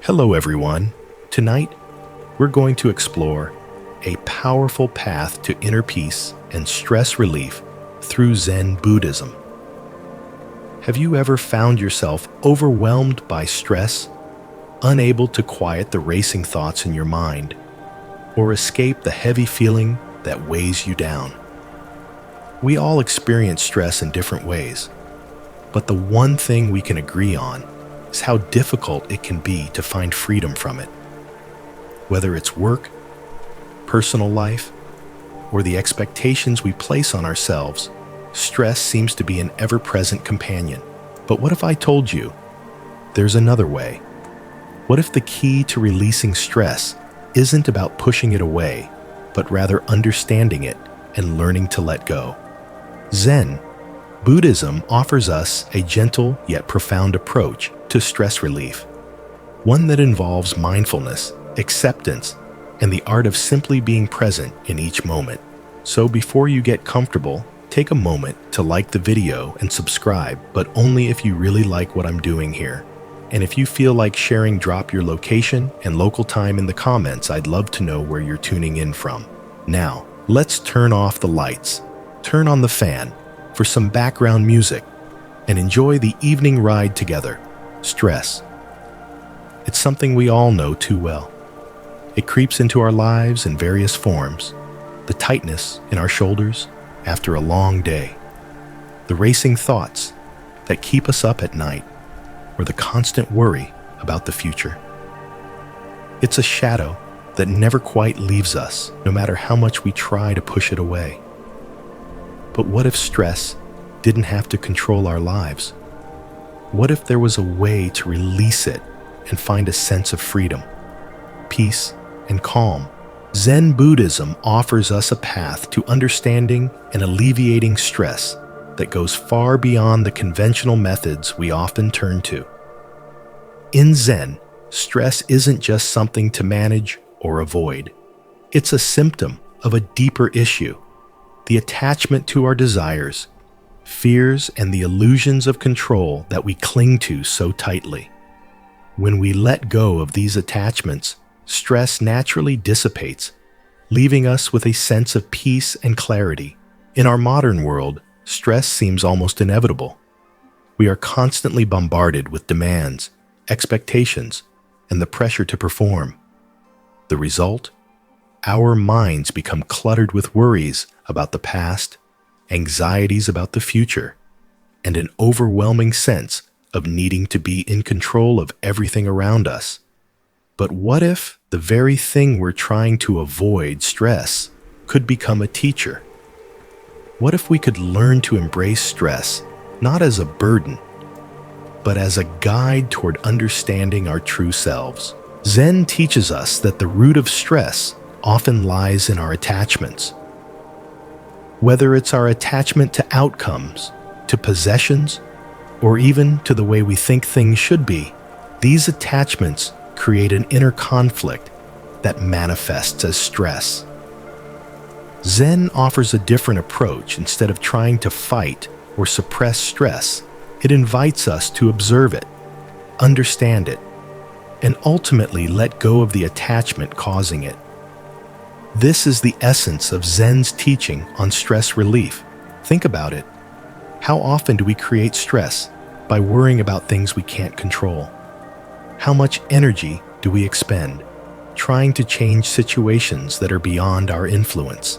Hello everyone. Tonight, we're going to explore a powerful path to inner peace and stress relief through Zen Buddhism. Have you ever found yourself overwhelmed by stress, unable to quiet the racing thoughts in your mind, or escape the heavy feeling that weighs you down? We all experience stress in different ways, but the one thing we can agree on is how difficult it can be to find freedom from it. Whether it's work, personal life, or the expectations we place on ourselves, stress seems to be an ever-present companion. But what if I told you there's another way? What if the key to releasing stress isn't about pushing it away, but rather understanding it and learning to let go? Zen Buddhism offers us a gentle yet profound approach to stress relief, one that involves mindfulness, acceptance, and the art of simply being present in each moment. So before you get comfortable, take a moment to like the video and subscribe, but only if you really like what I'm doing here. And if you feel like sharing, drop your location and local time in the comments. I'd love to know where you're tuning in from. Now, let's turn off the lights, turn on the fan for some background music, and enjoy the evening ride together. Stress. It's something we all know too well. It creeps into our lives in various forms. The tightness in our shoulders after a long day, the racing thoughts that keep us up at night, or the constant worry about the future. It's a shadow that never quite leaves us, no matter how much we try to push it away. But what if stress didn't have to control our lives? What if there was a way to release it and find a sense of freedom, peace, and calm? Zen Buddhism offers us a path to understanding and alleviating stress that goes far beyond the conventional methods we often turn to. In Zen, stress isn't just something to manage or avoid. It's a symptom of a deeper issue: the attachment to our desires, fears, and the illusions of control that we cling to so tightly. When we let go of these attachments, stress naturally dissipates, leaving us with a sense of peace and clarity. In our modern world, stress seems almost inevitable. We are constantly bombarded with demands, expectations, and the pressure to perform. The result? Our minds become cluttered with worries about the past, anxieties about the future, and an overwhelming sense of needing to be in control of everything around us. But what if the very thing we're trying to avoid, stress, could become a teacher? What if we could learn to embrace stress not as a burden, but as a guide toward understanding our true selves? Zen teaches us that the root of stress often lies in our attachments. Whether it's our attachment to outcomes, to possessions, or even to the way we think things should be, these attachments create an inner conflict that manifests as stress. Zen offers a different approach. Instead of trying to fight or suppress stress, it invites us to observe it, understand it, and ultimately let go of the attachment causing it. This is the essence of Zen's teaching on stress relief. Think about it. How often do we create stress by worrying about things we can't control? How much energy do we expend trying to change situations that are beyond our influence?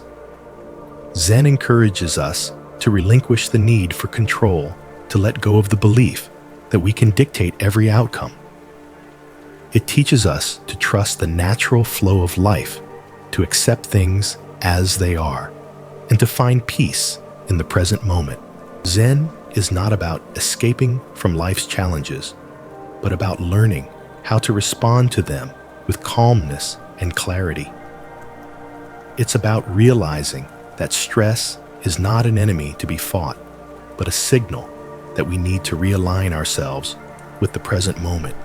Zen encourages us to relinquish the need for control, to let go of the belief that we can dictate every outcome. It teaches us to trust the natural flow of life, to accept things as they are, and to find peace in the present moment. Zen is not about escaping from life's challenges, but about learning how to respond to them with calmness and clarity. It's about realizing that stress is not an enemy to be fought, but a signal that we need to realign ourselves with the present moment.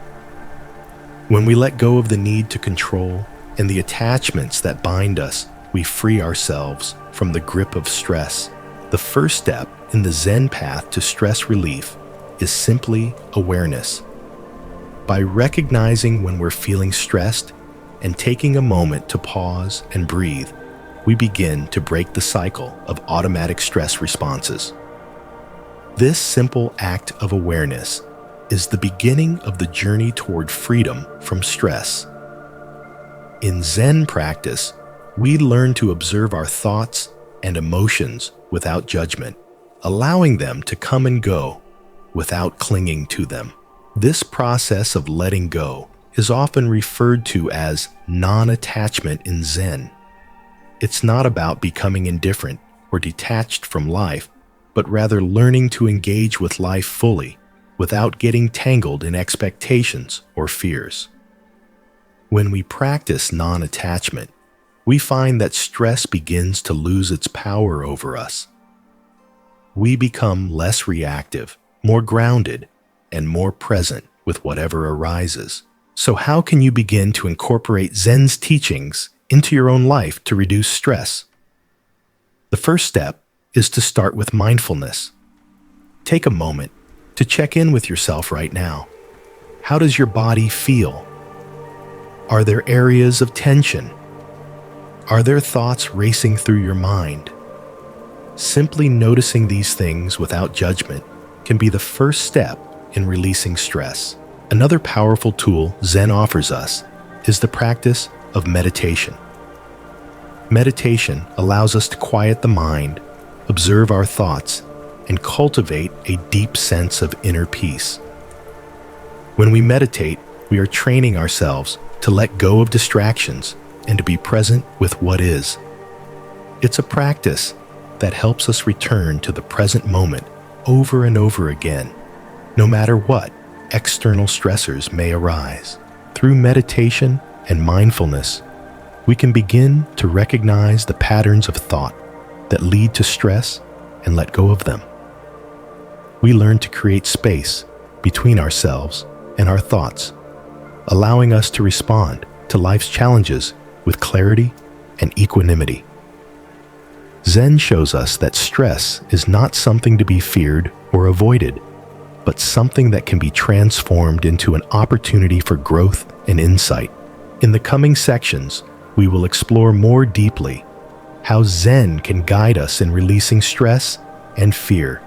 When we let go of the need to control and the attachments that bind us, we free ourselves from the grip of stress. The first step in the Zen path to stress relief is simply awareness. By recognizing when we're feeling stressed and taking a moment to pause and breathe, we begin to break the cycle of automatic stress responses. This simple act of awareness is the beginning of the journey toward freedom from stress. In Zen practice, we learn to observe our thoughts and emotions without judgment, allowing them to come and go without clinging to them. This process of letting go is often referred to as non-attachment in Zen. It's not about becoming indifferent or detached from life, but rather learning to engage with life fully without getting tangled in expectations or fears. When we practice non-attachment, we find that stress begins to lose its power over us. We become less reactive, more grounded, and more present with whatever arises. So how can you begin to incorporate Zen's teachings into your own life to reduce stress? The first step is to start with mindfulness. Take a moment to check in with yourself right now. How does your body feel? Are there areas of tension? Are there thoughts racing through your mind? Simply noticing these things without judgment can be the first step in releasing stress. Another powerful tool Zen offers us is the practice of meditation. Meditation allows us to quiet the mind, observe our thoughts, and cultivate a deep sense of inner peace. When we meditate, we are training ourselves to let go of distractions and to be present with what is. It's a practice that helps us return to the present moment over and over again, no matter what external stressors may arise. Through meditation and mindfulness, we can begin to recognize the patterns of thought that lead to stress and let go of them. We learn to create space between ourselves and our thoughts, allowing us to respond to life's challenges with clarity and equanimity. Zen shows us that stress is not something to be feared or avoided, but something that can be transformed into an opportunity for growth and insight. In the coming sections, we will explore more deeply how Zen can guide us in releasing stress and fear,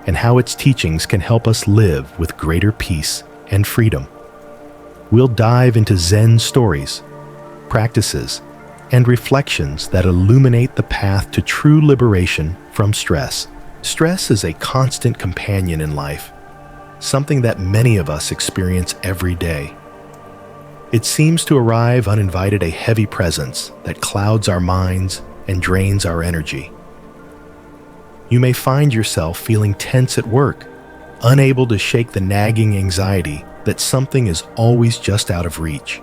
and how its teachings can help us live with greater peace and freedom. We'll dive into Zen stories, practices, and reflections that illuminate the path to true liberation from stress. Stress is a constant companion in life, something that many of us experience every day. It seems to arrive uninvited, a heavy presence that clouds our minds and drains our energy. You may find yourself feeling tense at work, unable to shake the nagging anxiety that something is always just out of reach.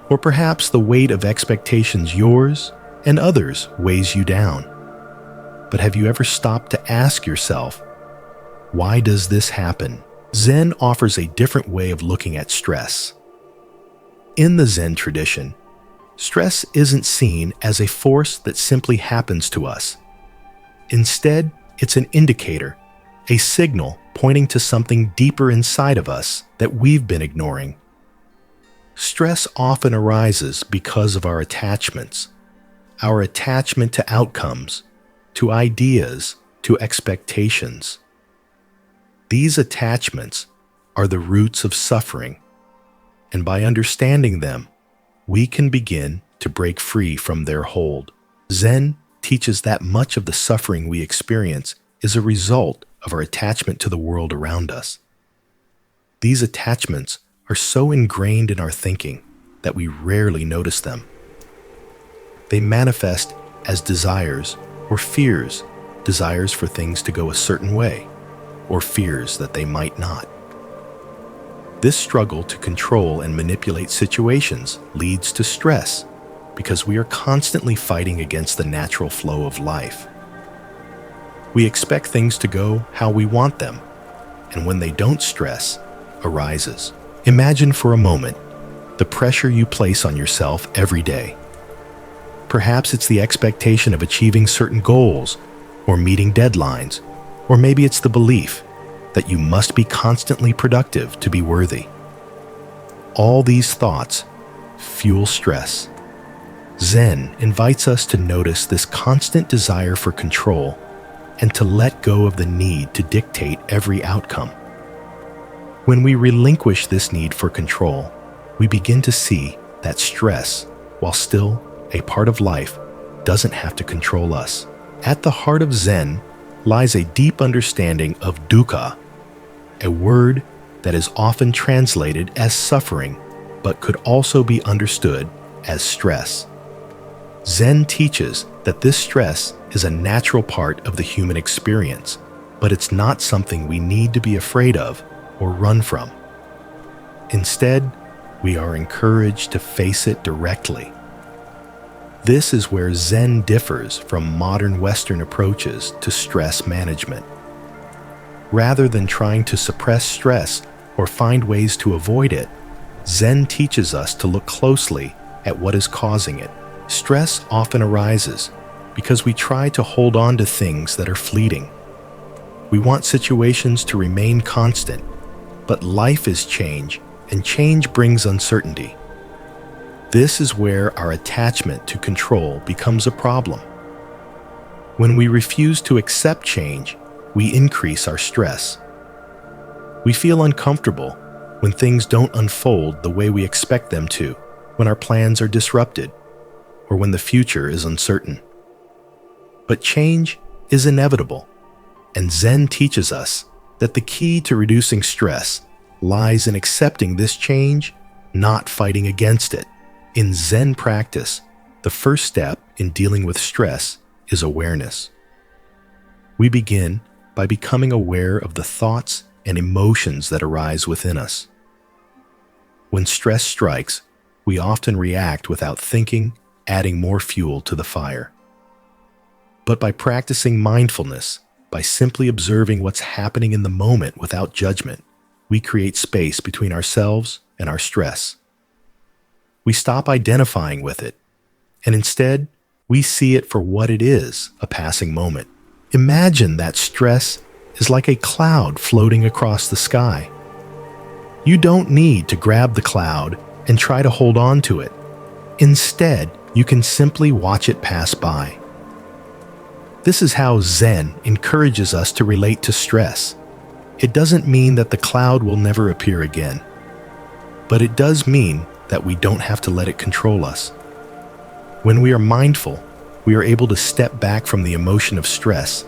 Or perhaps the weight of expectations yours and others weighs you down. But have you ever stopped to ask yourself, why does this happen? Zen offers a different way of looking at stress. In the Zen tradition, stress isn't seen as a force that simply happens to us. Instead, it's an indicator, a signal pointing to something deeper inside of us that we've been ignoring. Stress often arises because of our attachments, our attachment to outcomes, to ideas, to expectations. These attachments are the roots of suffering, and by understanding them, we can begin to break free from their hold. Zen teaches that much of the suffering we experience is a result of our attachment to the world around us. These attachments are so ingrained in our thinking that we rarely notice them. They manifest as desires or fears, desires for things to go a certain way, or fears that they might not. This struggle to control and manipulate situations leads to stress because we are constantly fighting against the natural flow of life. We expect things to go how we want them, and when they don't, stress arises. Imagine for a moment the pressure you place on yourself every day. Perhaps it's the expectation of achieving certain goals or meeting deadlines, or maybe it's the belief that you must be constantly productive to be worthy. all these thoughts fuel stress. Zen invites us to notice this constant desire for control and to let go of the need to dictate every outcome. When we relinquish this need for control, we begin to see that stress, while still a part of life, doesn't have to control us. At the heart of Zen lies a deep understanding of dukkha, a word that is often translated as suffering, but could also be understood as stress. Zen teaches that this stress is a natural part of the human experience, but it's not something we need to be afraid of or run from. Instead, we are encouraged to face it directly. This is where Zen differs from modern Western approaches to stress management. Rather than trying to suppress stress or find ways to avoid it, Zen teaches us to look closely at what is causing it. Stress often arises because we try to hold on to things that are fleeting. We want situations to remain constant, but life is change, and change brings uncertainty. This is where our attachment to control becomes a problem. When we refuse to accept change, we increase our stress. We feel uncomfortable when things don't unfold the way we expect them to, when our plans are disrupted, or when the future is uncertain. But change is inevitable, and Zen teaches us that the key to reducing stress lies in accepting this change, not fighting against it. In Zen practice, the first step in dealing with stress is awareness. We begin by becoming aware of the thoughts and emotions that arise within us. When stress strikes, we often react without thinking, adding more fuel to the fire. But by practicing mindfulness, by simply observing what's happening in the moment without judgment, we create space between ourselves and our stress. We stop identifying with it, and instead, we see it for what it is, a passing moment. Imagine that stress is like a cloud floating across the sky. You don't need to grab the cloud and try to hold on to it. Instead, you can simply watch it pass by. This is how Zen encourages us to relate to stress. It doesn't mean that the cloud will never appear again, but it does mean that we don't have to let it control us. When we are mindful, we are able to step back from the emotion of stress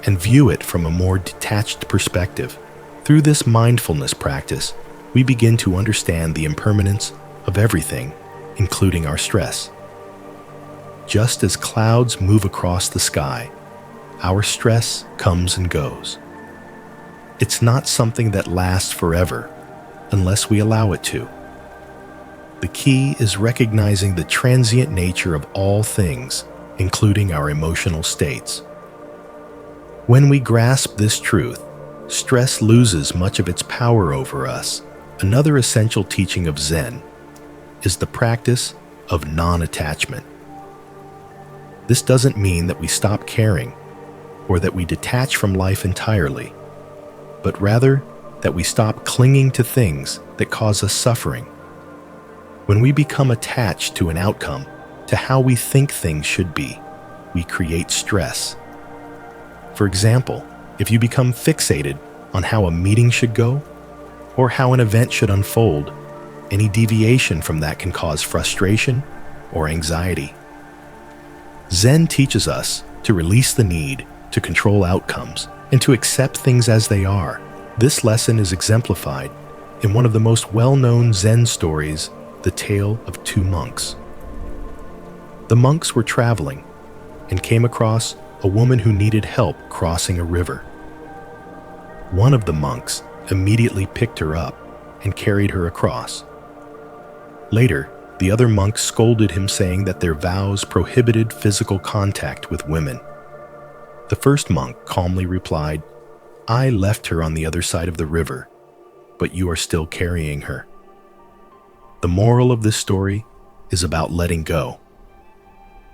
and view it from a more detached perspective. Through this mindfulness practice, we begin to understand the impermanence of everything, including our stress. Just as clouds move across the sky, our stress comes and goes. It's not something that lasts forever unless we allow it to. The key is recognizing the transient nature of all things, including our emotional states. When we grasp this truth, stress loses much of its power over us. Another essential teaching of Zen is the practice of non-attachment. This doesn't mean that we stop caring or that we detach from life entirely, but rather that we stop clinging to things that cause us suffering. When we become attached to an outcome, to how we think things should be, we create stress. For example, if you become fixated on how a meeting should go or how an event should unfold, any deviation from that can cause frustration or anxiety. Zen teaches us to release the need to control outcomes and to accept things as they are. This lesson is exemplified in one of the most well-known Zen stories, the tale of two monks. The monks were traveling and came across a woman who needed help crossing a river. One of the monks immediately picked her up and carried her across. Later, the other monk scolded him, saying that their vows prohibited physical contact with women. The first monk calmly replied, "I left her on the other side of the river, but you are still carrying her." The moral of this story is about letting go.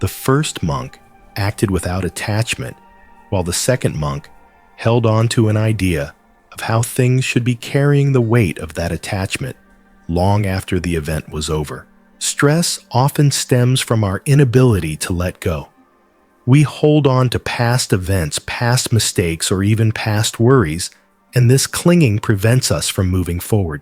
The first monk acted without attachment, while the second monk held on to an idea of how things should be, carrying the weight of that attachment, long after the event was over. Stress often stems from our inability to let go. We hold on to past events, past mistakes, or even past worries, and this clinging prevents us from moving forward.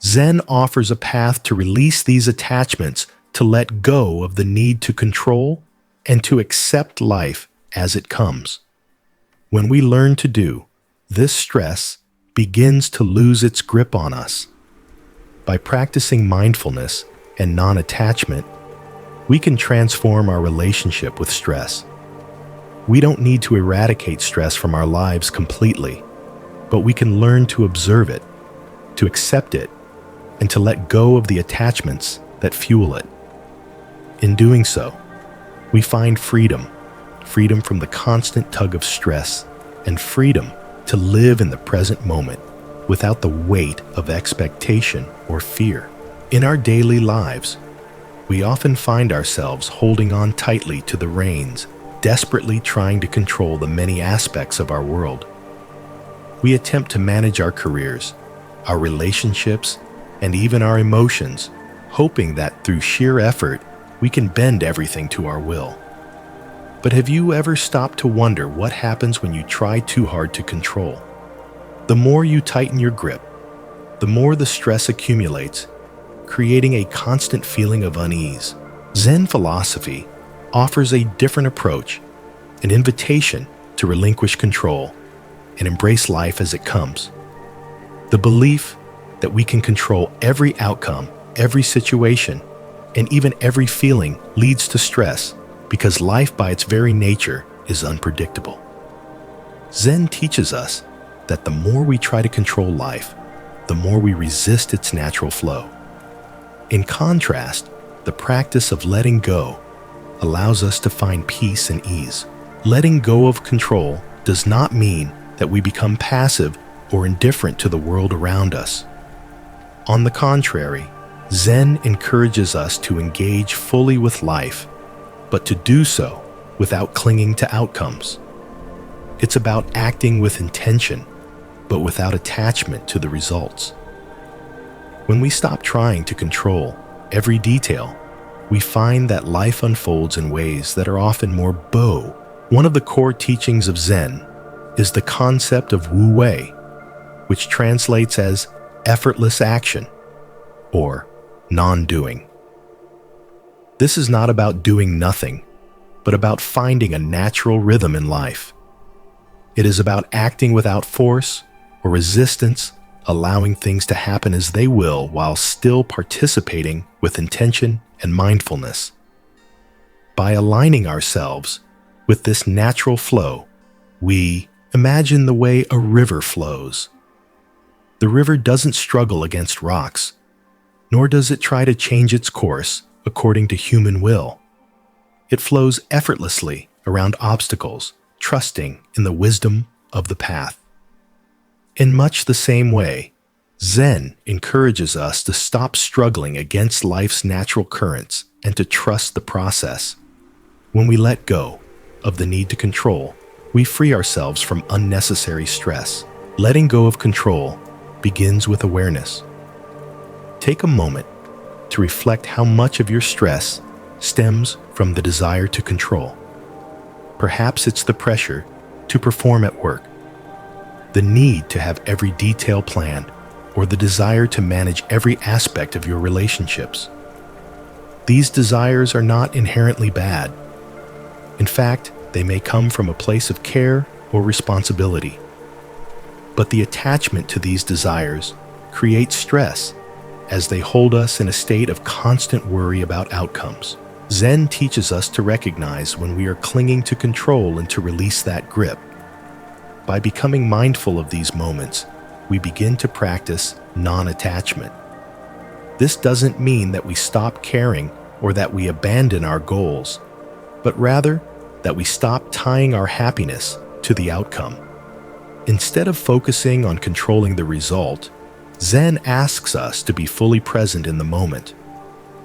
Zen offers a path to release these attachments, to let go of the need to control, and to accept life as it comes. When we learn to do, this stress begins to lose its grip on us. By practicing mindfulness and non-attachment, we can transform our relationship with stress. We don't need to eradicate stress from our lives completely, but we can learn to observe it, to accept it, and to let go of the attachments that fuel it. In doing so, we find freedom from the constant tug of stress, and freedom to live in the present moment without the weight of expectation or fear. In our daily lives, we often find ourselves holding on tightly to the reins, desperately trying to control the many aspects of our world. We attempt to manage our careers, our relationships, and even our emotions, hoping that through sheer effort, we can bend everything to our will. But have you ever stopped to wonder what happens when you try too hard to control? The more you tighten your grip, the more the stress accumulates, creating a constant feeling of unease. Zen philosophy offers a different approach, an invitation to relinquish control and embrace life as it comes. The belief that we can control every outcome, every situation, and even every feeling leads to stress, because life by its very nature is unpredictable. Zen teaches us that the more we try to control life, the more we resist its natural flow. In contrast, the practice of letting go allows us to find peace and ease. Letting go of control does not mean that we become passive or indifferent to the world around us. On the contrary, Zen encourages us to engage fully with life, but to do so without clinging to outcomes. It's about acting with intention, but without attachment to the results. When we stop trying to control every detail, we find that life unfolds in ways that are often more Bo. One of the core teachings of Zen is the concept of Wu Wei, which translates as effortless action or non-doing. This is not about doing nothing, but about finding a natural rhythm in life. It is about acting without force or resistance, allowing things to happen as they will while still participating with intention and mindfulness. By aligning ourselves with this natural flow, we imagine the way a river flows. The river doesn't struggle against rocks, nor does it try to change its course according to human will. It flows effortlessly around obstacles, trusting in the wisdom of the path. In much the same way, Zen encourages us to stop struggling against life's natural currents and to trust the process. When we let go of the need to control, we free ourselves from unnecessary stress. Letting go of control begins with awareness. Take a moment to reflect how much of your stress stems from the desire to control. Perhaps it's the pressure to perform at work, the need to have every detail planned, or the desire to manage every aspect of your relationships. These desires are not inherently bad. In fact, they may come from a place of care or responsibility. But the attachment to these desires creates stress, as they hold us in a state of constant worry about outcomes. Zen teaches us to recognize when we are clinging to control and to release that grip. By becoming mindful of these moments, we begin to practice non-attachment. This doesn't mean that we stop caring or that we abandon our goals, but rather that we stop tying our happiness to the outcome. Instead of focusing on controlling the result, Zen asks us to be fully present in the moment,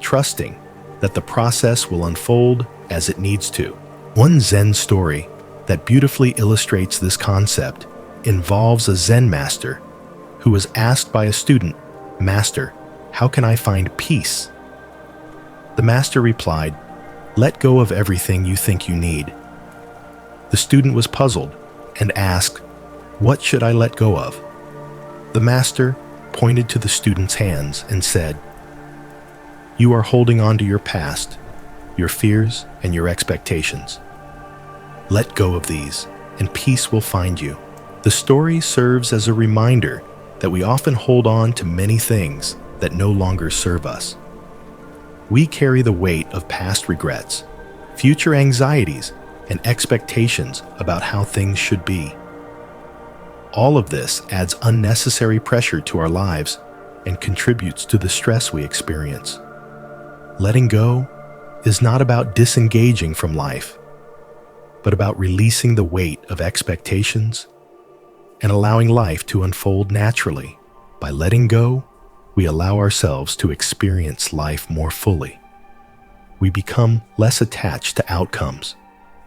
trusting that the process will unfold as it needs to. One Zen story that beautifully illustrates this concept involves a Zen master who was asked by a student, "Master, How can I find peace? The master replied, "Let go of everything you think you need." The student was puzzled and asked, "What should I let go of?" The master pointed to the student's hands and said, "You are holding on to your past, your fears, and your expectations. Let go of these, and peace will find you." The story serves as a reminder that we often hold on to many things that no longer serve us. We carry the weight of past regrets, future anxieties, and expectations about how things should be. All of this adds unnecessary pressure to our lives and contributes to the stress we experience. Letting go is not about disengaging from life, but about releasing the weight of expectations and allowing life to unfold naturally. By letting go, we allow ourselves to experience life more fully. We become less attached to outcomes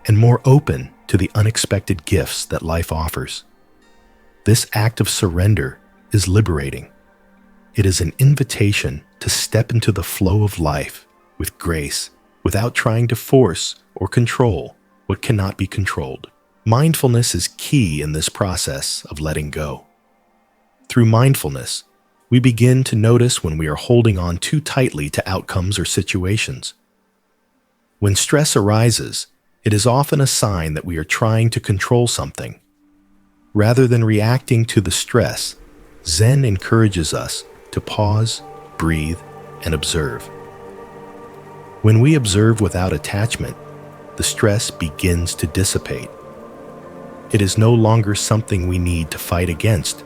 and more open to the unexpected gifts that life offers. This act of surrender is liberating. It is an invitation to step into the flow of life with grace, without trying to force or control what cannot be controlled. Mindfulness is key in this process of letting go. Through mindfulness, we begin to notice when we are holding on too tightly to outcomes or situations. When stress arises, it is often a sign that we are trying to control something. Rather than reacting to the stress, Zen encourages us to pause, breathe, and observe. When we observe without attachment, the stress begins to dissipate. It is no longer something we need to fight against,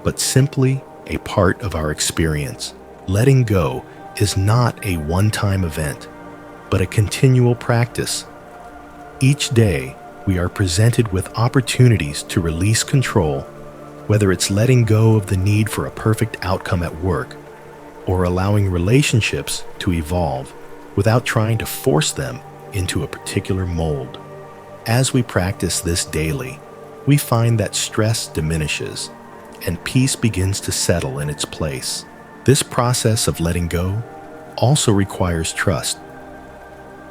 but simply a part of our experience. Letting go is not a one-time event, but a continual practice. Each day, we are presented with opportunities to release control, whether it's letting go of the need for a perfect outcome at work or allowing relationships to evolve without trying to force them into a particular mold. As we practice this daily, we find that stress diminishes and peace begins to settle in its place. This process of letting go also requires trust.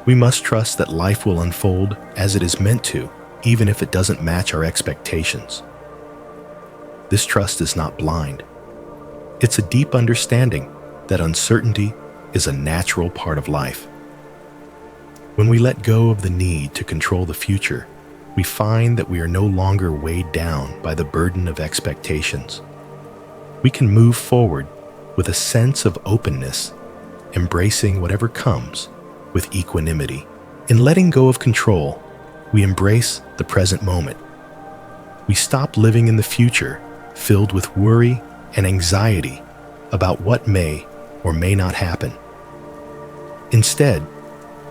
We must trust that life will unfold as it is meant to, even if it doesn't match our expectations. This trust is not blind. It's a deep understanding that uncertainty is a natural part of life. When we let go of the need to control the future, we find that we are no longer weighed down by the burden of expectations. We can move forward with a sense of openness, embracing whatever comes with equanimity. In letting go of control, we embrace the present moment. We stop living in the future, filled with worry and anxiety about what may or may not happen. Instead,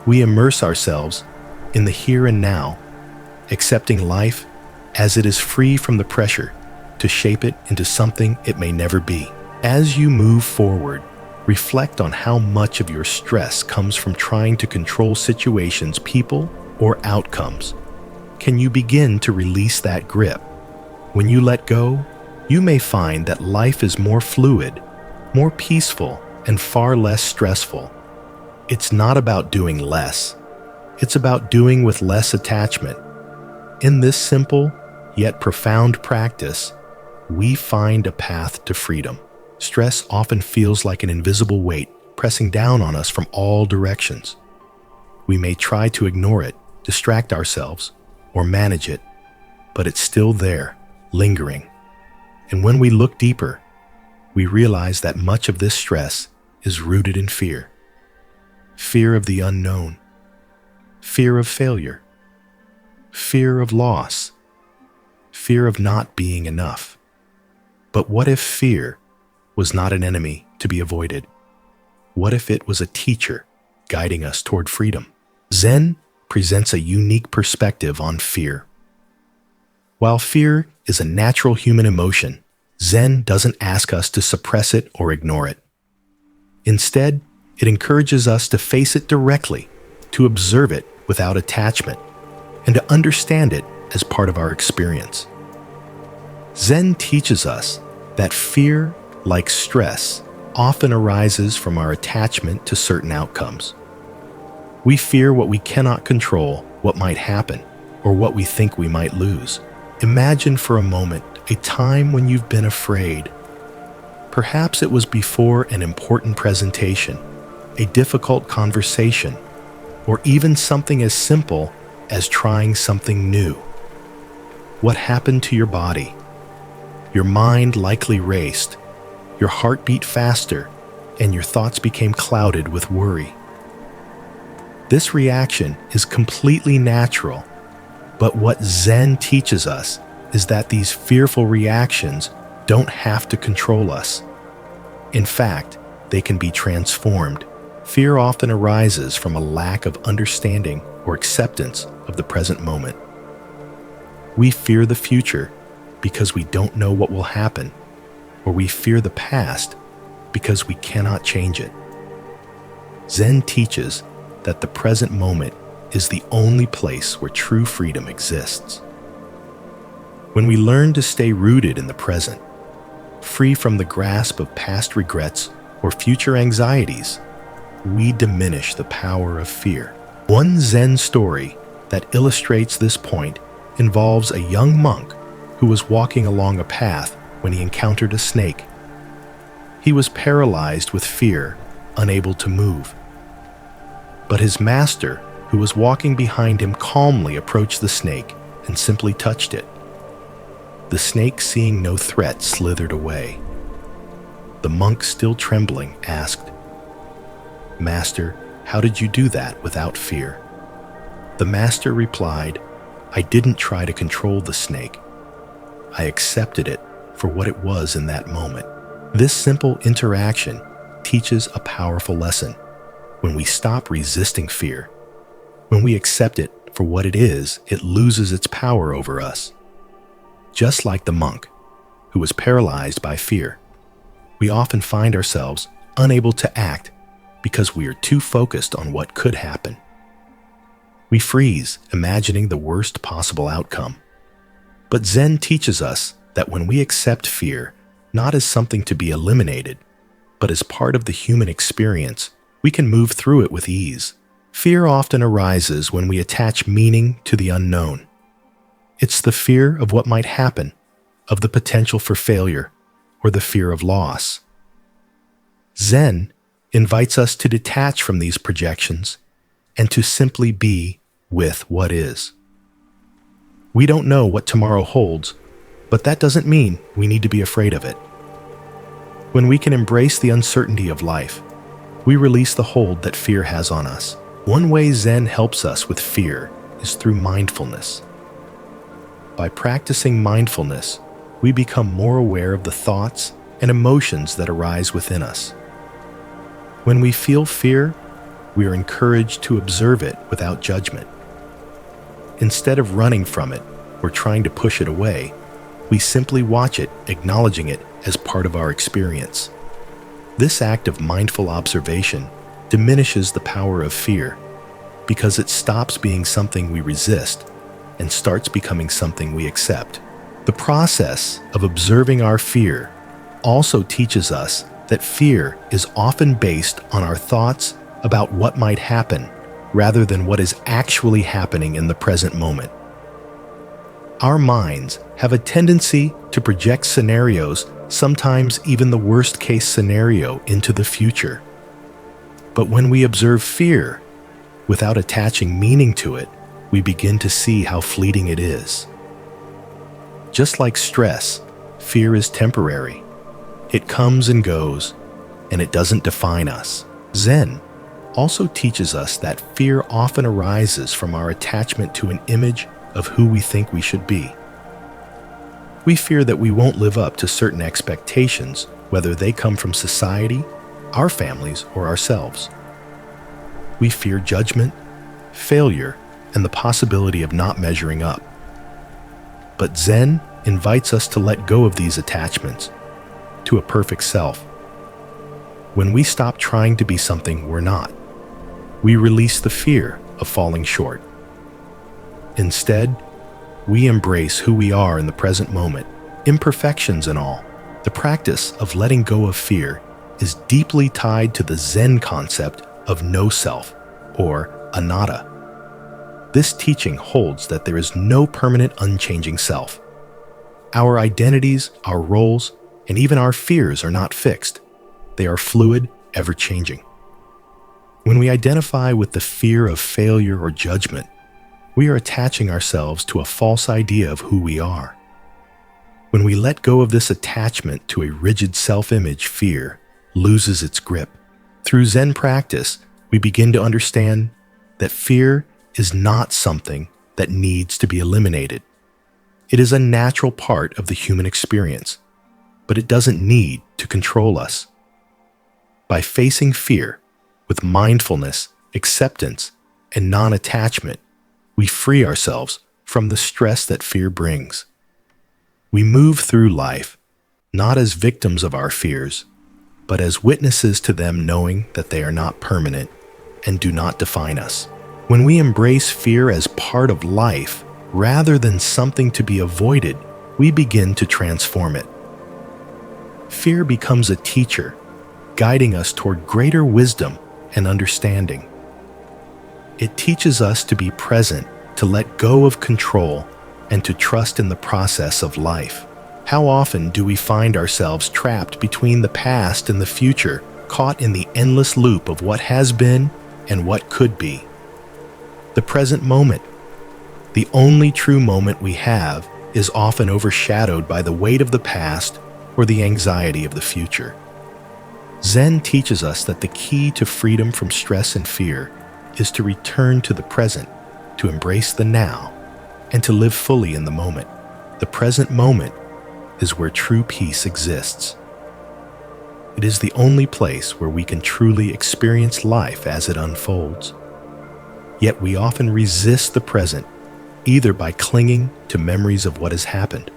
we immerse ourselves in the here and now, accepting life as it is, free from the pressure to shape it into something it may never be. As you move forward, reflect on how much of your stress comes from trying to control situations, people, or outcomes. Can you begin to release that grip? When you let go, you may find that life is more fluid, more peaceful, and far less stressful. It's not about doing less. It's about doing with less attachment. In this simple yet profound practice, we find a path to freedom. Stress often feels like an invisible weight pressing down on us from all directions. We may try to ignore it, distract ourselves, or manage it, but it's still there, lingering. And when we look deeper, we realize that much of this stress is rooted in fear. Fear of the unknown, fear of failure, fear of loss, fear of not being enough. But what if fear was not an enemy to be avoided? What if it was a teacher guiding us toward freedom? Zen presents a unique perspective on fear. While fear is a natural human emotion, Zen doesn't ask us to suppress it or ignore it. Instead, it encourages us to face it directly, to observe it without attachment, and to understand it as part of our experience. Zen teaches us that fear, like stress, often arises from our attachment to certain outcomes. We fear what we cannot control, what might happen, or what we think we might lose. Imagine for a moment a time when you've been afraid. Perhaps it was before an important presentation, a difficult conversation, or even something as simple as trying something new. What happened to your body? Your mind likely raced, your heart beat faster, and your thoughts became clouded with worry. This reaction is completely natural, but what Zen teaches us is that these fearful reactions don't have to control us. In fact, they can be transformed. Fear often arises from a lack of understanding or acceptance of the present moment. We fear the future because we don't know what will happen, or we fear the past because we cannot change it. Zen teaches that the present moment is the only place where true freedom exists. When we learn to stay rooted in the present, free from the grasp of past regrets or future anxieties, we diminish the power of fear. One Zen story that illustrates this point involves a young monk who was walking along a path when he encountered a snake. He was paralyzed with fear, unable to move. But his master, who was walking behind him, calmly approached the snake and simply touched it. The snake, seeing no threat, slithered away. The monk, still trembling, asked, "Master, how did you do that without fear?" The master replied, "I didn't try to control the snake. I accepted it for what it was in that moment." This simple interaction teaches a powerful lesson. When we stop resisting fear, when we accept it for what it is, it loses its power over us. Just like the monk, who was paralyzed by fear, we often find ourselves unable to act because we are too focused on what could happen. We freeze, imagining the worst possible outcome. But Zen teaches us that when we accept fear, not as something to be eliminated, but as part of the human experience, we can move through it with ease. Fear often arises when we attach meaning to the unknown. It's the fear of what might happen, of the potential for failure, or the fear of loss. Zen invites us to detach from these projections and to simply be with what is. We don't know what tomorrow holds, but that doesn't mean we need to be afraid of it. When we can embrace the uncertainty of life, we release the hold that fear has on us. One way Zen helps us with fear is through mindfulness. By practicing mindfulness, we become more aware of the thoughts and emotions that arise within us. When we feel fear, we are encouraged to observe it without judgment. Instead of running from it or trying to push it away, we simply watch it, acknowledging it as part of our experience. This act of mindful observation diminishes the power of fear because it stops being something we resist and starts becoming something we accept. The process of observing our fear also teaches us that fear is often based on our thoughts about what might happen rather than what is actually happening in the present moment. Our minds have a tendency to project scenarios, sometimes even the worst-case scenario, into the future. But when we observe fear, without attaching meaning to it, we begin to see how fleeting it is. Just like stress, fear is temporary. It comes and goes, and it doesn't define us. Zen also teaches us that fear often arises from our attachment to an image of who we think we should be. We fear that we won't live up to certain expectations, whether they come from society, our families, or ourselves. We fear judgment, failure, and the possibility of not measuring up. But Zen invites us to let go of these attachments to a perfect self. When we stop trying to be something we're not, we release the fear of falling short. Instead, we embrace who we are in the present moment, imperfections and all. The practice of letting go of fear is deeply tied to the Zen concept of no self, or anatta. This teaching holds that there is no permanent unchanging self. Our identities, our roles, and even our fears are not fixed. They are fluid, ever-changing. When we identify with the fear of failure or judgment, we are attaching ourselves to a false idea of who we are. When we let go of this attachment to a rigid self-image, fear loses its grip. Through Zen practice, we begin to understand that fear is not something that needs to be eliminated. It is a natural part of the human experience, but it doesn't need to control us. By facing fear with mindfulness, acceptance, and non-attachment, we free ourselves from the stress that fear brings. We move through life not as victims of our fears, but as witnesses to them, knowing that they are not permanent and do not define us. When we embrace fear as part of life, rather than something to be avoided, we begin to transform it. Fear becomes a teacher, guiding us toward greater wisdom and understanding. It teaches us to be present, to let go of control, and to trust in the process of life. How often do we find ourselves trapped between the past and the future, caught in the endless loop of what has been and what could be? The present moment, the only true moment we have, is often overshadowed by the weight of the past or the anxiety of the future. Zen teaches us that the key to freedom from stress and fear is to return to the present, to embrace the now, and to live fully in the moment. The present moment is where true peace exists. It is the only place where we can truly experience life as it unfolds. Yet we often resist the present, either by clinging to memories of what has happened,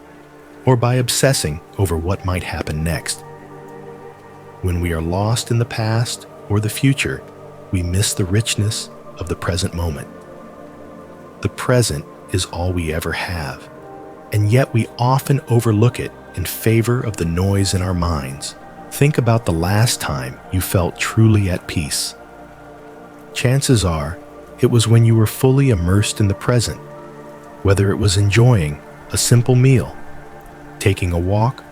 or by obsessing over what might happen next. When we are lost in the past or the future, we miss the richness of the present moment. The present is all we ever have, and yet we often overlook it in favor of the noise in our minds. Think about the last time you felt truly at peace. Chances are, it was when you were fully immersed in the present, whether it was enjoying a simple meal, taking a walk,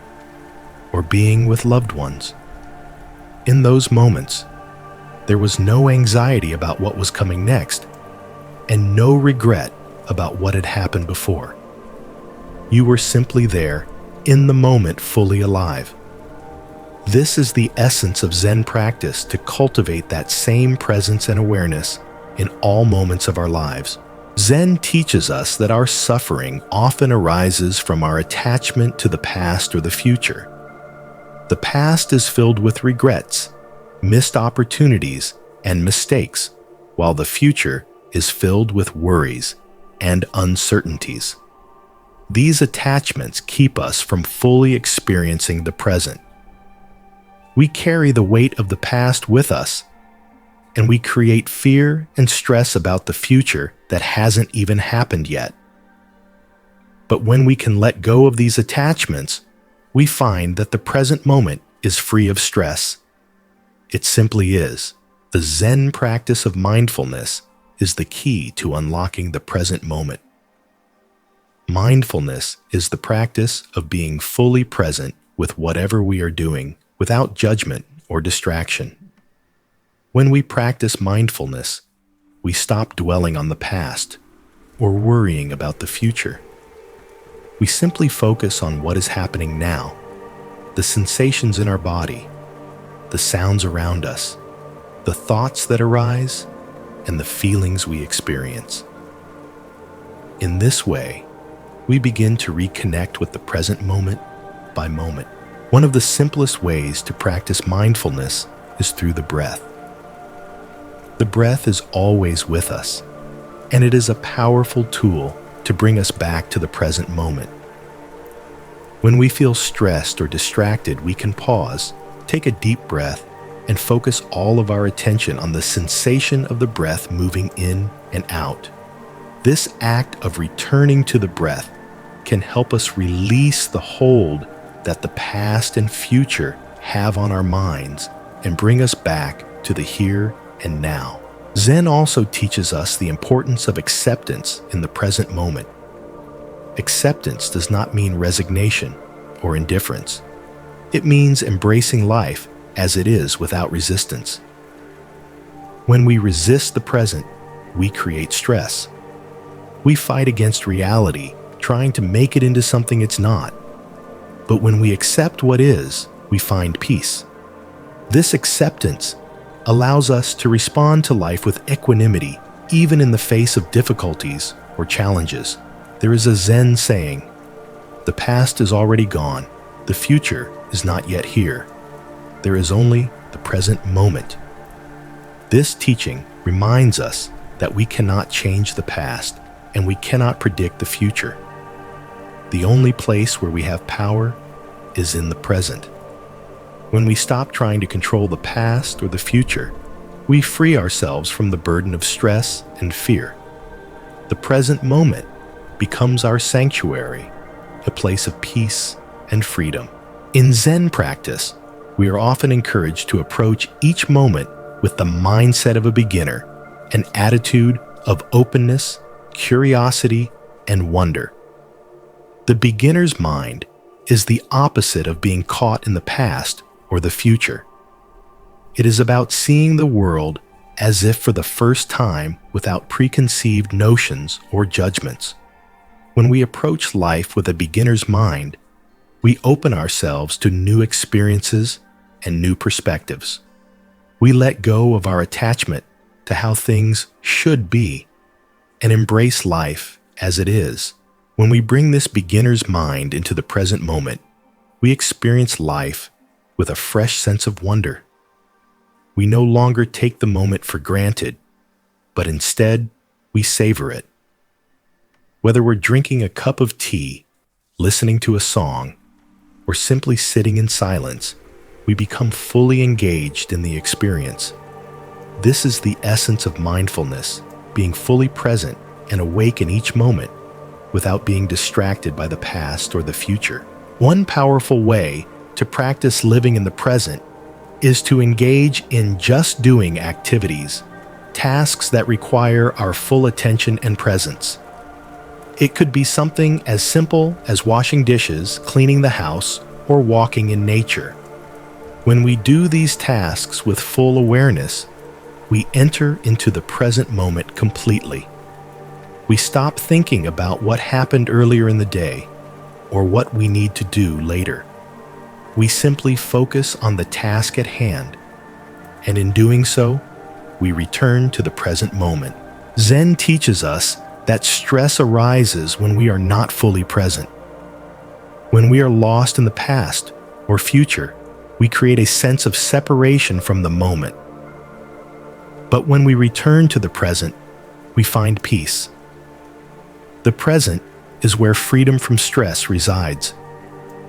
or being with loved ones. In those moments, there was no anxiety about what was coming next, and no regret about what had happened before. You were simply there, in the moment, fully alive. This is the essence of Zen practice, to cultivate that same presence and awareness in all moments of our lives. Zen teaches us that our suffering often arises from our attachment to the past or the future. The past is filled with regrets, missed opportunities, and mistakes, while the future is filled with worries and uncertainties. These attachments keep us from fully experiencing the present. We carry the weight of the past with us, and we create fear and stress about the future that hasn't even happened yet. But when we can let go of these attachments, we find that the present moment is free of stress. It simply is. The Zen practice of mindfulness is the key to unlocking the present moment. Mindfulness is the practice of being fully present with whatever we are doing, without judgment or distraction. When we practice mindfulness, we stop dwelling on the past or worrying about the future. We simply focus on what is happening now, the sensations in our body, the sounds around us, the thoughts that arise, and the feelings we experience. In this way, we begin to reconnect with the present moment by moment. One of the simplest ways to practice mindfulness is through the breath. The breath is always with us, and it is a powerful tool to bring us back to the present moment. When we feel stressed or distracted, we can pause, take a deep breath, and focus all of our attention on the sensation of the breath moving in and out. This act of returning to the breath can help us release the hold that the past and future have on our minds and bring us back to the here and now. Zen also teaches us the importance of acceptance in the present moment. Acceptance does not mean resignation or indifference. It means embracing life as it is without resistance. When we resist the present, we create stress. We fight against reality, trying to make it into something it's not. But when we accept what is, we find peace. This acceptance allows us to respond to life with equanimity, even in the face of difficulties or challenges. There is a Zen saying, "The past is already gone. The future is not yet here. There is only the present moment." This teaching reminds us that we cannot change the past and we cannot predict the future. The only place where we have power is in the present. When we stop trying to control the past or the future, we free ourselves from the burden of stress and fear. The present moment becomes our sanctuary, a place of peace and freedom. In Zen practice, we are often encouraged to approach each moment with the mindset of a beginner, an attitude of openness, curiosity, and wonder. The beginner's mind is the opposite of being caught in the past or the future. It is about seeing the world as if for the first time without preconceived notions or judgments. When we approach life with a beginner's mind, we open ourselves to new experiences and new perspectives. We let go of our attachment to how things should be and embrace life as it is. When we bring this beginner's mind into the present moment, we experience life with a fresh sense of wonder. We no longer take the moment for granted, but instead we savor it. Whether we're drinking a cup of tea, listening to a song, or simply sitting in silence, we become fully engaged in the experience. This is the essence of mindfulness, being fully present and awake in each moment without being distracted by the past or the future. One powerful way to practice living in the present is to engage in just doing activities, tasks that require our full attention and presence. It could be something as simple as washing dishes, cleaning the house, or walking in nature. When we do these tasks with full awareness, we enter into the present moment completely. We stop thinking about what happened earlier in the day or what we need to do later. We simply focus on the task at hand, and in doing so, we return to the present moment. Zen teaches us that stress arises when we are not fully present. When we are lost in the past or future, we create a sense of separation from the moment. But when we return to the present, we find peace. The present is where freedom from stress resides.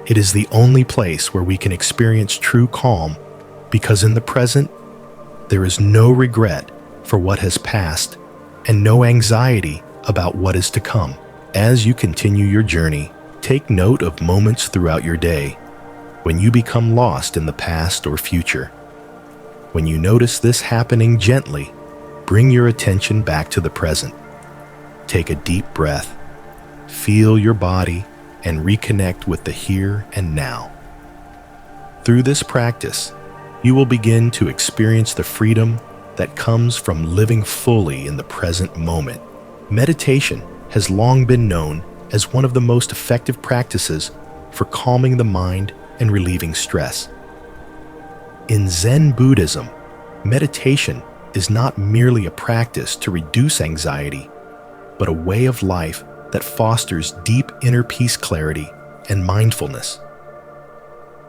It is the only place where we can experience true calm, because in the present, there is no regret for what has passed and no anxiety about what is to come. As you continue your journey, take note of moments throughout your day when you become lost in the past or future. When you notice this happening gently, bring your attention back to the present. Take a deep breath, feel your body, and reconnect with the here and now. Through this practice, you will begin to experience the freedom that comes from living fully in the present moment. Meditation has long been known as one of the most effective practices for calming the mind and relieving stress. In Zen Buddhism, meditation is not merely a practice to reduce anxiety, but a way of life that fosters deep inner peace, clarity, and mindfulness.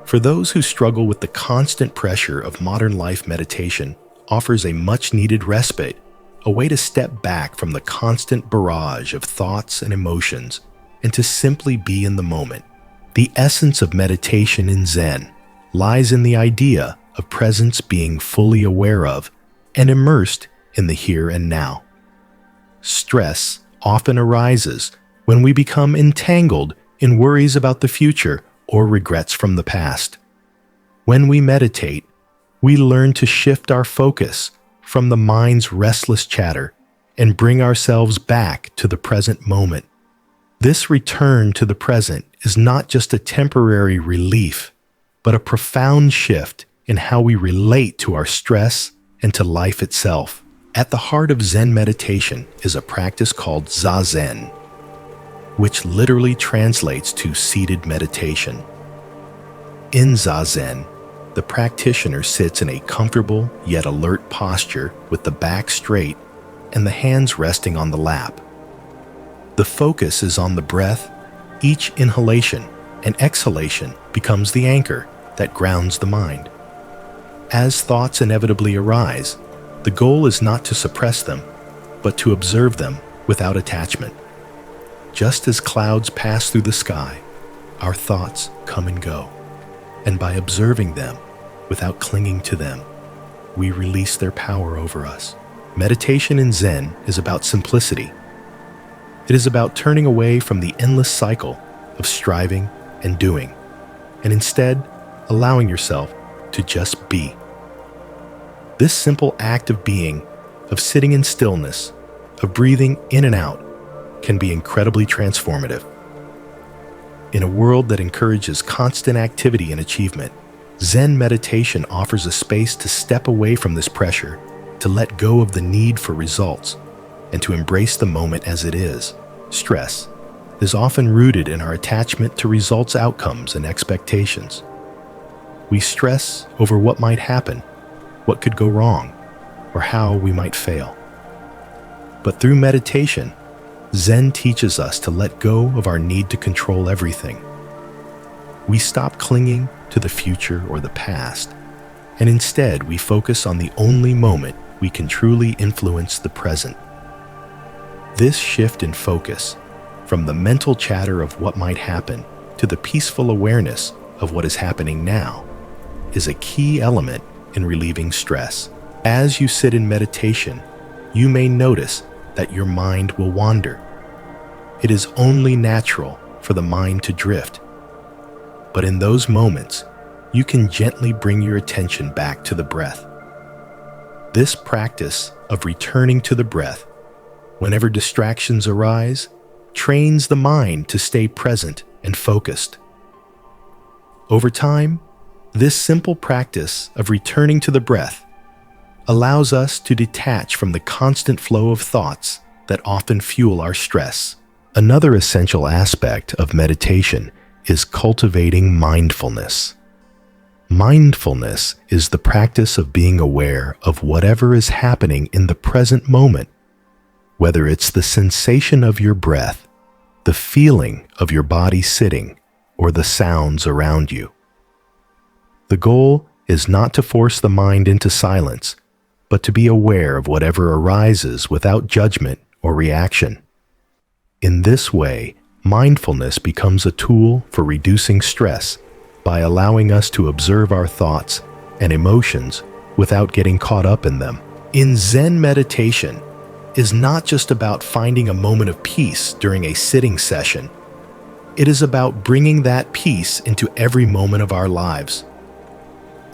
For those who struggle with the constant pressure of modern life, meditation offers a much-needed respite, a way to step back from the constant barrage of thoughts and emotions and to simply be in the moment. The essence of meditation in Zen lies in the idea of presence, being fully aware of and immersed in the here and now. Stress often arises when we become entangled in worries about the future or regrets from the past. When we meditate, we learn to shift our focus from the mind's restless chatter and bring ourselves back to the present moment. This return to the present is not just a temporary relief, but a profound shift in how we relate to our stress and to life itself. At the heart of Zen meditation is a practice called Zazen, which literally translates to seated meditation. In Zazen, the practitioner sits in a comfortable yet alert posture with the back straight and the hands resting on the lap. The focus is on the breath. Each inhalation and exhalation becomes the anchor that grounds the mind. As thoughts inevitably arise, the goal is not to suppress them, but to observe them without attachment. Just as clouds pass through the sky, our thoughts come and go, and by observing them without clinging to them, we release their power over us. Meditation in Zen is about simplicity. It is about turning away from the endless cycle of striving and doing, and instead allowing yourself to just be. This simple act of being, of sitting in stillness, of breathing in and out, can be incredibly transformative. In a world that encourages constant activity and achievement, Zen meditation offers a space to step away from this pressure, to let go of the need for results, and to embrace the moment as it is. Stress is often rooted in our attachment to results, outcomes, and expectations. We stress over what might happen, what could go wrong, or how we might fail. But through meditation, Zen teaches us to let go of our need to control everything. We stop clinging to the future or the past, and instead we focus on the only moment we can truly influence, the present. This shift in focus, from the mental chatter of what might happen to the peaceful awareness of what is happening now, is a key element in relieving stress. As you sit in meditation, you may notice that your mind will wander. It is only natural for the mind to drift. But in those moments, you can gently bring your attention back to the breath. This practice of returning to the breath, whenever distractions arise, trains the mind to stay present and focused. Over time, this simple practice of returning to the breath allows us to detach from the constant flow of thoughts that often fuel our stress. Another essential aspect of meditation is cultivating mindfulness. Mindfulness is the practice of being aware of whatever is happening in the present moment, whether it's the sensation of your breath, the feeling of your body sitting, or the sounds around you. The goal is not to force the mind into silence, but to be aware of whatever arises without judgment or reaction. In this way, mindfulness becomes a tool for reducing stress by allowing us to observe our thoughts and emotions without getting caught up in them. In Zen meditation is not just about finding a moment of peace during a sitting session. It is about bringing that peace into every moment of our lives.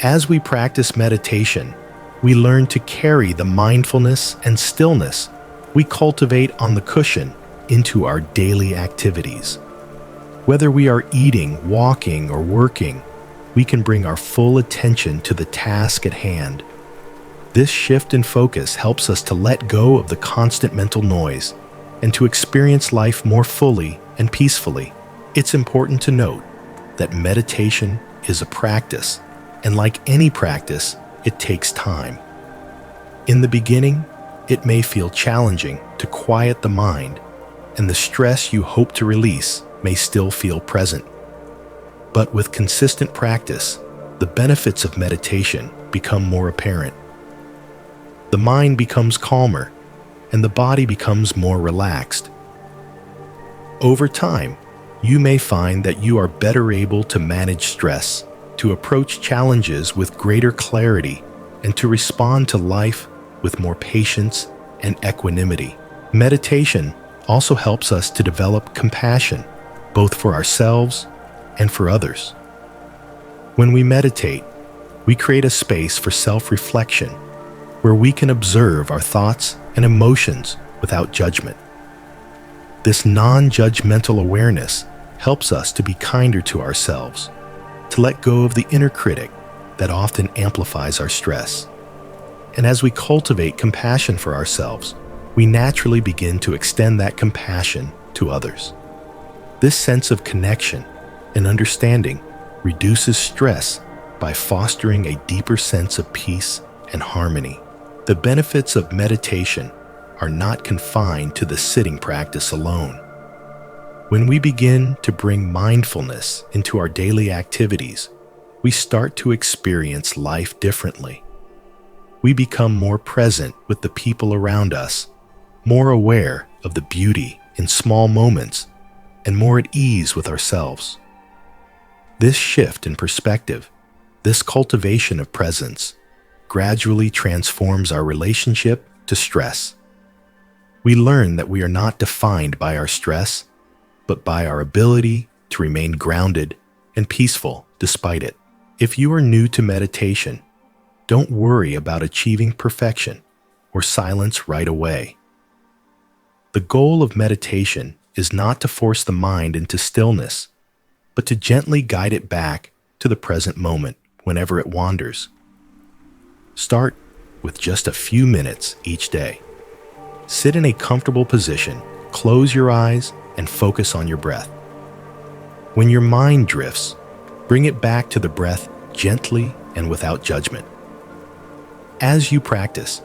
As we practice meditation, we learn to carry the mindfulness and stillness we cultivate on the cushion into our daily activities. Whether we are eating, walking, or working, we can bring our full attention to the task at hand. This shift in focus helps us to let go of the constant mental noise and to experience life more fully and peacefully. It's important to note that meditation is a practice, and like any practice, it takes time. In the beginning, it may feel challenging to quiet the mind, and the stress you hope to release may still feel present. But with consistent practice, the benefits of meditation become more apparent. The mind becomes calmer, and the body becomes more relaxed. Over time, you may find that you are better able to manage stress, to approach challenges with greater clarity, and to respond to life with more patience and equanimity. Meditation also helps us to develop compassion, both for ourselves and for others. When we meditate, We create a space for self-reflection where we can observe our thoughts and emotions without judgment. This non-judgmental awareness helps us to be kinder to ourselves, to let go of the inner critic that often amplifies our stress. And as we cultivate compassion for ourselves, we naturally begin to extend that compassion to others. This sense of connection and understanding reduces stress by fostering a deeper sense of peace and harmony. The benefits of meditation are not confined to the sitting practice alone. When we begin to bring mindfulness into our daily activities, we start to experience life differently. We become more present with the people around us, more aware of the beauty in small moments, and more at ease with ourselves. This shift in perspective, this cultivation of presence, gradually transforms our relationship to stress. We learn that we are not defined by our stress, but by our ability to remain grounded and peaceful despite it. If you are new to meditation, don't worry about achieving perfection or silence right away. The goal of meditation is not to force the mind into stillness, but to gently guide it back to the present moment whenever it wanders. Start with just a few minutes each day. Sit in a comfortable position, close your eyes, and focus on your breath. When your mind drifts, bring it back to the breath gently and without judgment. As you practice,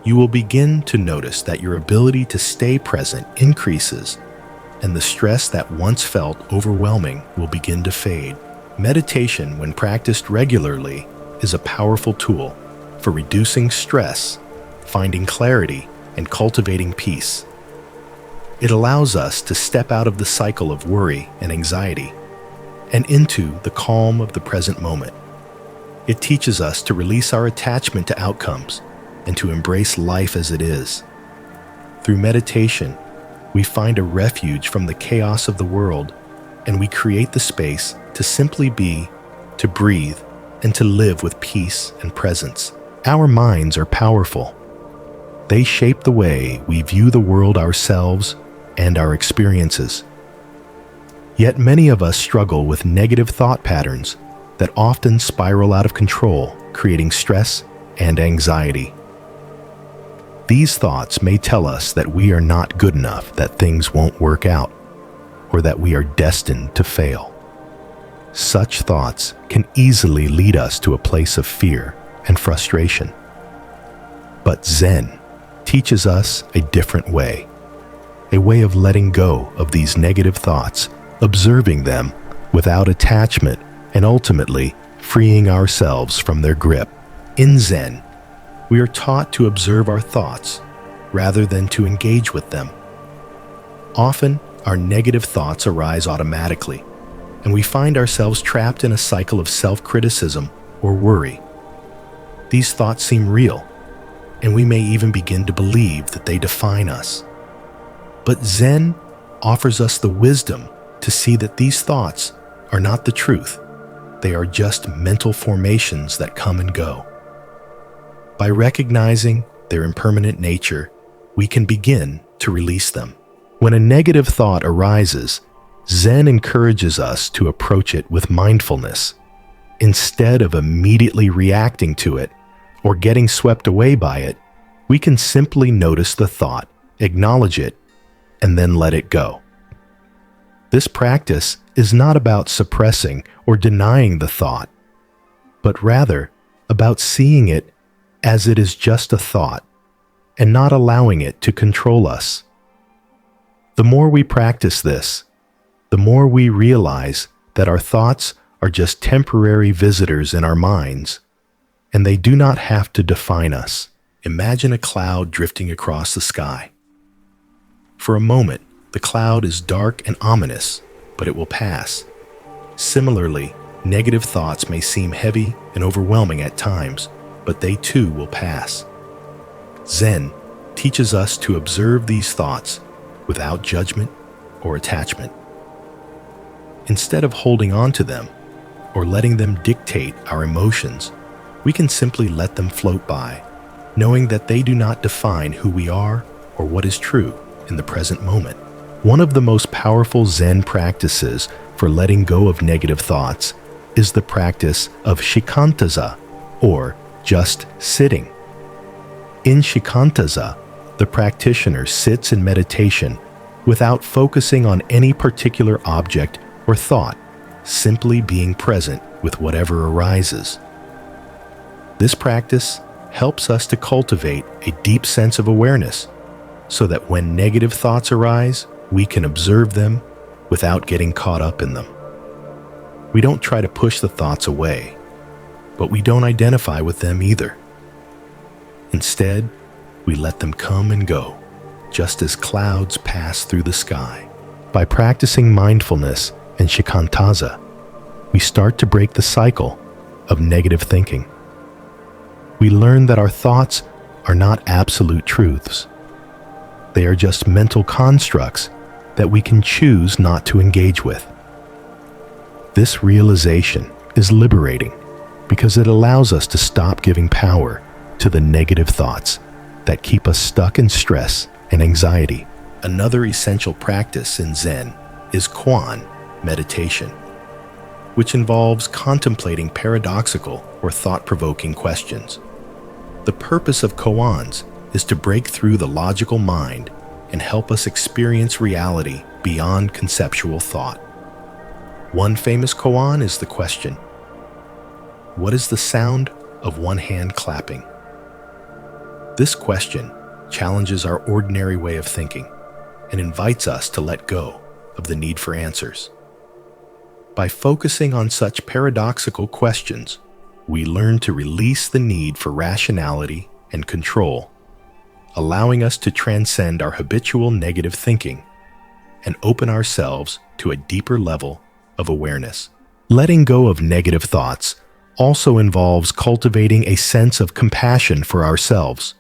you will begin to notice that your ability to stay present increases, and the stress that once felt overwhelming will begin to fade. Meditation, when practiced regularly, is a powerful tool for reducing stress, finding clarity, and cultivating peace. It allows us to step out of the cycle of worry and anxiety and into the calm of the present moment. It teaches us to release our attachment to outcomes and to embrace life as it is. Through meditation, we find a refuge from the chaos of the world, and we create the space to simply be, to breathe, and to live with peace and presence. Our minds are powerful. They shape the way we view the world, ourselves, and our experiences. Yet many of us struggle with negative thought patterns that often spiral out of control, creating stress and anxiety. These thoughts may tell us that we are not good enough, that things won't work out, or that we are destined to fail. Such thoughts can easily lead us to a place of fear and frustration. But Zen teaches us a different way, a way of letting go of these negative thoughts, observing them without attachment, and ultimately freeing ourselves from their grip. In Zen, we are taught to observe our thoughts rather than to engage with them. Often, our negative thoughts arise automatically, and we find ourselves trapped in a cycle of self-criticism or worry. These thoughts seem real, and we may even begin to believe that they define us. But Zen offers us the wisdom to see that these thoughts are not the truth. They are just mental formations that come and go. By recognizing their impermanent nature, we can begin to release them. When a negative thought arises, Zen encourages us to approach it with mindfulness. Instead of immediately reacting to it or getting swept away by it, we can simply notice the thought, acknowledge it, and then let it go. This practice is not about suppressing or denying the thought, but rather about seeing it as it is just a thought and not allowing it to control us. The more we practice this, the more we realize that our thoughts are just temporary visitors in our minds, and they do not have to define us. Imagine a cloud drifting across the sky. For a moment, the cloud is dark and ominous, but it will pass. Similarly, negative thoughts may seem heavy and overwhelming at times, but they too will pass. Zen teaches us to observe these thoughts without judgment or attachment. Instead of holding on to them or letting them dictate our emotions, we can simply let them float by, knowing that they do not define who we are or what is true in the present moment. One of the most powerful Zen practices for letting go of negative thoughts is the practice of shikantaza, or just sitting. In shikantaza, the practitioner sits in meditation without focusing on any particular object or thought, simply being present with whatever arises. This practice helps us to cultivate a deep sense of awareness so that when negative thoughts arise, we can observe them without getting caught up in them. We don't try to push the thoughts away, but we don't identify with them either. Instead, we let them come and go, just as clouds pass through the sky. By practicing mindfulness and shikantaza, we start to break the cycle of negative thinking. We learn that our thoughts are not absolute truths. They are just mental constructs that we can choose not to engage with. This realization is liberating because it allows us to stop giving power to the negative thoughts that keep us stuck in stress and anxiety. Another essential practice in Zen is koan meditation, which involves contemplating paradoxical or thought-provoking questions. The purpose of koans is to break through the logical mind and help us experience reality beyond conceptual thought. One famous koan is the question, "What is the sound of one hand clapping?" This question challenges our ordinary way of thinking and invites us to let go of the need for answers. By focusing on such paradoxical questions, we learn to release the need for rationality and control, allowing us to transcend our habitual negative thinking and open ourselves to a deeper level of awareness. Letting go of negative thoughts also involves cultivating a sense of compassion for ourselves.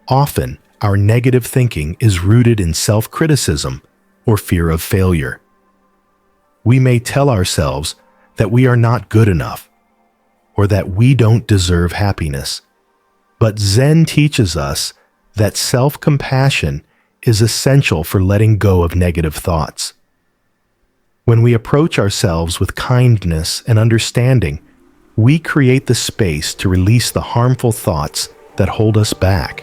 Often, our negative thinking is rooted in self-criticism or fear of failure. We may tell ourselves that we are not good enough or that we don't deserve happiness. But Zen teaches us that self-compassion is essential for letting go of negative thoughts. When we approach ourselves with kindness and understanding, we create the space to release the harmful thoughts that hold us back.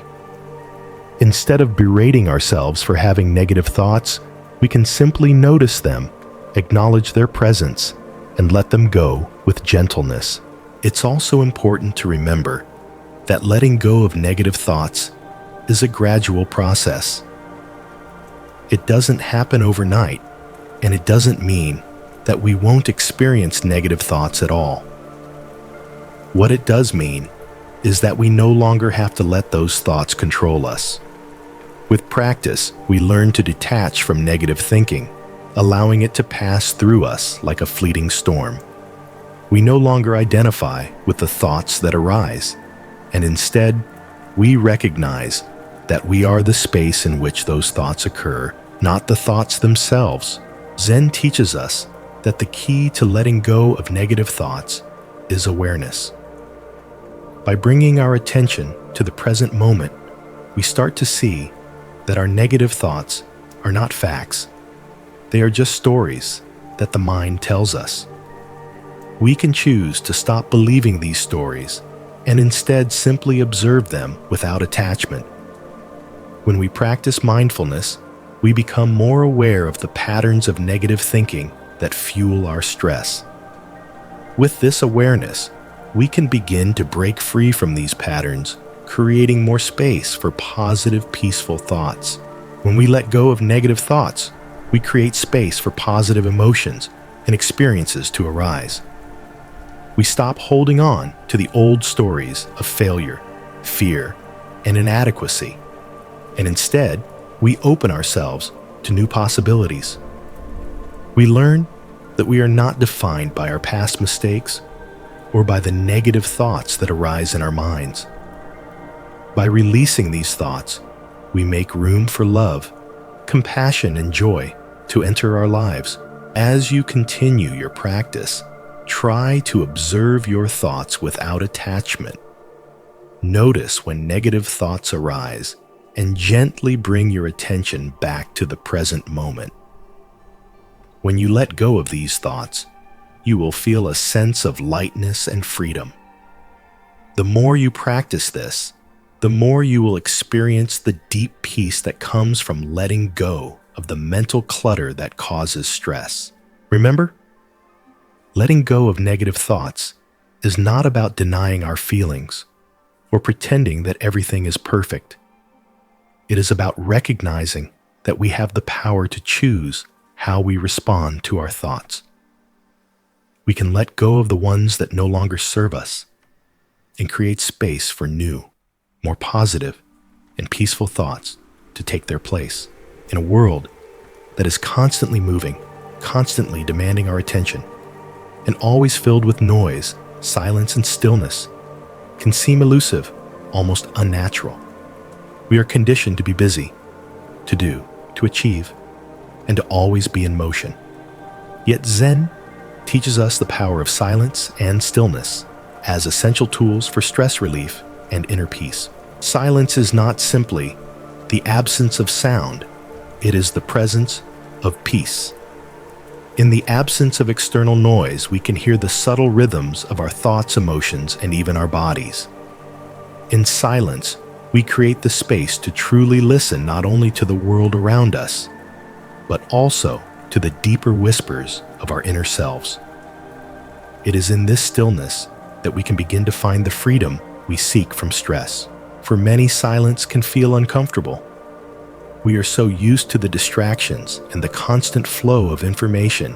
Instead of berating ourselves for having negative thoughts, we can simply notice them, acknowledge their presence, and let them go with gentleness. It's also important to remember that letting go of negative thoughts is a gradual process. It doesn't happen overnight, and it doesn't mean that we won't experience negative thoughts at all. What it does mean is that we no longer have to let those thoughts control us. With practice, we learn to detach from negative thinking, allowing it to pass through us like a fleeting storm. We no longer identify with the thoughts that arise, and instead, we recognize that we are the space in which those thoughts occur, not the thoughts themselves. Zen teaches us that the key to letting go of negative thoughts is awareness. By bringing our attention to the present moment, we start to see that our negative thoughts are not facts. They are just stories that the mind tells us. We can choose to stop believing these stories and instead simply observe them without attachment. When we practice mindfulness, we become more aware of the patterns of negative thinking that fuel our stress. With this awareness, we can begin to break free from these patterns, creating more space for positive, peaceful thoughts. When we let go of negative thoughts, we create space for positive emotions and experiences to arise. We stop holding on to the old stories of failure, fear, and inadequacy, and instead, we open ourselves to new possibilities. We learn that we are not defined by our past mistakes or by the negative thoughts that arise in our minds. By releasing these thoughts, we make room for love, compassion, and joy to enter our lives. As you continue your practice, Try to observe your thoughts without attachment. Notice when negative thoughts arise and gently bring your attention back to the present moment. When you let go of these thoughts, you will feel a sense of lightness and freedom. The more you practice this, the more you will experience the deep peace that comes from letting go of the mental clutter that causes stress. Remember, letting go of negative thoughts is not about denying our feelings or pretending that everything is perfect. It is about recognizing that we have the power to choose how we respond to our thoughts. We can let go of the ones that no longer serve us and create space for new, more positive, and peaceful thoughts to take their place in a world that is constantly moving, constantly demanding our attention, and always filled with noise. Silence and stillness can seem elusive, almost unnatural. We are conditioned to be busy, to do, to achieve, and to always be in motion. Yet Zen teaches us the power of silence and stillness as essential tools for stress relief and inner peace. Silence is not simply the absence of sound, it is the presence of peace. In the absence of external noise, we can hear the subtle rhythms of our thoughts, emotions, and even our bodies. In silence, we create the space to truly listen not only to the world around us, but also to the deeper whispers of our inner selves. It is in this stillness that we can begin to find the freedom we seek from stress. For many, silence can feel uncomfortable. We are so used to the distractions and the constant flow of information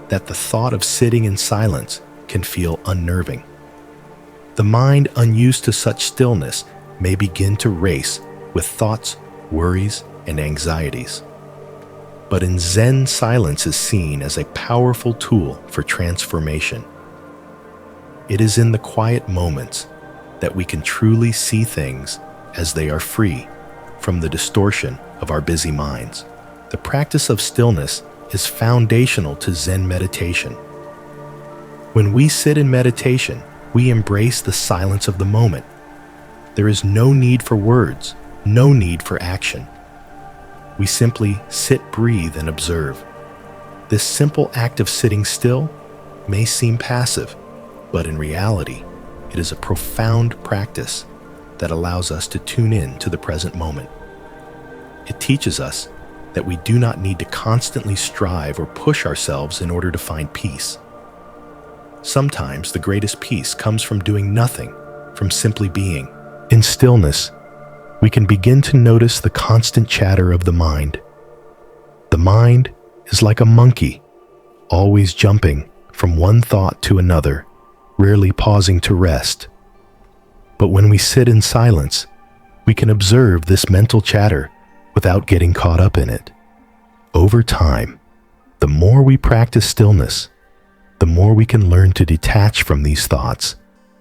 that the thought of sitting in silence can feel unnerving. The mind, unused to such stillness, may begin to race with thoughts, worries, and anxieties. But in Zen, silence is seen as a powerful tool for transformation. It is in the quiet moments that we can truly see things as they are, free from the distortion of our busy minds. The practice of stillness is foundational to Zen meditation. When we sit in meditation, we embrace the silence of the moment. There is no need for words, no need for action. We simply sit, breathe, and observe. This simple act of sitting still may seem passive, but in reality, it is a profound practice that allows us to tune in to the present moment. It teaches us that we do not need to constantly strive or push ourselves in order to find peace. Sometimes the greatest peace comes from doing nothing, from simply being. In stillness, we can begin to notice the constant chatter of the mind. The mind is like a monkey, always jumping from one thought to another, rarely pausing to rest. But when we sit in silence, we can observe this mental chatter without getting caught up in it. Over time, the more we practice stillness, the more we can learn to detach from these thoughts,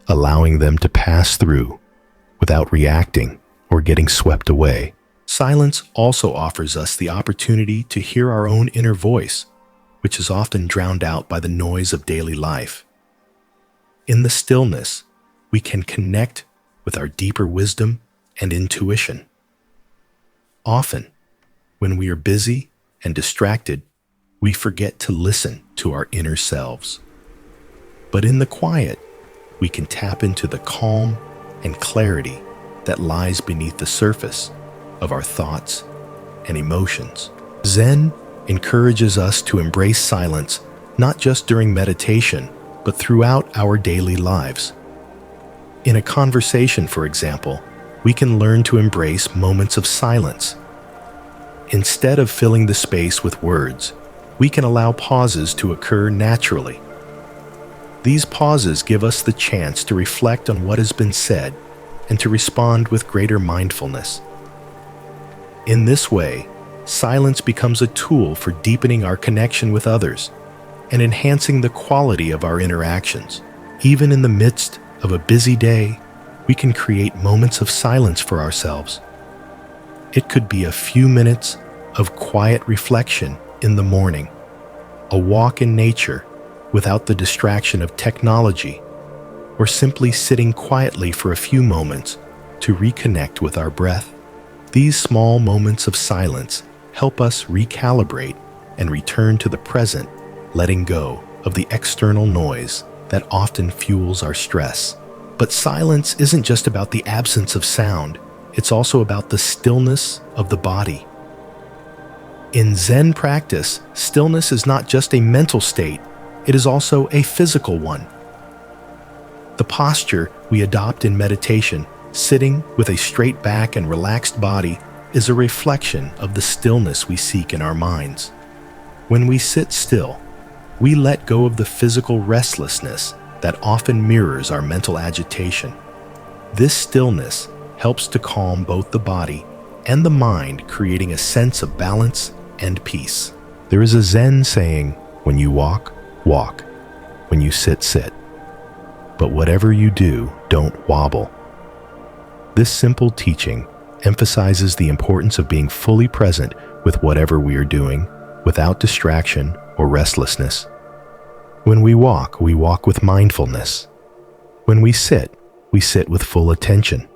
allowing them to pass through without reacting or getting swept away. Silence also offers us the opportunity to hear our own inner voice, which is often drowned out by the noise of daily life. In the stillness, we can connect with our deeper wisdom and intuition. Often, when we are busy and distracted, we forget to listen to our inner selves. But in the quiet, we can tap into the calm and clarity that lies beneath the surface of our thoughts and emotions. Zen encourages us to embrace silence not just during meditation, but throughout our daily lives. In a conversation, for example, we can learn to embrace moments of silence. Instead of filling the space with words, we can allow pauses to occur naturally. These pauses give us the chance to reflect on what has been said and to respond with greater mindfulness. In this way, silence becomes a tool for deepening our connection with others and enhancing the quality of our interactions. Even in the midst of a busy day, we can create moments of silence for ourselves. It could be a few minutes of quiet reflection in the morning, a walk in nature, without the distraction of technology, or simply sitting quietly for a few moments to reconnect with our breath. These small moments of silence help us recalibrate and return to the present, letting go of the external noise that often fuels our stress. But silence isn't just about the absence of sound, it's also about the stillness of the body. In Zen practice, stillness is not just a mental state, it is also a physical one. The posture we adopt in meditation, sitting with a straight back and relaxed body, is a reflection of the stillness we seek in our minds. When we sit still, we let go of the physical restlessness that often mirrors our mental agitation. This stillness helps to calm both the body and the mind, creating a sense of balance and peace. There is a Zen saying, when you walk, walk. When you sit, sit. But whatever you do, don't wobble. This simple teaching emphasizes the importance of being fully present with whatever we are doing, without distraction or restlessness. When we walk with mindfulness. When we sit with full attention.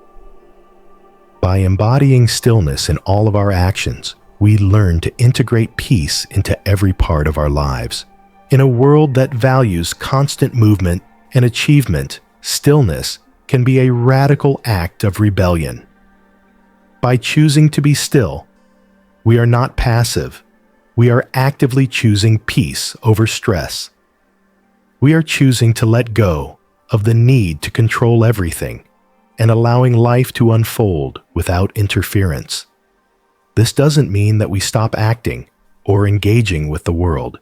By embodying stillness in all of our actions, we learn to integrate peace into every part of our lives. In a world that values constant movement and achievement, stillness can be a radical act of rebellion. By choosing to be still, we are not passive. We are actively choosing peace over stress. We are choosing to let go of the need to control everything and allowing life to unfold without interference. This doesn't mean that we stop acting or engaging with the world.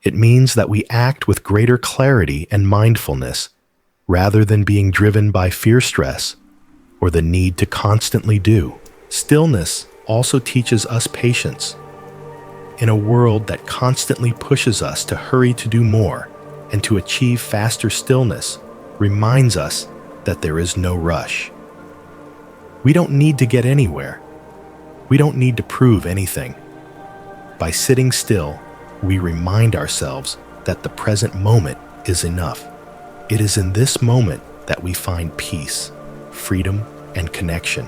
It means that we act with greater clarity and mindfulness, rather than being driven by fear, stress, or the need to constantly do. Stillness also teaches us patience. In a world that constantly pushes us to hurry to do more and to achieve faster, stillness reminds us that there is no rush. We don't need to get anywhere. We don't need to prove anything. By sitting still, we remind ourselves that the present moment is enough. It is in this moment that we find peace, freedom, and connection.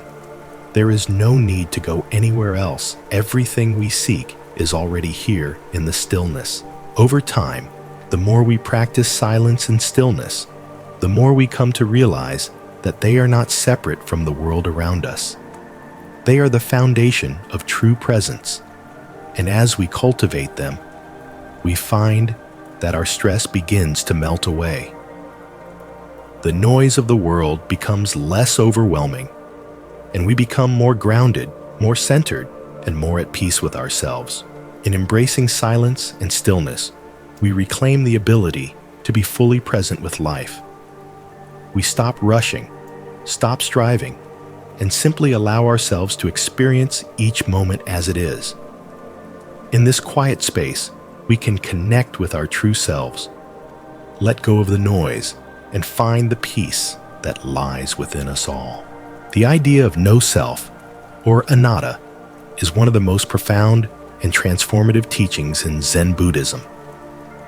There is no need to go anywhere else. Everything we seek is already here in the stillness. Over time, the more we practice silence and stillness, the more we come to realize that they are not separate from the world around us. They are the foundation of true presence, and as we cultivate them, we find that our stress begins to melt away. The noise of the world becomes less overwhelming, and we become more grounded, more centered, and more at peace with ourselves. In embracing silence and stillness, we reclaim the ability to be fully present with life. We stop rushing, stop striving, and simply allow ourselves to experience each moment as it is. In this quiet space, we can connect with our true selves, let go of the noise, and find the peace that lies within us all. The idea of no self, or anatta, is one of the most profound and transformative teachings in Zen Buddhism.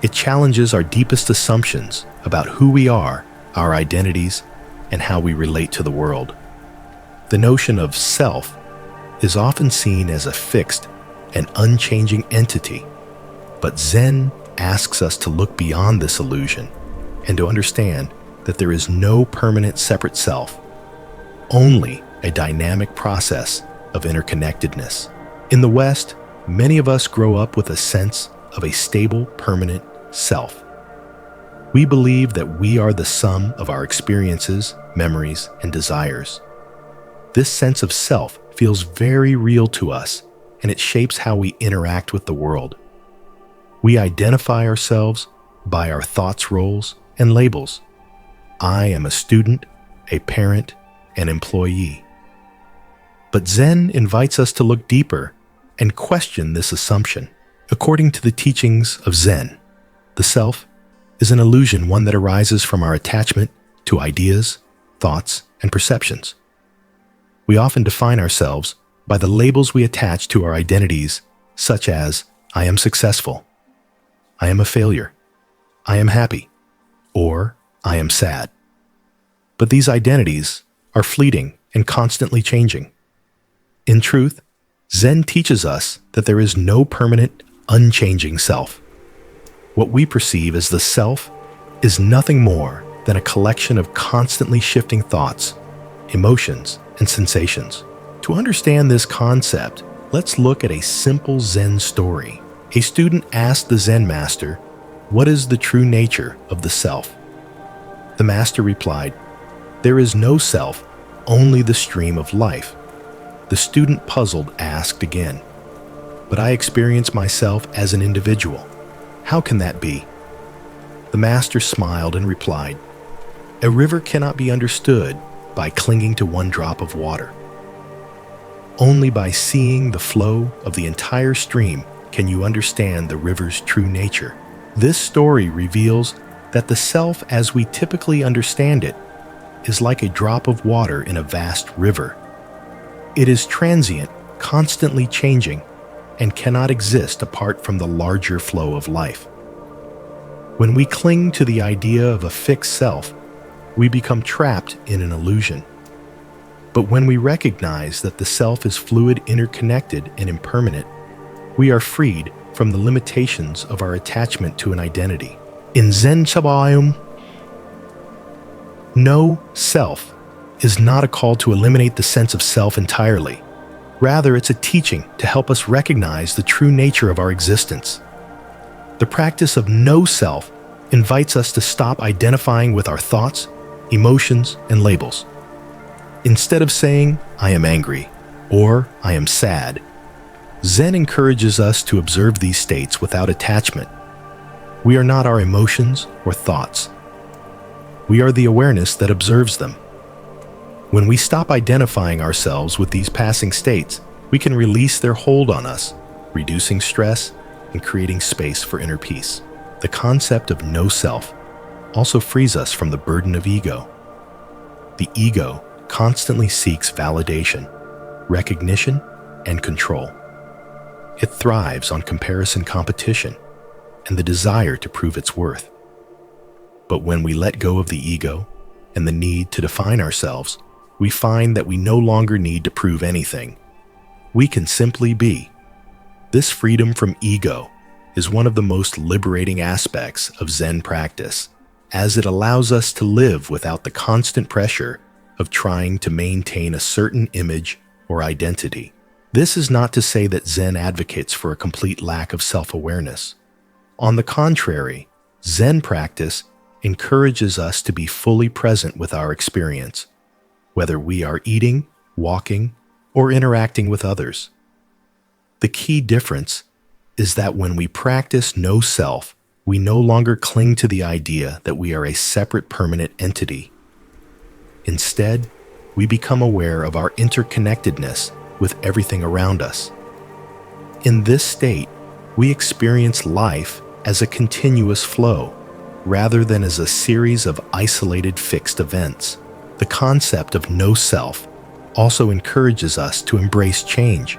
It challenges our deepest assumptions about who we are, our identities, and how we relate to the world. The notion of self is often seen as a fixed and unchanging entity, but Zen asks us to look beyond this illusion and to understand that there is no permanent separate self, only a dynamic process of interconnectedness. In the West, many of us grow up with a sense of a stable, permanent self. We believe that we are the sum of our experiences, memories, and desires. This sense of self feels very real to us, and it shapes how we interact with the world. We identify ourselves by our thoughts, roles, and labels. I am a student, a parent, an employee. But Zen invites us to look deeper and question this assumption. According to the teachings of Zen, the self is an illusion, one that arises from our attachment to ideas, thoughts, and perceptions. We often define ourselves by the labels we attach to our identities, such as, I am successful, I am a failure, I am happy, or I am sad. But these identities are fleeting and constantly changing. In truth, Zen teaches us that there is no permanent, unchanging self. What we perceive as the self is nothing more than a collection of constantly shifting thoughts, emotions, and sensations. To understand this concept, let's look at a simple Zen story. A student asked the Zen master, "What is the true nature of the self?" The master replied, "There is no self, only the stream of life." The student, puzzled, asked again, "But I experience myself as an individual. How can that be?" The master smiled and replied, "A river cannot be understood by clinging to one drop of water. Only by seeing the flow of the entire stream can you understand the river's true nature." This story reveals that the self as we typically understand it is like a drop of water in a vast river. It is transient, constantly changing, and cannot exist apart from the larger flow of life. When we cling to the idea of a fixed self, we become trapped in an illusion. But when we recognize that the self is fluid, interconnected, and impermanent, we are freed from the limitations of our attachment to an identity. In Zen Chabayum, no self is not a call to eliminate the sense of self entirely. Rather, it's a teaching to help us recognize the true nature of our existence. The practice of no self invites us to stop identifying with our thoughts, emotions, and labels. Instead of saying, "I am angry," or "I am sad," Zen encourages us to observe these states without attachment. We are not our emotions or thoughts. We are the awareness that observes them. When we stop identifying ourselves with these passing states, we can release their hold on us, reducing stress and creating space for inner peace. The concept of no self also frees us from the burden of ego. The ego constantly seeks validation, recognition, and control. It thrives on comparison, competition, and the desire to prove its worth. But when we let go of the ego and the need to define ourselves, we find that we no longer need to prove anything. We can simply be. This freedom from ego is one of the most liberating aspects of Zen practice, as it allows us to live without the constant pressure of trying to maintain a certain image or identity. This is not to say that Zen advocates for a complete lack of self-awareness. On the contrary, Zen practice encourages us to be fully present with our experience, whether we are eating, walking, or interacting with others. The key difference is that when we practice no self, we no longer cling to the idea that we are a separate permanent entity. Instead, we become aware of our interconnectedness with everything around us. In this state, we experience life as a continuous flow, rather than as a series of isolated fixed events. The concept of no self also encourages us to embrace change.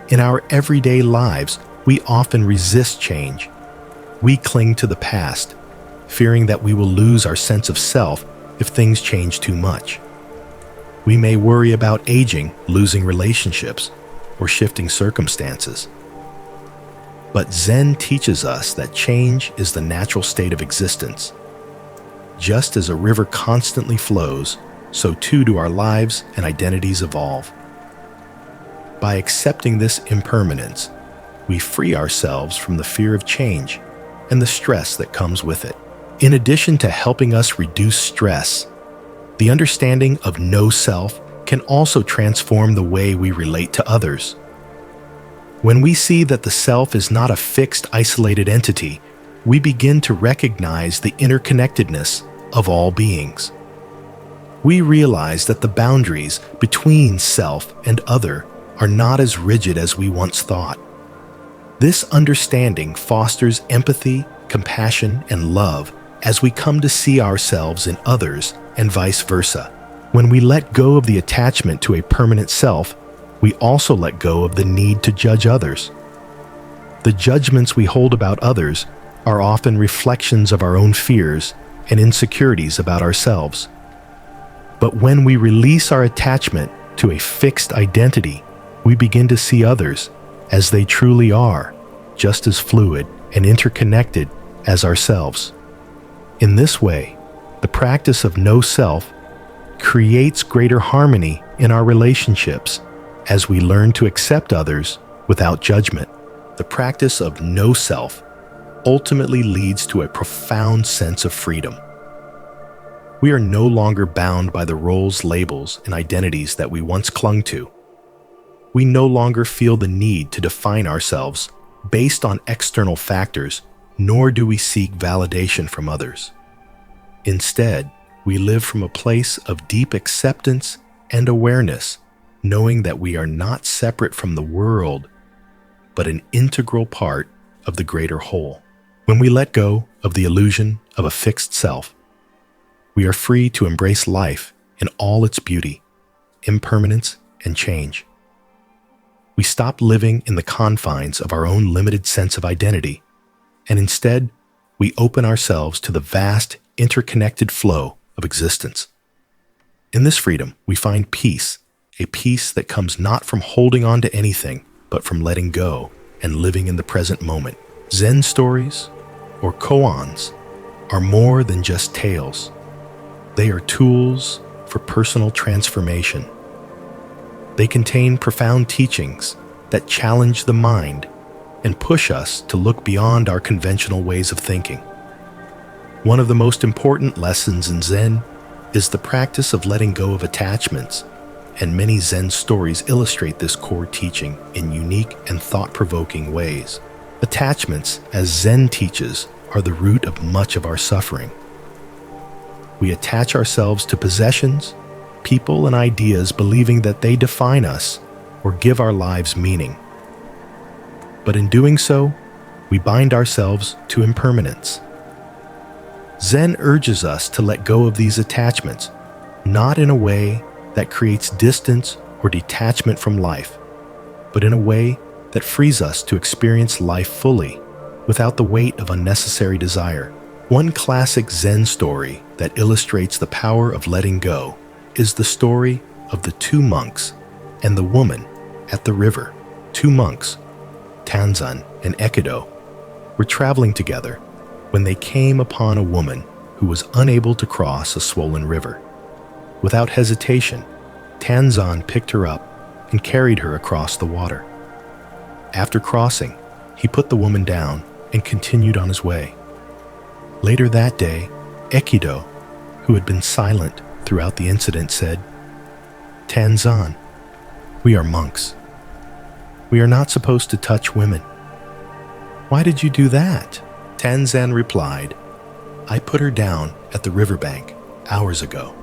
In our everyday lives, we often resist change. We cling to the past, fearing that we will lose our sense of self if things change too much. We may worry about aging, losing relationships, or shifting circumstances. But Zen teaches us that change is the natural state of existence. Just as a river constantly flows, so too do our lives and identities evolve. By accepting this impermanence, we free ourselves from the fear of change and the stress that comes with it. In addition to helping us reduce stress, the understanding of no self can also transform the way we relate to others. When we see that the self is not a fixed, isolated entity, we begin to recognize the interconnectedness of all beings. We realize that the boundaries between self and other are not as rigid as we once thought. This understanding fosters empathy, compassion, and love as we come to see ourselves in others and vice versa. When we let go of the attachment to a permanent self, we also let go of the need to judge others. The judgments we hold about others are often reflections of our own fears and insecurities about ourselves. But when we release our attachment to a fixed identity, we begin to see others as they truly are, just as fluid and interconnected as ourselves. In this way, the practice of no self creates greater harmony in our relationships as we learn to accept others without judgment. The practice of no self ultimately leads to a profound sense of freedom. We are no longer bound by the roles, labels, and identities that we once clung to. We no longer feel the need to define ourselves based on external factors, nor do we seek validation from others. Instead, we live from a place of deep acceptance and awareness, knowing that we are not separate from the world, but an integral part of the greater whole. When we let go of the illusion of a fixed self, we are free to embrace life in all its beauty, impermanence, and change. We stop living in the confines of our own limited sense of identity, and instead, we open ourselves to the vast, interconnected flow of existence. In this freedom, we find peace, a peace that comes not from holding on to anything, but from letting go and living in the present moment. Zen stories, or koans, are more than just tales. They are tools for personal transformation. They contain profound teachings that challenge the mind and push us to look beyond our conventional ways of thinking. One of the most important lessons in Zen is the practice of letting go of attachments, and many Zen stories illustrate this core teaching in unique and thought-provoking ways. Attachments, as Zen teaches, are the root of much of our suffering. We attach ourselves to possessions, people, and ideas, believing that they define us or give our lives meaning. But in doing so, we bind ourselves to impermanence. Zen urges us to let go of these attachments, not in a way that creates distance or detachment from life, but in a way that frees us to experience life fully without the weight of unnecessary desire. One classic Zen story that illustrates the power of letting go is the story of the two monks and the woman at the river. Two monks, Tanzan and Ekido, were traveling together when they came upon a woman who was unable to cross a swollen river. Without hesitation, Tanzan picked her up and carried her across the water. After crossing, he put the woman down and continued on his way. Later that day, Ekido, who had been silent throughout the incident, said, "Tanzan, we are monks. We are not supposed to touch women." "Why did you do that?" Tanzan replied, "I put her down at the riverbank hours ago.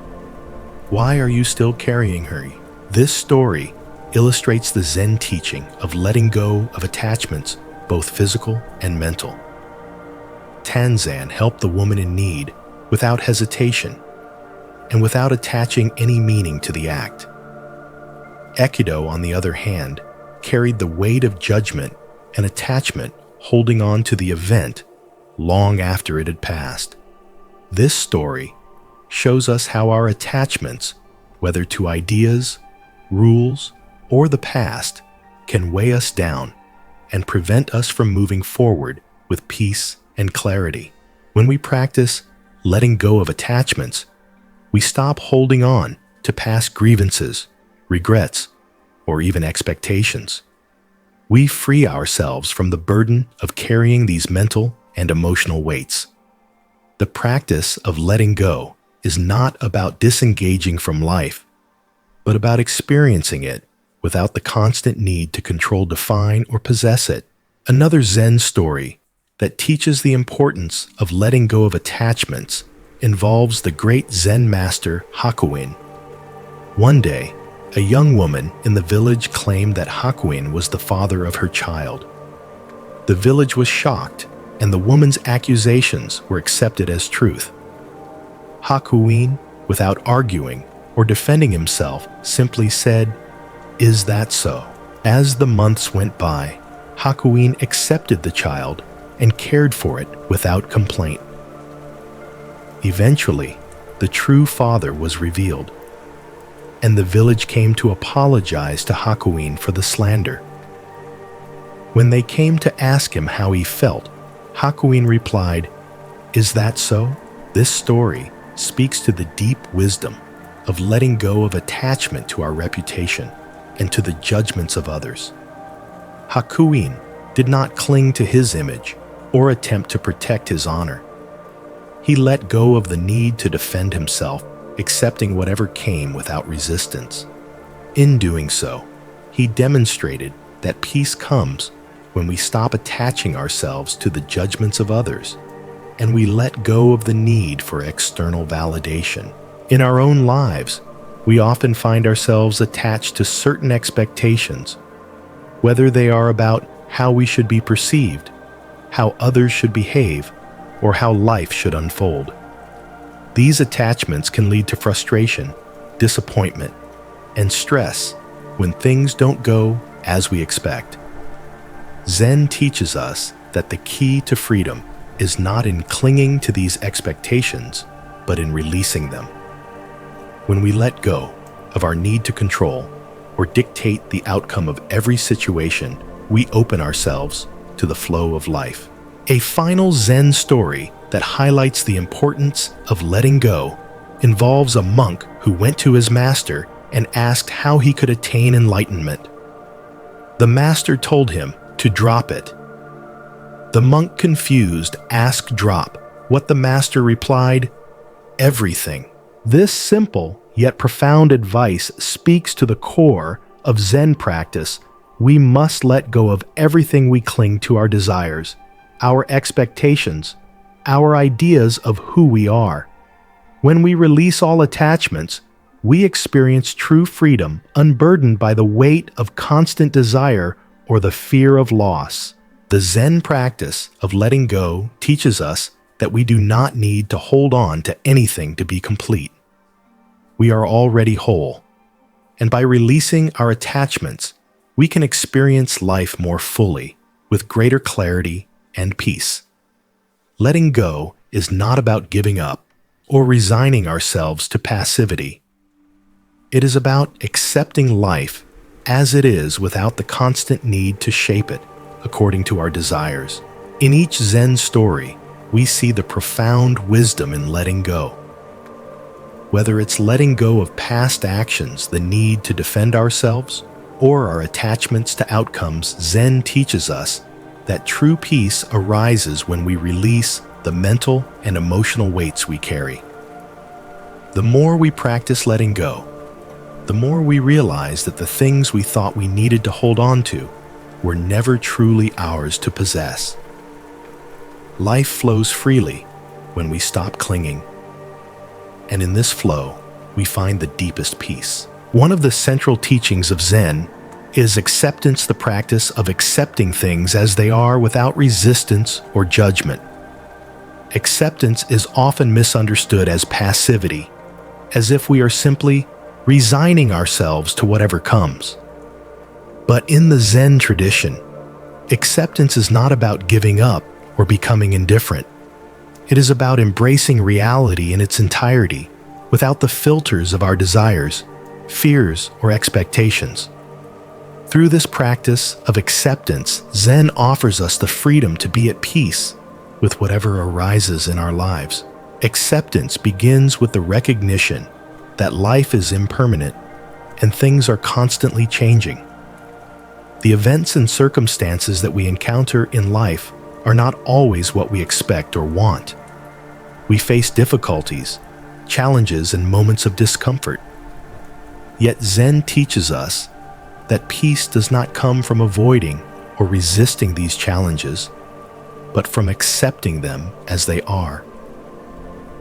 Why are you still carrying her?" This story illustrates the Zen teaching of letting go of attachments, both physical and mental. Tanzan helped the woman in need without hesitation and without attaching any meaning to the act. Ekido, on the other hand, carried the weight of judgment and attachment, holding on to the event long after it had passed. This story shows us how our attachments, whether to ideas, rules, or the past, can weigh us down and prevent us from moving forward with peace and clarity. When we practice letting go of attachments, we stop holding on to past grievances, regrets, or even expectations. We free ourselves from the burden of carrying these mental and emotional weights. The practice of letting go is not about disengaging from life, but about experiencing it without the constant need to control, define, or possess it. Another Zen story that teaches the importance of letting go of attachments involves the great Zen master Hakuin. One day, a young woman in the village claimed that Hakuin was the father of her child. The village was shocked, and the woman's accusations were accepted as truth. Hakuin, without arguing or defending himself, simply said, "Is that so?" As the months went by, Hakuin accepted the child and cared for it without complaint. Eventually, the true father was revealed, and the village came to apologize to Hakuin for the slander. When they came to ask him how he felt, Hakuin replied, "Is that so?" This story speaks to the deep wisdom of letting go of attachment to our reputation and to the judgments of others. Hakuin did not cling to his image or attempt to protect his honor. He let go of the need to defend himself, accepting whatever came without resistance. In doing so, he demonstrated that peace comes when we stop attaching ourselves to the judgments of others and we let go of the need for external validation. In our own lives, we often find ourselves attached to certain expectations, whether they are about how we should be perceived, how others should behave, or how life should unfold. These attachments can lead to frustration, disappointment, and stress when things don't go as we expect. Zen teaches us that the key to freedom is not in clinging to these expectations, but in releasing them. When we let go of our need to control or dictate the outcome of every situation, we open ourselves to the flow of life. A final Zen story that highlights the importance of letting go involves a monk who went to his master and asked how he could attain enlightenment. The master told him to drop it. The monk, confused, asked drop. What the master replied, "Everything." This simple yet profound advice speaks to the core of Zen practice. We must let go of everything we cling to: our desires, our expectations, our ideas of who we are. When we release all attachments, we experience true freedom, unburdened by the weight of constant desire or the fear of loss. The Zen practice of letting go teaches us that we do not need to hold on to anything to be complete. We are already whole, and by releasing our attachments, we can experience life more fully, with greater clarity and peace. Letting go is not about giving up or resigning ourselves to passivity. It is about accepting life as it is without the constant need to shape it according to our desires. In each Zen story, we see the profound wisdom in letting go. Whether it's letting go of past actions, the need to defend ourselves, or our attachments to outcomes, Zen teaches us that true peace arises when we release the mental and emotional weights we carry. The more we practice letting go, the more we realize that the things we thought we needed to hold on to were never truly ours to possess. Life flows freely when we stop clinging, and in this flow, we find the deepest peace. One of the central teachings of Zen is acceptance, the practice of accepting things as they are without resistance or judgment. Acceptance is often misunderstood as passivity, as if we are simply resigning ourselves to whatever comes. But in the Zen tradition, acceptance is not about giving up or becoming indifferent. It is about embracing reality in its entirety, without the filters of our desires, fears, or expectations. Through this practice of acceptance, Zen offers us the freedom to be at peace with whatever arises in our lives. Acceptance begins with the recognition that life is impermanent and things are constantly changing. The events and circumstances that we encounter in life are not always what we expect or want. We face difficulties, challenges, and moments of discomfort. Yet Zen teaches us that peace does not come from avoiding or resisting these challenges, but from accepting them as they are.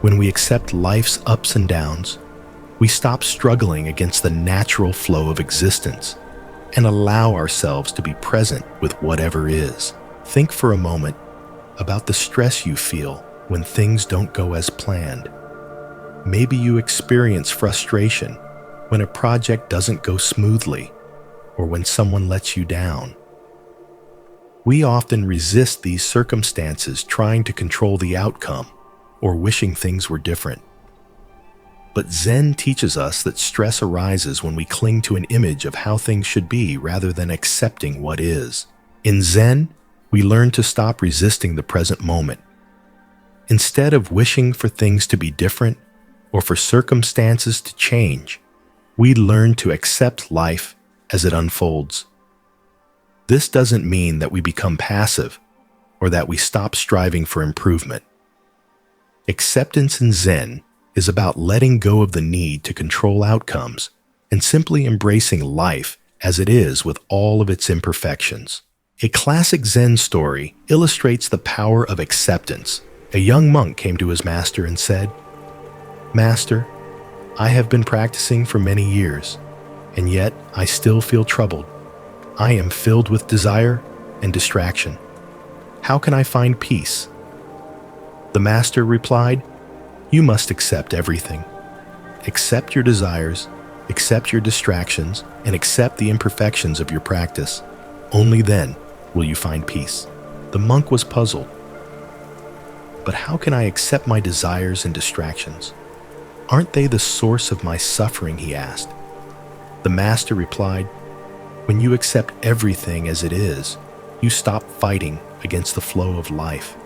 When we accept life's ups and downs, we stop struggling against the natural flow of existence and allow ourselves to be present with whatever is. Think for a moment about the stress you feel when things don't go as planned. Maybe you experience frustration when a project doesn't go smoothly or when someone lets you down. We often resist these circumstances trying to control the outcome or wishing things were different. But Zen teaches us that stress arises when we cling to an image of how things should be rather than accepting what is. In Zen, we learn to stop resisting the present moment. Instead of wishing for things to be different or for circumstances to change, we learn to accept life as it unfolds. This doesn't mean that we become passive or that we stop striving for improvement. Acceptance in Zen is about letting go of the need to control outcomes and simply embracing life as it is with all of its imperfections. A classic Zen story illustrates the power of acceptance. A young monk came to his master and said, "Master, I have been practicing for many years, and yet I still feel troubled. I am filled with desire and distraction. How can I find peace?" The master replied, "You must accept everything. Accept your desires, accept your distractions, and accept the imperfections of your practice. Only then will you find peace." The monk was puzzled. "But how can I accept my desires and distractions? Aren't they the source of my suffering?" he asked. The master replied, "When you accept everything as it is, you stop fighting against the flow of life.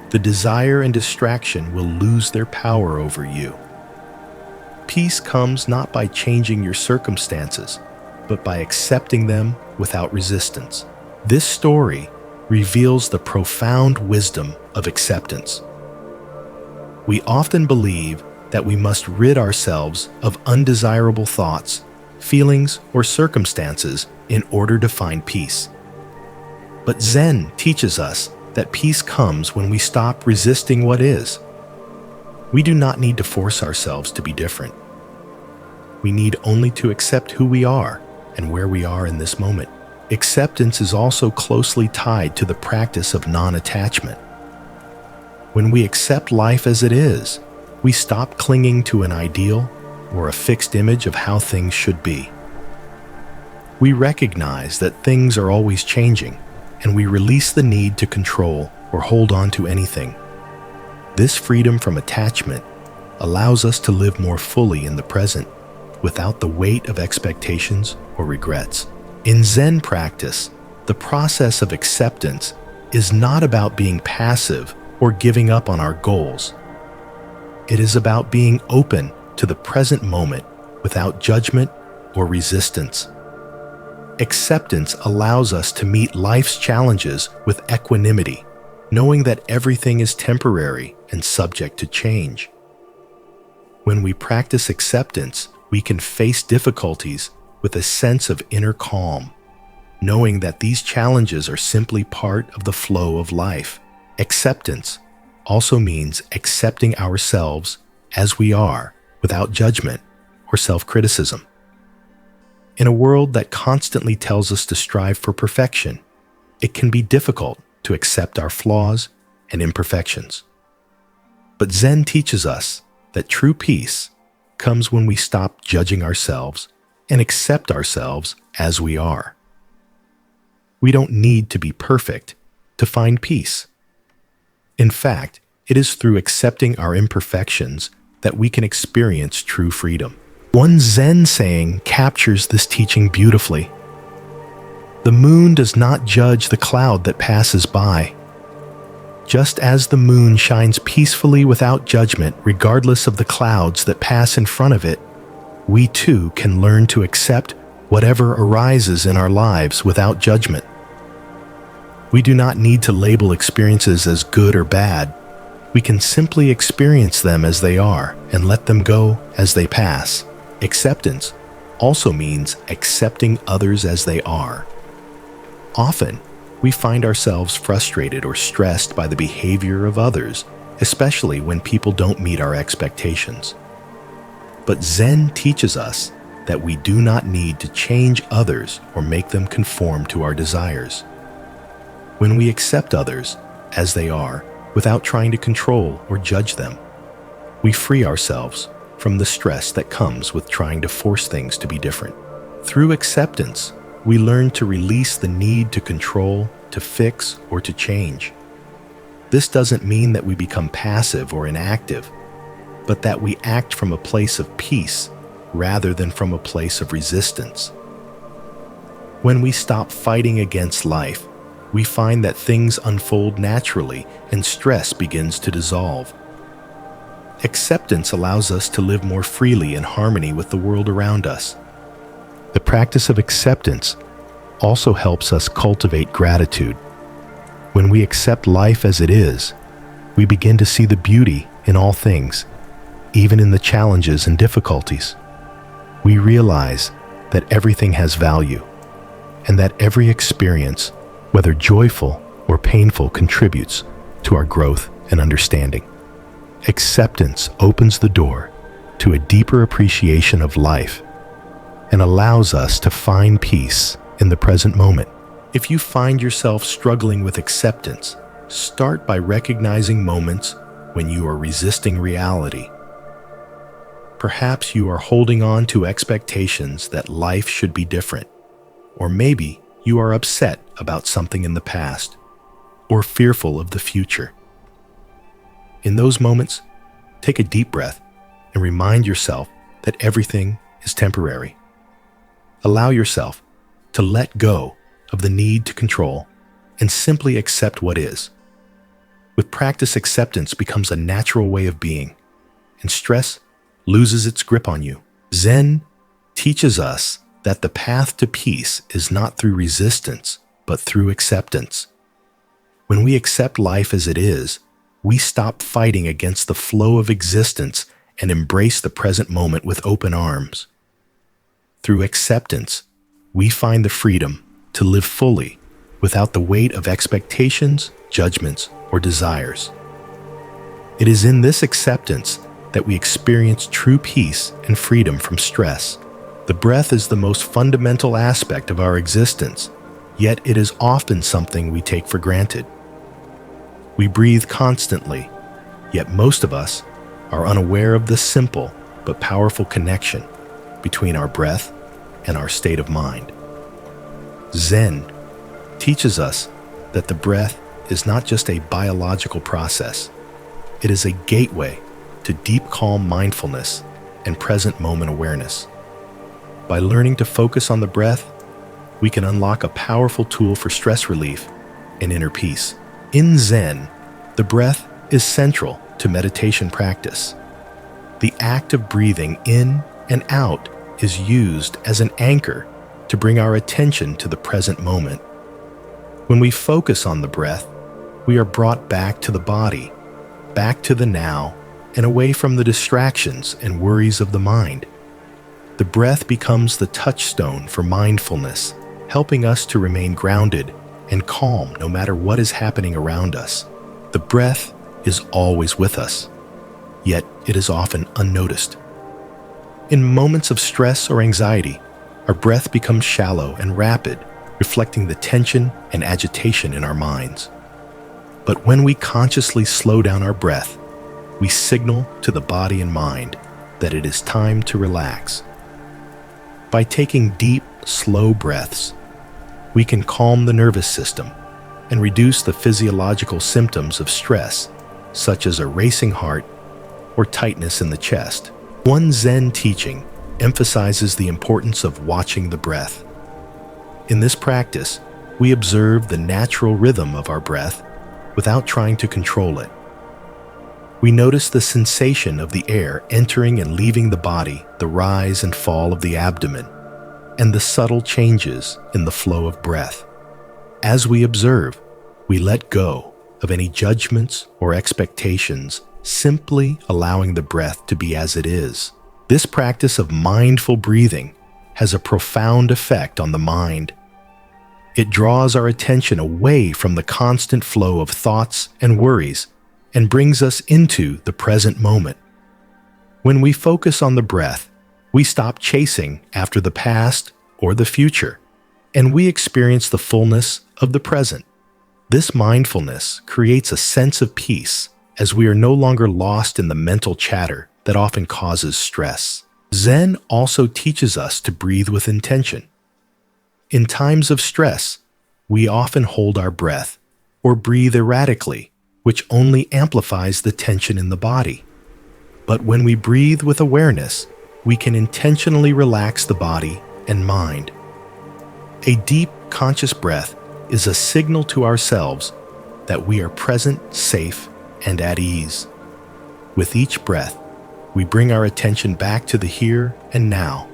The desire and distraction will lose their power over you. Peace comes not by changing your circumstances, but by accepting them without resistance." This story reveals the profound wisdom of acceptance. We often believe that we must rid ourselves of undesirable thoughts, feelings, or circumstances in order to find peace. But Zen teaches us that peace comes when we stop resisting what is. We do not need to force ourselves to be different. We need only to accept who we are and where we are in this moment. Acceptance is also closely tied to the practice of non-attachment. When we accept life as it is, we stop clinging to an ideal or a fixed image of how things should be. We recognize that things are always changing, and we release the need to control or hold on to anything. This freedom from attachment allows us to live more fully in the present without the weight of expectations or regrets. In Zen practice, the process of acceptance is not about being passive or giving up on our goals. It is about being open to the present moment without judgment or resistance. Acceptance allows us to meet life's challenges with equanimity, knowing that everything is temporary and subject to change. When we practice acceptance, we can face difficulties with a sense of inner calm, knowing that these challenges are simply part of the flow of life. Acceptance also means accepting ourselves as we are without judgment or self-criticism. In a world that constantly tells us to strive for perfection, it can be difficult to accept our flaws and imperfections. But Zen teaches us that true peace comes when we stop judging ourselves and accept ourselves as we are. We don't need to be perfect to find peace. In fact, it is through accepting our imperfections that we can experience true freedom. One Zen saying captures this teaching beautifully. "The moon does not judge the cloud that passes by. Just as the moon shines peacefully without judgment regardless of the clouds that pass in front of it, we too can learn to accept whatever arises in our lives without judgment. We do not need to label experiences as good or bad. We can simply experience them as they are and let them go as they pass." Acceptance also means accepting others as they are. Often, we find ourselves frustrated or stressed by the behavior of others, especially when people don't meet our expectations. But Zen teaches us that we do not need to change others or make them conform to our desires. When we accept others as they are without trying to control or judge them, we free ourselves from the stress that comes with trying to force things to be different. Through acceptance, we learn to release the need to control, to fix, or to change. This doesn't mean that we become passive or inactive, but that we act from a place of peace rather than from a place of resistance. When we stop fighting against life, we find that things unfold naturally and stress begins to dissolve. Acceptance allows us to live more freely in harmony with the world around us. The practice of acceptance also helps us cultivate gratitude. When we accept life as it is, we begin to see the beauty in all things, even in the challenges and difficulties. We realize that everything has value, and that every experience, whether joyful or painful, contributes to our growth and understanding. Acceptance opens the door to a deeper appreciation of life and allows us to find peace in the present moment. If you find yourself struggling with acceptance, start by recognizing moments when you are resisting reality. Perhaps you are holding on to expectations that life should be different, or maybe you are upset about something in the past, or fearful of the future. In those moments, take a deep breath and remind yourself that everything is temporary. Allow yourself to let go of the need to control and simply accept what is. With practice, acceptance becomes a natural way of being, and stress loses its grip on you. Zen teaches us that the path to peace is not through resistance, but through acceptance. When we accept life as it is, we stop fighting against the flow of existence and embrace the present moment with open arms. Through acceptance, we find the freedom to live fully without the weight of expectations, judgments, or desires. It is in this acceptance that we experience true peace and freedom from stress. The breath is the most fundamental aspect of our existence, yet it is often something we take for granted. We breathe constantly, yet most of us are unaware of the simple but powerful connection between our breath and our state of mind. Zen teaches us that the breath is not just a biological process. It is a gateway to deep, calm mindfulness and present moment awareness. By learning to focus on the breath, we can unlock a powerful tool for stress relief and inner peace. In Zen, the breath is central to meditation practice. The act of breathing in and out is used as an anchor to bring our attention to the present moment. When we focus on the breath, we are brought back to the body, back to the now, and away from the distractions and worries of the mind. The breath becomes the touchstone for mindfulness, helping us to remain grounded and calm no matter what is happening around us. The breath is always with us, yet it is often unnoticed. In moments of stress or anxiety, our breath becomes shallow and rapid, reflecting the tension and agitation in our minds. But when we consciously slow down our breath, we signal to the body and mind that it is time to relax. By taking deep, slow breaths, we can calm the nervous system and reduce the physiological symptoms of stress, such as a racing heart or tightness in the chest. One Zen teaching emphasizes the importance of watching the breath. In this practice, we observe the natural rhythm of our breath without trying to control it. We notice the sensation of the air entering and leaving the body, the rise and fall of the abdomen, and the subtle changes in the flow of breath. As we observe, we let go of any judgments or expectations, simply allowing the breath to be as it is. This practice of mindful breathing has a profound effect on the mind. It draws our attention away from the constant flow of thoughts and worries and brings us into the present moment. When we focus on the breath, we stop chasing after the past or the future, and we experience the fullness of the present. This mindfulness creates a sense of peace as we are no longer lost in the mental chatter that often causes stress. Zen also teaches us to breathe with intention. In times of stress, we often hold our breath or breathe erratically, which only amplifies the tension in the body. But when we breathe with awareness, we can intentionally relax the body and mind. A deep, conscious breath is a signal to ourselves that we are present, safe, and at ease. With each breath, we bring our attention back to the here and now,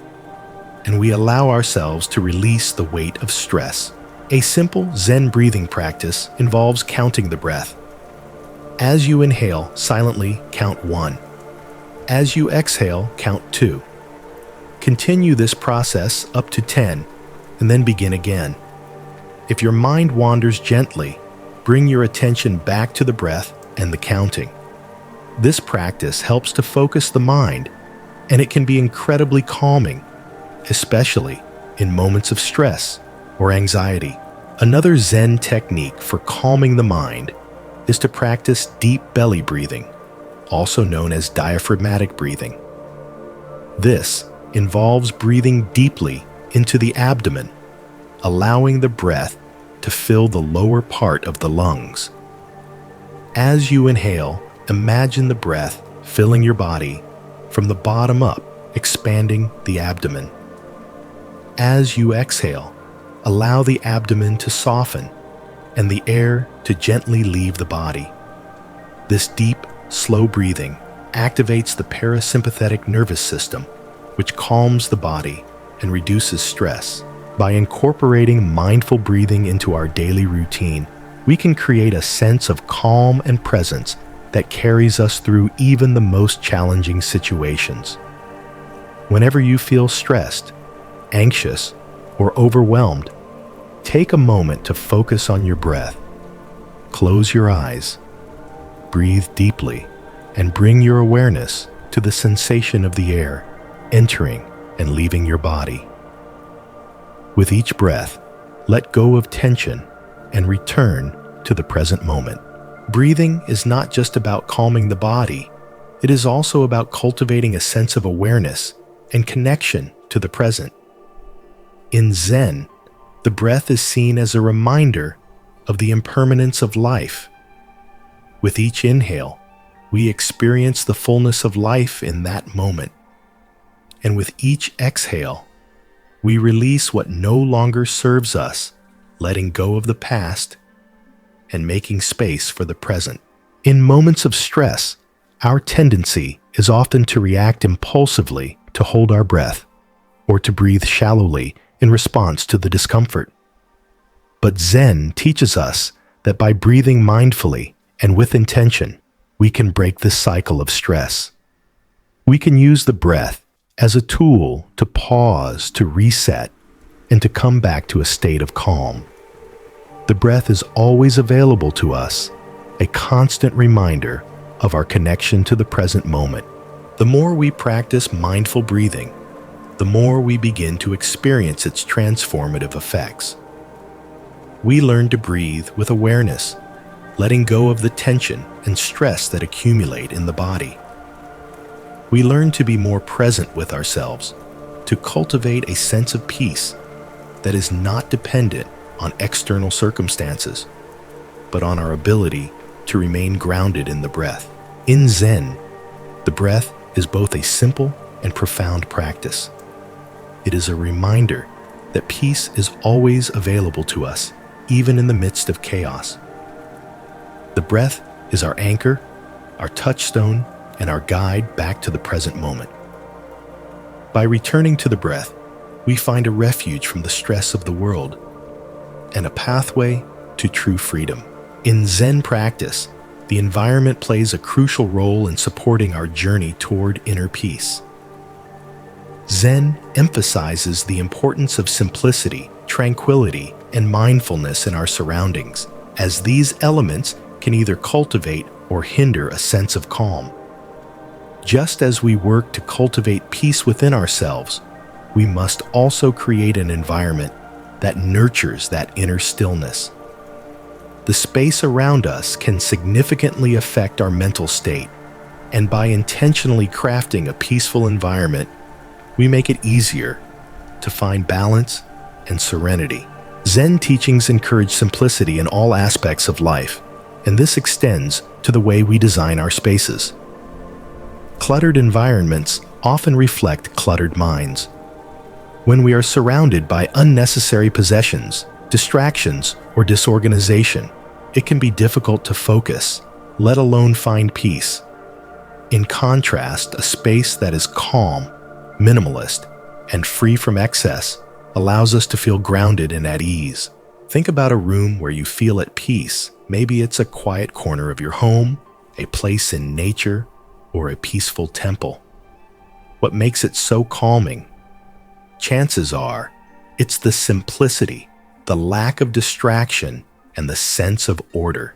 and we allow ourselves to release the weight of stress. A simple Zen breathing practice involves counting the breath. As you inhale, silently count 1. As you exhale, count 2. Continue this process up to 10, and then begin again. If your mind wanders gently, bring your attention back to the breath and the counting. This practice helps to focus the mind, and it can be incredibly calming, especially in moments of stress or anxiety. Another Zen technique for calming the mind is to practice deep belly breathing, also known as diaphragmatic breathing. This involves breathing deeply into the abdomen, allowing the breath to fill the lower part of the lungs. As you inhale, imagine the breath filling your body from the bottom up, expanding the abdomen. As you exhale, allow the abdomen to soften and the air to gently leave the body. This deep, slow breathing activates the parasympathetic nervous system, which calms the body and reduces stress. By incorporating mindful breathing into our daily routine, we can create a sense of calm and presence that carries us through even the most challenging situations. Whenever you feel stressed, anxious, or overwhelmed, take a moment to focus on your breath. Close your eyes, breathe deeply, and bring your awareness to the sensation of the air entering and leaving your body. With each breath, let go of tension and return to the present moment. Breathing is not just about calming the body, it is also about cultivating a sense of awareness and connection to the present. In Zen, the breath is seen as a reminder of the impermanence of life. With each inhale, we experience the fullness of life in that moment. And with each exhale, we release what no longer serves us, letting go of the past and making space for the present. In moments of stress, our tendency is often to react impulsively to hold our breath or to breathe shallowly in response to the discomfort. But Zen teaches us that by breathing mindfully and with intention, we can break this cycle of stress. We can use the breath as a tool to pause, to reset, and to come back to a state of calm. The breath is always available to us, a constant reminder of our connection to the present moment. The more we practice mindful breathing, the more we begin to experience its transformative effects. We learn to breathe with awareness, letting go of the tension and stress that accumulate in the body. We learn to be more present with ourselves, to cultivate a sense of peace that is not dependent on external circumstances, but on our ability to remain grounded in the breath. In Zen, the breath is both a simple and profound practice. It is a reminder that peace is always available to us, even in the midst of chaos. The breath is our anchor, our touchstone, and our guide back to the present moment. By returning to the breath, we find a refuge from the stress of the world and a pathway to true freedom. In Zen practice, the environment plays a crucial role in supporting our journey toward inner peace. Zen emphasizes the importance of simplicity, tranquility, and mindfulness in our surroundings, as these elements can either cultivate or hinder a sense of calm. Just as we work to cultivate peace within ourselves, we must also create an environment that nurtures that inner stillness. The space around us can significantly affect our mental state, and by intentionally crafting a peaceful environment, we make it easier to find balance and serenity. Zen teachings encourage simplicity in all aspects of life, and this extends to the way we design our spaces. Cluttered environments often reflect cluttered minds. When we are surrounded by unnecessary possessions, distractions, or disorganization, it can be difficult to focus, let alone find peace. In contrast, a space that is calm, minimalist, and free from excess allows us to feel grounded and at ease. Think about a room where you feel at peace. Maybe it's a quiet corner of your home, a place in nature, or a peaceful temple. What makes it so calming? Chances are, it's the simplicity, the lack of distraction, and the sense of order.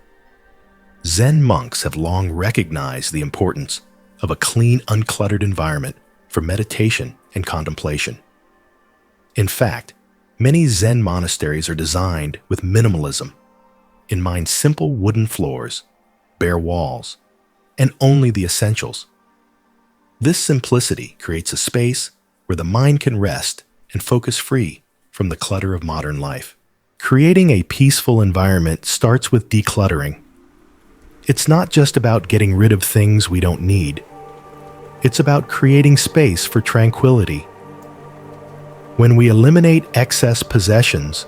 Zen monks have long recognized the importance of a clean, uncluttered environment for meditation and contemplation. In fact, many Zen monasteries are designed with minimalism, in mind simple wooden floors, bare walls, and only the essentials. This simplicity creates a space where the mind can rest and focus free from the clutter of modern life. Creating a peaceful environment starts with decluttering. It's not just about getting rid of things we don't need. It's about creating space for tranquility. When we eliminate excess possessions,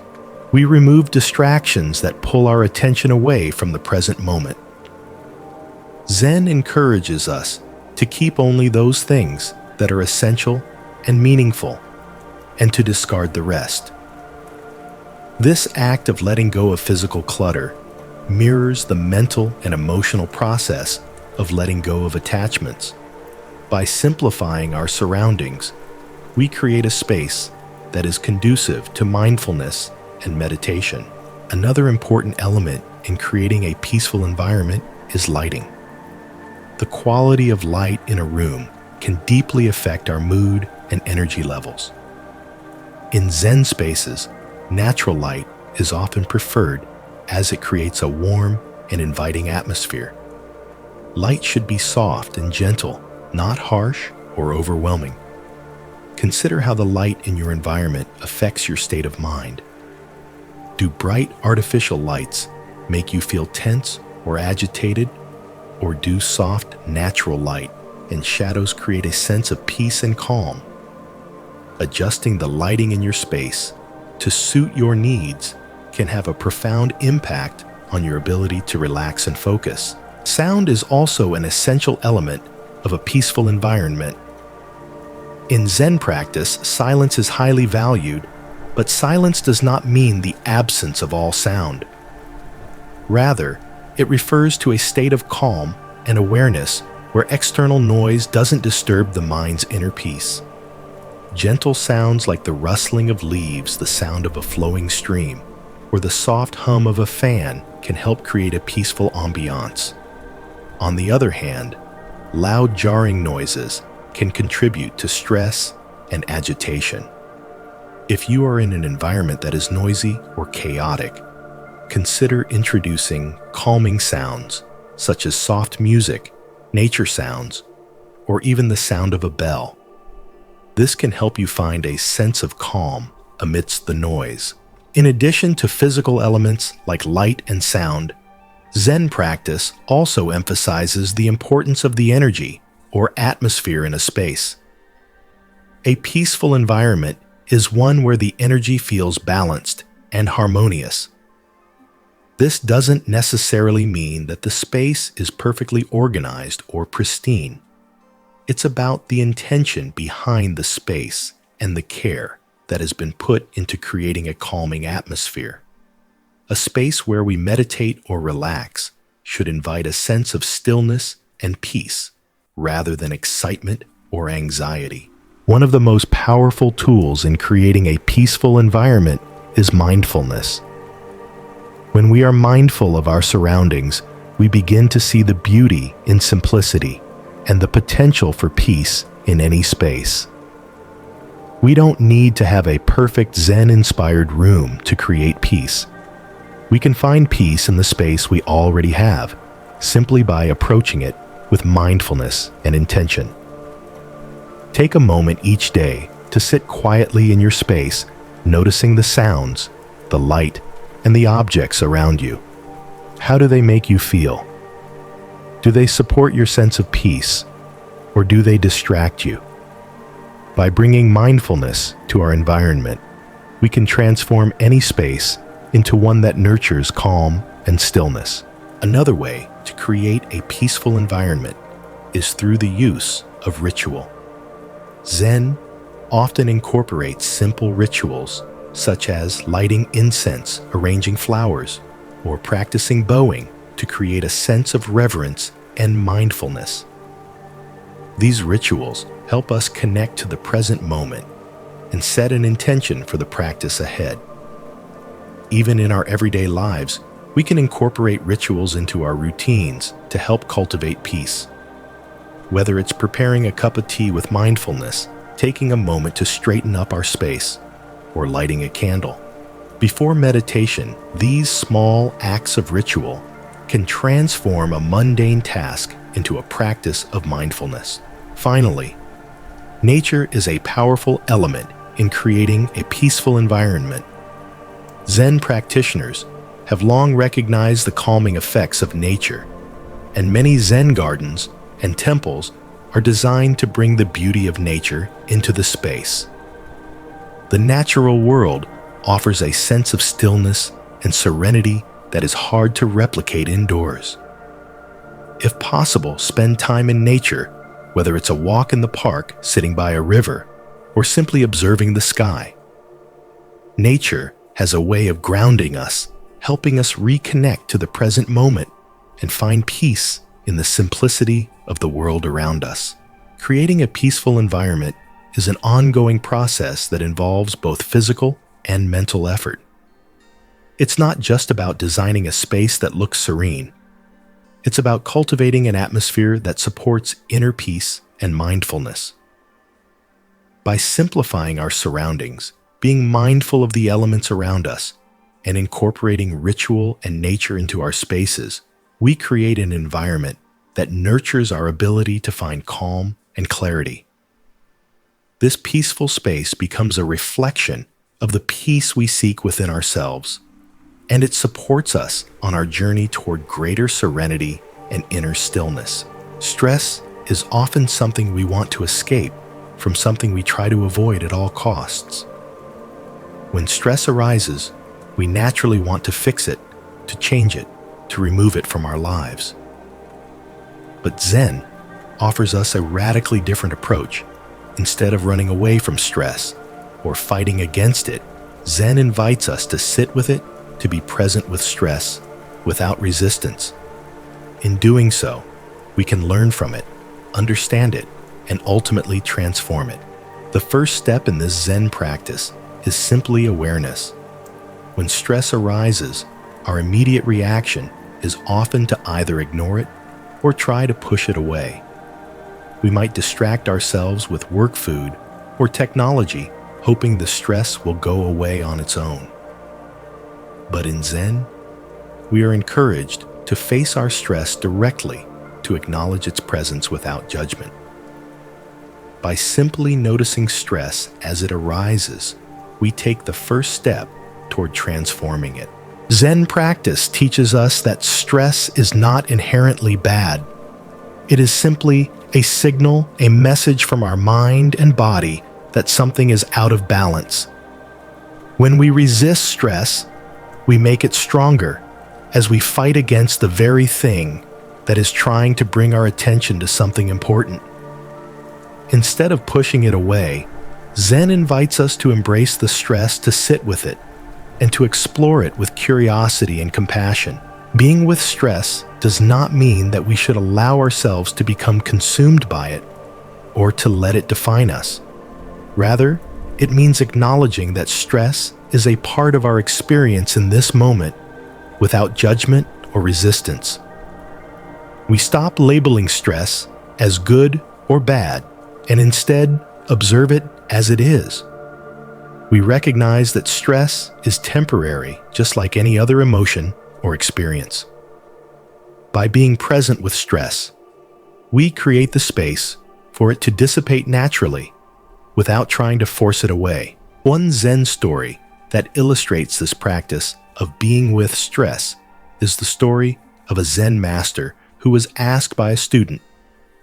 we remove distractions that pull our attention away from the present moment. Zen encourages us to keep only those things that are essential and meaningful, and to discard the rest. This act of letting go of physical clutter mirrors the mental and emotional process of letting go of attachments. By simplifying our surroundings, we create a space that is conducive to mindfulness and meditation. Another important element in creating a peaceful environment is lighting. The quality of light in a room can deeply affect our mood and energy levels. In Zen spaces, natural light is often preferred as it creates a warm and inviting atmosphere. Light should be soft and gentle, not harsh or overwhelming. Consider how the light in your environment affects your state of mind. Do bright artificial lights make you feel tense or agitated, or do soft, natural light and shadows create a sense of peace and calm? Adjusting the lighting in your space to suit your needs can have a profound impact on your ability to relax and focus. Sound is also an essential element of a peaceful environment. In Zen practice, silence is highly valued, but silence does not mean the absence of all sound. Rather, it refers to a state of calm and awareness where external noise doesn't disturb the mind's inner peace. Gentle sounds like the rustling of leaves, the sound of a flowing stream, or the soft hum of a fan can help create a peaceful ambiance. On the other hand, loud jarring noises can contribute to stress and agitation. If you are in an environment that is noisy or chaotic, consider introducing calming sounds such as soft music, nature sounds, or even the sound of a bell. This can help you find a sense of calm amidst the noise. In addition to physical elements like light and sound, Zen practice also emphasizes the importance of the energy or atmosphere in a space. A peaceful environment is one where the energy feels balanced and harmonious. This doesn't necessarily mean that the space is perfectly organized or pristine. It's about the intention behind the space and the care that has been put into creating a calming atmosphere. A space where we meditate or relax should invite a sense of stillness and peace rather than excitement or anxiety. One of the most powerful tools in creating a peaceful environment is mindfulness. When we are mindful of our surroundings, we begin to see the beauty in simplicity and the potential for peace in any space. We don't need to have a perfect Zen-inspired room to create peace. We can find peace in the space we already have, simply by approaching it with mindfulness and intention. Take a moment each day to sit quietly in your space noticing the sounds, the light, and the objects around you. How do they make you feel? Do they support your sense of peace, or do they distract you? By bringing mindfulness to our environment, we can transform any space into one that nurtures calm and stillness. Another way to create a peaceful environment is through the use of ritual. Zen often incorporates simple rituals such as lighting incense, arranging flowers, or practicing bowing to create a sense of reverence and mindfulness. These rituals help us connect to the present moment and set an intention for the practice ahead. Even in our everyday lives, we can incorporate rituals into our routines to help cultivate peace. Whether it's preparing a cup of tea with mindfulness, taking a moment to straighten up our space, or lighting a candle. Before meditation, these small acts of ritual can transform a mundane task into a practice of mindfulness. Finally, nature is a powerful element in creating a peaceful environment. Zen practitioners have long recognized the calming effects of nature, and many Zen gardens and temples are designed to bring the beauty of nature into the space. The natural world offers a sense of stillness and serenity that is hard to replicate indoors. If possible, spend time in nature, whether it's a walk in the park, sitting by a river, or simply observing the sky. Nature has a way of grounding us, helping us reconnect to the present moment and find peace in the simplicity of the world around us. Creating a peaceful environment is an ongoing process that involves both physical and mental effort. It's not just about designing a space that looks serene. It's about cultivating an atmosphere that supports inner peace and mindfulness. By simplifying our surroundings, being mindful of the elements around us, and incorporating ritual and nature into our spaces, we create an environment that nurtures our ability to find calm and clarity. This peaceful space becomes a reflection of the peace we seek within ourselves, and it supports us on our journey toward greater serenity and inner stillness. Stress is often something we want to escape from, something we try to avoid at all costs. When stress arises, we naturally want to fix it, to change it, to remove it from our lives. But Zen offers us a radically different approach. Instead of running away from stress or fighting against it, Zen invites us to sit with it, to be present with stress without resistance. In doing so, we can learn from it, understand it, and ultimately transform it. The first step in this Zen practice is simply awareness. When stress arises, our immediate reaction is often to either ignore it or try to push it away. We might distract ourselves with work food or technology, hoping the stress will go away on its own. But in Zen, we are encouraged to face our stress directly, to acknowledge its presence without judgment. By simply noticing stress as it arises, we take the first step toward transforming it. Zen practice teaches us that stress is not inherently bad. It is simply a signal, a message from our mind and body that something is out of balance. When we resist stress, we make it stronger as we fight against the very thing that is trying to bring our attention to something important. Instead of pushing it away, Zen invites us to embrace the stress, to sit with it, and to explore it with curiosity and compassion. Being with stress does not mean that we should allow ourselves to become consumed by it or to let it define us. Rather, it means acknowledging that stress is a part of our experience in this moment without judgment or resistance. We stop labeling stress as good or bad and instead observe it as it is. We recognize that stress is temporary, just like any other emotion or experience. By being present with stress, we create the space for it to dissipate naturally without trying to force it away. One Zen story that illustrates this practice of being with stress is the story of a Zen master who was asked by a student,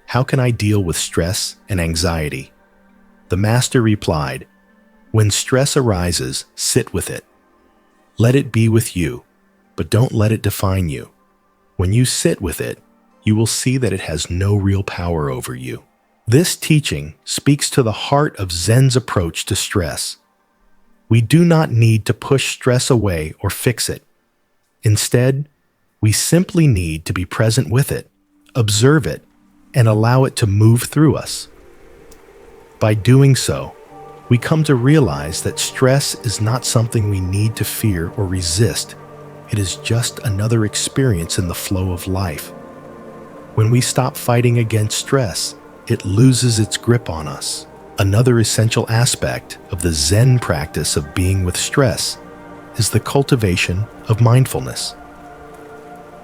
"How can I deal with stress and anxiety?" The master replied, "When stress arises, sit with it. Let it be with you, but don't let it define you. When you sit with it, you will see that it has no real power over you." This teaching speaks to the heart of Zen's approach to stress. We do not need to push stress away or fix it. Instead, we simply need to be present with it, observe it, and allow it to move through us. By doing so, we come to realize that stress is not something we need to fear or resist. It is just another experience in the flow of life. When we stop fighting against stress, it loses its grip on us. Another essential aspect of the Zen practice of being with stress is the cultivation of mindfulness.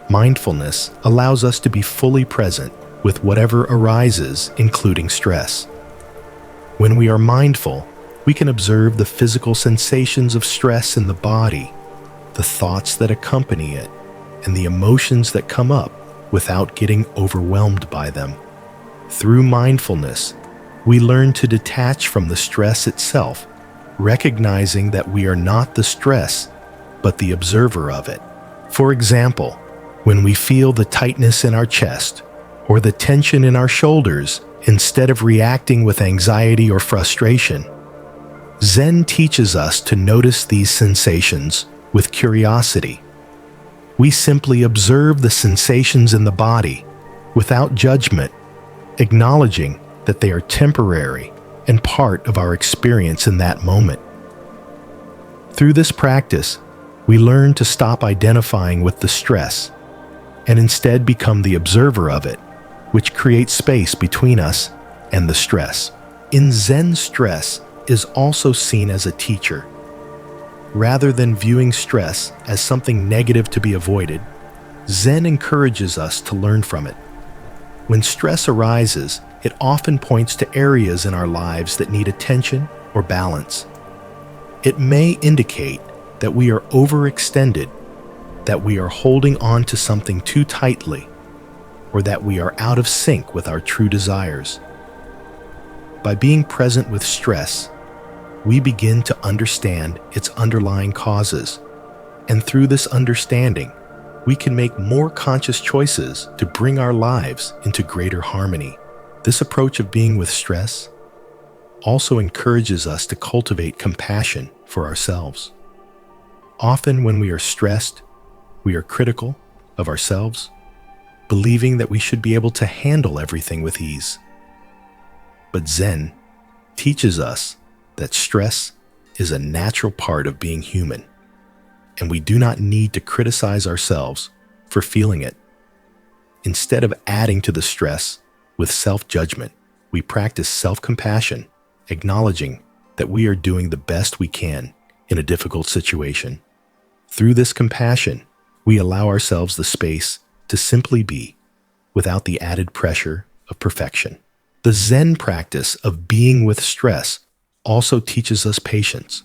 Mindfulness allows us to be fully present with whatever arises, including stress. When we are mindful, we can observe the physical sensations of stress in the body, the thoughts that accompany it, and the emotions that come up without getting overwhelmed by them. Through mindfulness, we learn to detach from the stress itself, recognizing that we are not the stress, but the observer of it. For example, when we feel the tightness in our chest or the tension in our shoulders, instead of reacting with anxiety or frustration, Zen teaches us to notice these sensations with curiosity. We simply observe the sensations in the body without judgment, acknowledging that they are temporary and part of our experience in that moment. Through this practice, we learn to stop identifying with the stress and instead become the observer of it, which creates space between us and the stress. In Zen, stress is also seen as a teacher. Rather than viewing stress as something negative to be avoided, Zen encourages us to learn from it. When stress arises, it often points to areas in our lives that need attention or balance. It may indicate that we are overextended, that we are holding on to something too tightly, or that we are out of sync with our true desires. By being present with stress, we begin to understand its underlying causes, and through this understanding, we can make more conscious choices to bring our lives into greater harmony. This approach of being with stress also encourages us to cultivate compassion for ourselves. Often when we are stressed, we are critical of ourselves, believing that we should be able to handle everything with ease. But Zen teaches us that stress is a natural part of being human, and we do not need to criticize ourselves for feeling it. Instead of adding to the stress with self-judgment, we practice self-compassion, acknowledging that we are doing the best we can in a difficult situation. Through this compassion, we allow ourselves the space to simply be without the added pressure of perfection. The Zen practice of being with stress also teaches us patience.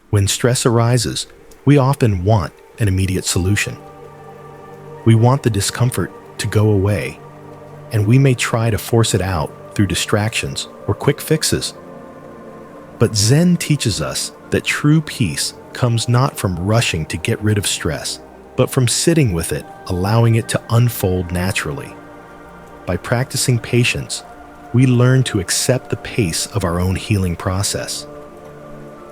When stress arises, we often want an immediate solution. We want the discomfort to go away, and we may try to force it out through distractions or quick fixes. But Zen teaches us that true peace comes not from rushing to get rid of stress, but from sitting with it, allowing it to unfold naturally. By practicing patience, we learn to accept the pace of our own healing process.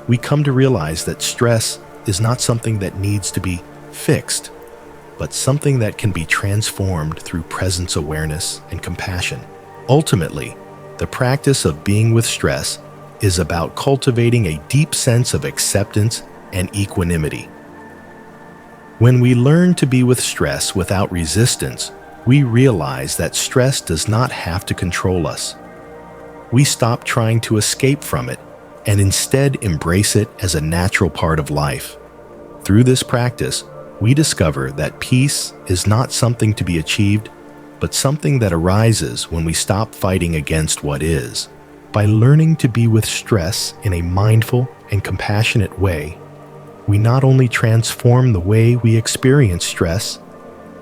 We come to realize that stress is not something that needs to be fixed, but something that can be transformed through presence awareness and compassion. Ultimately, the practice of being with stress is about cultivating a deep sense of acceptance and equanimity. When we learn to be with stress without resistance, we realize that stress does not have to control us. We stop trying to escape from it and instead embrace it as a natural part of life. Through this practice, we discover that peace is not something to be achieved, but something that arises when we stop fighting against what is. By learning to be with stress in a mindful and compassionate way, we not only transform the way we experience stress,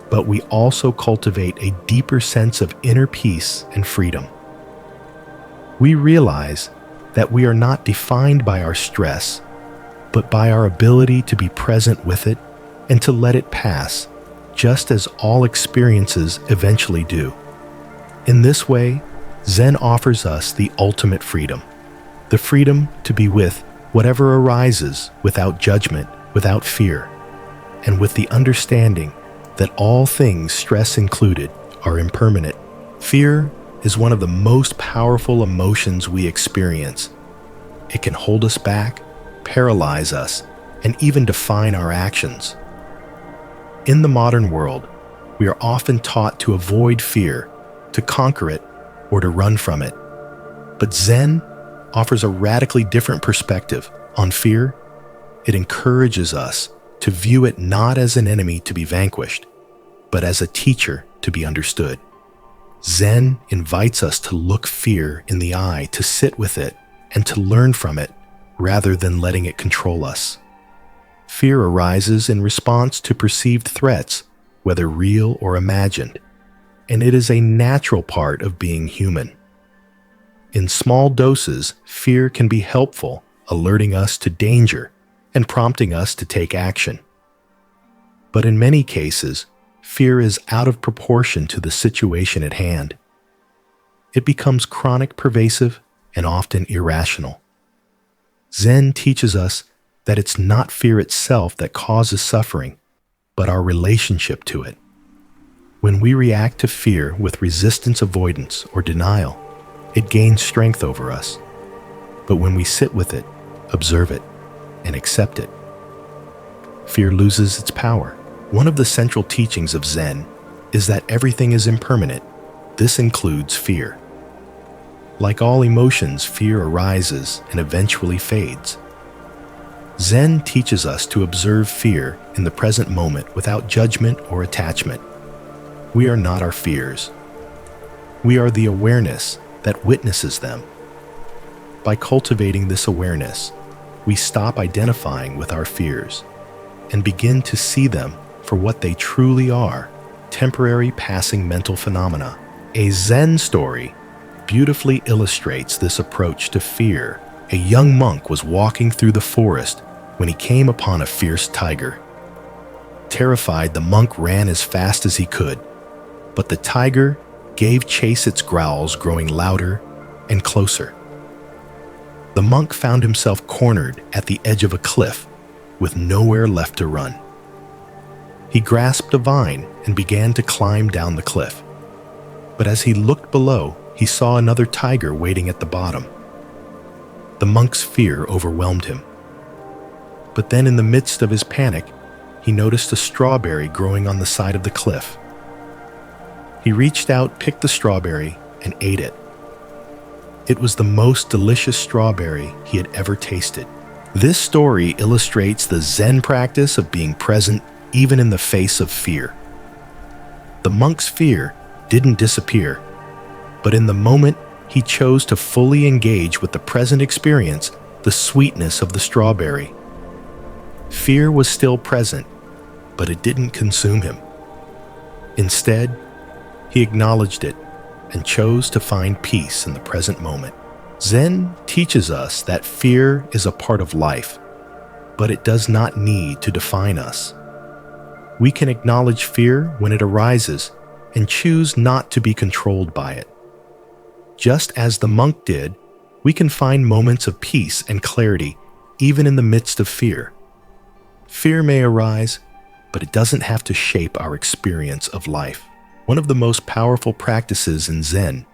but we also cultivate a deeper sense of inner peace and freedom. We realize that we are not defined by our stress, but by our ability to be present with it and to let it pass, just as all experiences eventually do. In this way, Zen offers us the ultimate freedom, the freedom to be with whatever arises without judgment, without fear, and with the understanding that all things, stress included, are impermanent. Fear is one of the most powerful emotions we experience. It can hold us back, paralyze us, and even define our actions. In the modern world, we are often taught to avoid fear, to conquer it, or to run from it. But Zen offers a radically different perspective on fear. It encourages us to view it not as an enemy to be vanquished, but as a teacher to be understood. Zen invites us to look fear in the eye, to sit with it, and to learn from it rather than letting it control us. Fear arises in response to perceived threats, whether real or imagined, and it is a natural part of being human. In small doses, fear can be helpful, alerting us to danger and prompting us to take action. But in many cases, fear is out of proportion to the situation at hand. It becomes chronic, pervasive, and often irrational. Zen teaches us that it's not fear itself that causes suffering, but our relationship to it. When we react to fear with resistance, avoidance, or denial, it gains strength over us. But when we sit with it, observe it, and accept it, fear loses its power. One of the central teachings of Zen is that everything is impermanent. This includes fear. Like all emotions, fear arises and eventually fades. Zen teaches us to observe fear in the present moment without judgment or attachment. We are not our fears. We are the awareness that witnesses them. By cultivating this awareness, we stop identifying with our fears and begin to see them for what they truly are, temporary passing mental phenomena. A Zen story beautifully illustrates this approach to fear. A young monk was walking through the forest when he came upon a fierce tiger. Terrified, the monk ran as fast as he could, but the tiger gave chase, its growls growing louder and closer. The monk found himself cornered at the edge of a cliff with nowhere left to run. He grasped a vine and began to climb down the cliff. But as he looked below, he saw another tiger waiting at the bottom. The monk's fear overwhelmed him. But then, in the midst of his panic, he noticed a strawberry growing on the side of the cliff. He reached out, picked the strawberry, and ate it. It was the most delicious strawberry he had ever tasted. This story illustrates the Zen practice of being present even in the face of fear. The monk's fear didn't disappear, but in the moment he chose to fully engage with the present experience, the sweetness of the strawberry. Fear was still present, but it didn't consume him. Instead, he acknowledged it and chose to find peace in the present moment. Zen teaches us that fear is a part of life, but it does not need to define us. We can acknowledge fear when it arises and choose not to be controlled by it. Just as the monk did, we can find moments of peace and clarity even in the midst of fear. Fear may arise, but it doesn't have to shape our experience of life. One of the most powerful practices in Zen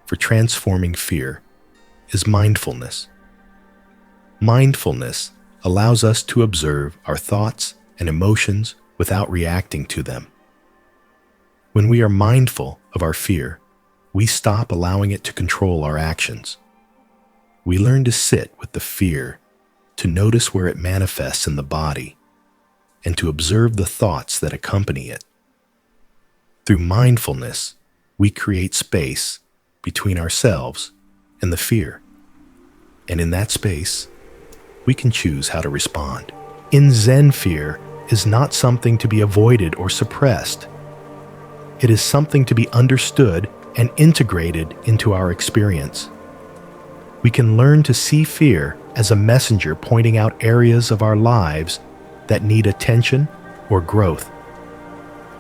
for transforming fear is mindfulness. Mindfulness allows us to observe our thoughts and emotions without reacting to them. When we are mindful of our fear, we stop allowing it to control our actions. We learn to sit with the fear, to notice where it manifests in the body, and to observe the thoughts that accompany it. Through mindfulness, we create space between ourselves and the fear. And in that space, we can choose how to respond. In Zen, fear is not something to be avoided or suppressed. It is something to be understood and integrated into our experience. We can learn to see fear as a messenger pointing out areas of our lives that need attention or growth.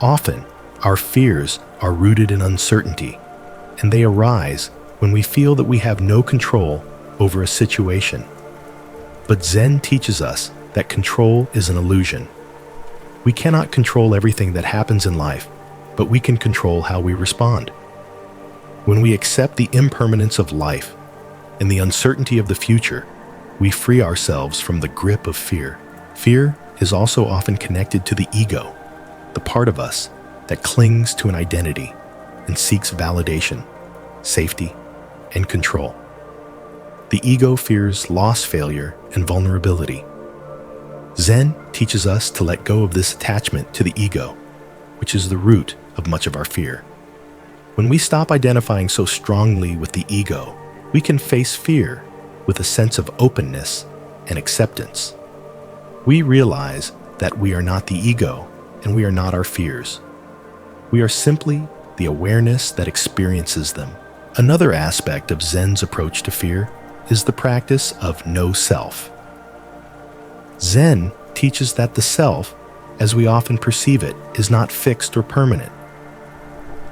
Often, our fears are rooted in uncertainty, and they arise when we feel that we have no control over a situation. But Zen teaches us that control is an illusion. We cannot control everything that happens in life, but we can control how we respond. When we accept the impermanence of life and the uncertainty of the future, we free ourselves from the grip of fear. Fear is also often connected to the ego, the part of us that clings to an identity and seeks validation, safety, and control. The ego fears loss, failure, and vulnerability. Zen teaches us to let go of this attachment to the ego, which is the root of much of our fear. When we stop identifying so strongly with the ego, we can face fear with a sense of openness and acceptance. We realize that we are not the ego and we are not our fears. We are simply the awareness that experiences them. Another aspect of Zen's approach to fear is the practice of no self. Zen teaches that the self, as we often perceive it, is not fixed or permanent.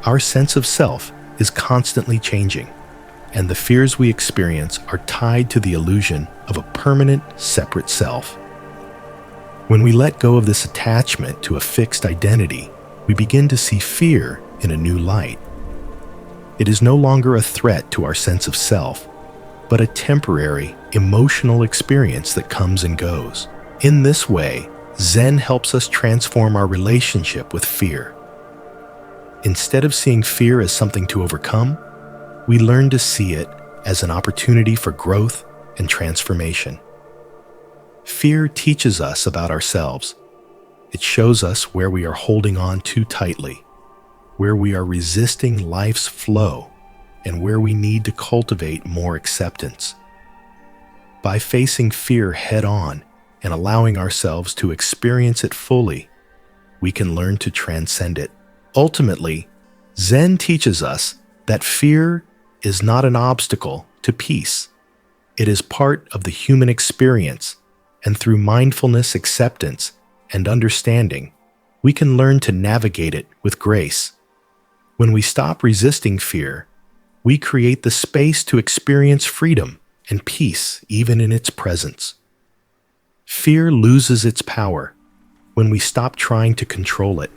Our sense of self is constantly changing, and the fears we experience are tied to the illusion of a permanent, separate self. When we let go of this attachment to a fixed identity, we begin to see fear in a new light. It is no longer a threat to our sense of self, but a temporary, emotional experience that comes and goes. In this way, Zen helps us transform our relationship with fear. Instead of seeing fear as something to overcome, we learn to see it as an opportunity for growth and transformation. Fear teaches us about ourselves. It shows us where we are holding on too tightly, where we are resisting life's flow, and where we need to cultivate more acceptance. By facing fear head-on and allowing ourselves to experience it fully, we can learn to transcend it. Ultimately, Zen teaches us that fear is not an obstacle to peace. It is part of the human experience, and through mindfulness, acceptance, and understanding, we can learn to navigate it with grace. When we stop resisting fear, we create the space to experience freedom and peace even in its presence. Fear loses its power when we stop trying to control it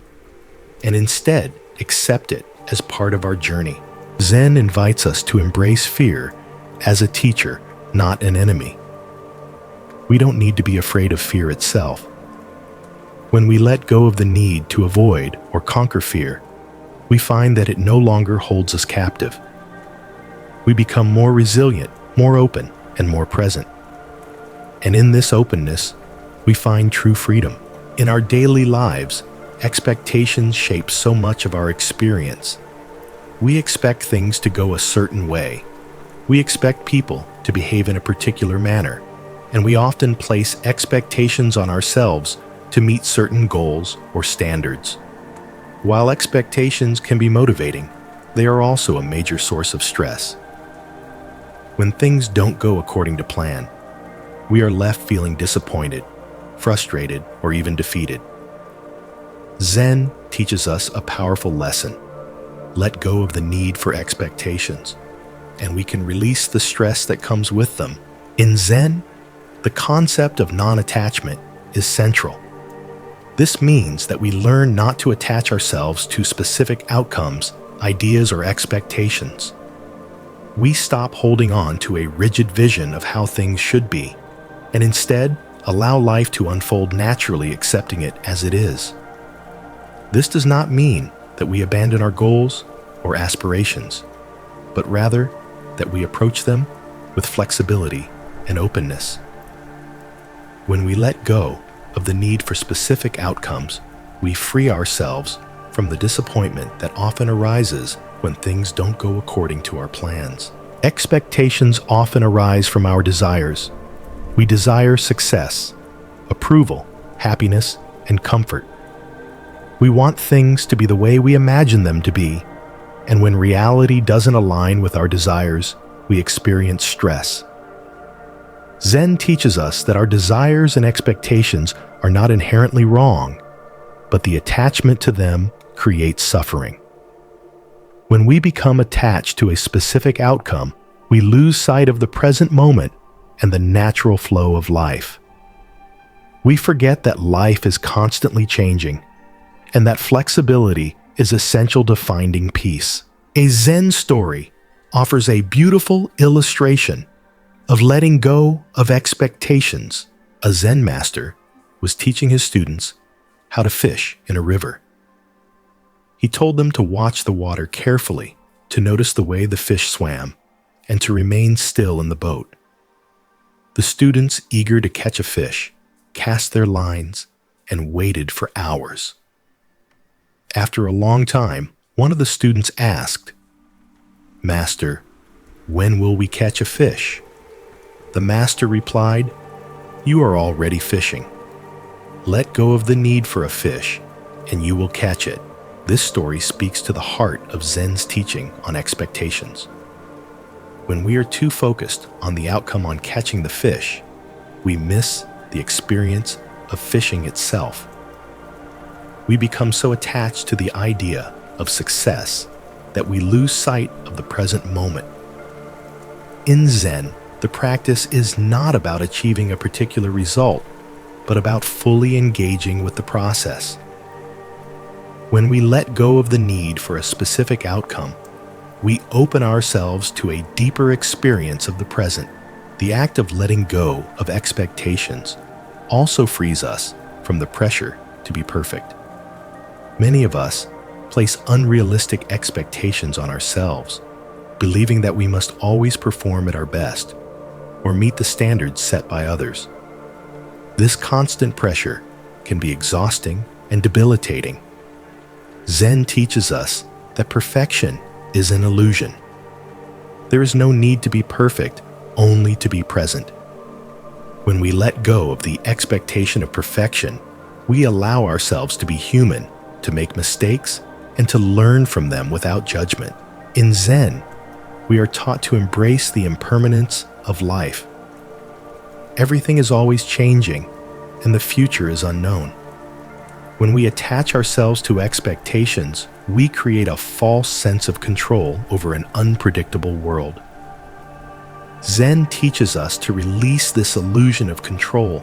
and instead accept it as part of our journey. Zen invites us to embrace fear as a teacher, not an enemy. We don't need to be afraid of fear itself. When we let go of the need to avoid or conquer fear, we find that it no longer holds us captive. We become more resilient, more open, and more present. And in this openness, we find true freedom. In our daily lives, expectations shape so much of our experience. We expect things to go a certain way. We expect people to behave in a particular manner, and we often place expectations on ourselves to meet certain goals or standards. While expectations can be motivating, they are also a major source of stress. When things don't go according to plan, we are left feeling disappointed, frustrated, or even defeated. Zen teaches us a powerful lesson. Let go of the need for expectations, and we can release the stress that comes with them. In Zen, the concept of non-attachment is central. This means that we learn not to attach ourselves to specific outcomes, ideas, or expectations. We stop holding on to a rigid vision of how things should be, and instead allow life to unfold naturally, accepting it as it is. This does not mean that we abandon our goals or aspirations, but rather that we approach them with flexibility and openness. When we let go of the need for specific outcomes, we free ourselves from the disappointment that often arises when things don't go according to our plans. Expectations often arise from our desires. We desire success, approval, happiness, and comfort. We want things to be the way we imagine them to be, and when reality doesn't align with our desires, we experience stress. Zen teaches us that our desires and expectations are not inherently wrong, but the attachment to them creates suffering. When we become attached to a specific outcome, we lose sight of the present moment and the natural flow of life. We forget that life is constantly changing, and that flexibility is essential to finding peace. A Zen story offers a beautiful illustration of letting go of expectations. A Zen master was teaching his students how to fish in a river. He told them to watch the water carefully, to notice the way the fish swam, and to remain still in the boat. The students, eager to catch a fish, cast their lines and waited for hours. After a long time, one of the students asked, "Master, when will we catch a fish?" The master replied, "You are already fishing. Let go of the need for a fish, and you will catch it." This story speaks to the heart of Zen's teaching on expectations. When we are too focused on the outcome on catching the fish, we miss the experience of fishing itself. We become so attached to the idea of success that we lose sight of the present moment. In Zen, the practice is not about achieving a particular result, but about fully engaging with the process. When we let go of the need for a specific outcome, we open ourselves to a deeper experience of the present. The act of letting go of expectations also frees us from the pressure to be perfect. Many of us place unrealistic expectations on ourselves, believing that we must always perform at our best or meet the standards set by others. This constant pressure can be exhausting and debilitating. Zen teaches us that perfection is an illusion. There is no need to be perfect, only to be present. When we let go of the expectation of perfection, we allow ourselves to be human, to make mistakes, and to learn from them without judgment. In Zen, we are taught to embrace the impermanence of life. Everything is always changing, and the future is unknown. When we attach ourselves to expectations, we create a false sense of control over an unpredictable world. Zen teaches us to release this illusion of control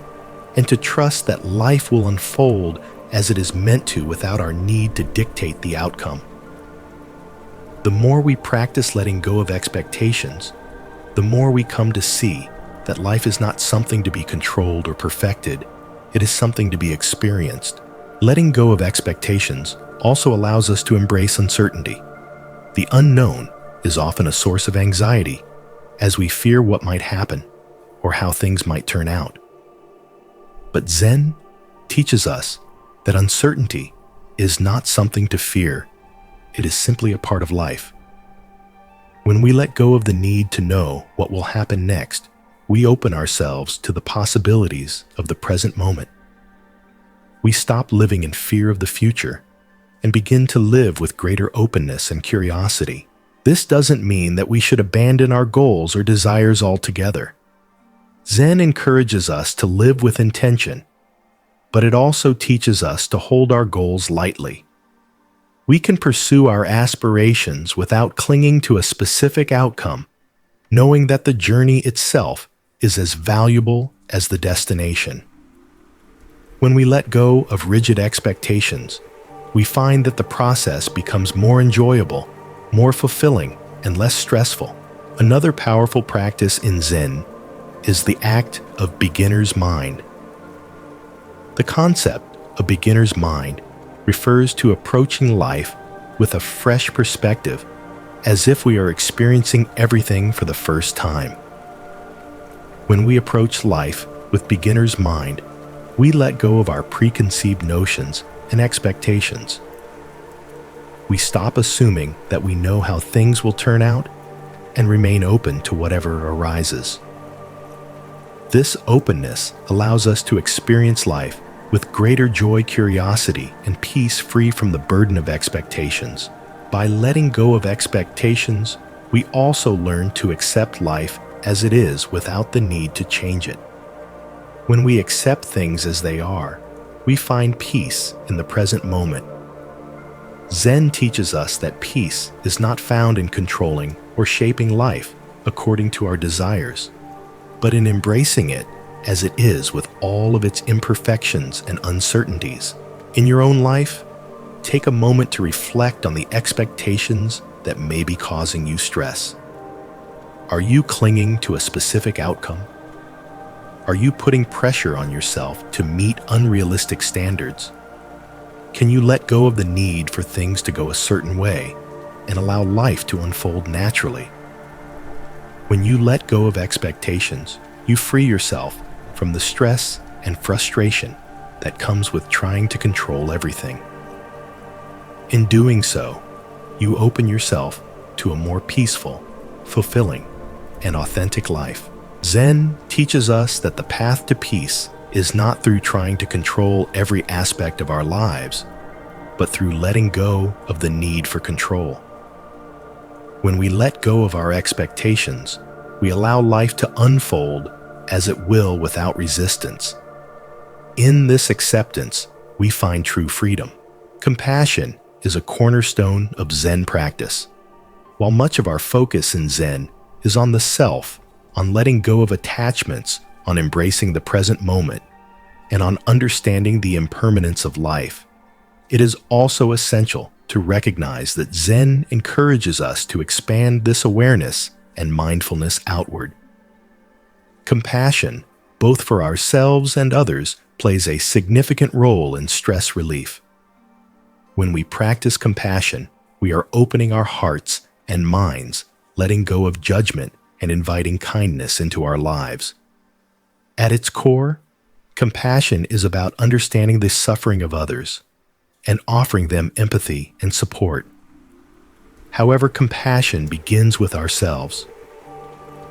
and to trust that life will unfold as it is meant to without our need to dictate the outcome. The more we practice letting go of expectations, the more we come to see that life is not something to be controlled or perfected, it is something to be experienced. Letting go of expectations also allows us to embrace uncertainty. The unknown is often a source of anxiety, as we fear what might happen or how things might turn out. But Zen teaches us that uncertainty is not something to fear. It is simply a part of life. When we let go of the need to know what will happen next, we open ourselves to the possibilities of the present moment. We stop living in fear of the future and begin to live with greater openness and curiosity. This doesn't mean that we should abandon our goals or desires altogether. Zen encourages us to live with intention, but it also teaches us to hold our goals lightly. We can pursue our aspirations without clinging to a specific outcome, knowing that the journey itself is as valuable as the destination. When we let go of rigid expectations, we find that the process becomes more enjoyable, more fulfilling, and less stressful. Another powerful practice in Zen is the act of beginner's mind. The concept of beginner's mind refers to approaching life with a fresh perspective, as if we are experiencing everything for the first time. When we approach life with beginner's mind, we let go of our preconceived notions and expectations. We stop assuming that we know how things will turn out and remain open to whatever arises. This openness allows us to experience life with greater joy, curiosity, and peace, free from the burden of expectations. By letting go of expectations, we also learn to accept life as it is without the need to change it. When we accept things as they are, we find peace in the present moment. Zen teaches us that peace is not found in controlling or shaping life according to our desires, but in embracing it as it is with all of its imperfections and uncertainties. In your own life, take a moment to reflect on the expectations that may be causing you stress. Are you clinging to a specific outcome? Are you putting pressure on yourself to meet unrealistic standards? Can you let go of the need for things to go a certain way and allow life to unfold naturally? When you let go of expectations, you free yourself from the stress and frustration that comes with trying to control everything. In doing so, you open yourself to a more peaceful, fulfilling, and authentic life. Zen teaches us that the path to peace is not through trying to control every aspect of our lives, but through letting go of the need for control. When we let go of our expectations, we allow life to unfold as it will without resistance. In this acceptance, we find true freedom. Compassion is a cornerstone of Zen practice. While much of our focus in Zen is on the self, on letting go of attachments, on embracing the present moment, and on understanding the impermanence of life, it is also essential to recognize that Zen encourages us to expand this awareness and mindfulness outward. Compassion, both for ourselves and others, plays a significant role in stress relief. When we practice compassion, we are opening our hearts and minds, letting go of judgment and inviting kindness into our lives. At its core, compassion is about understanding the suffering of others and offering them empathy and support. However, compassion begins with ourselves.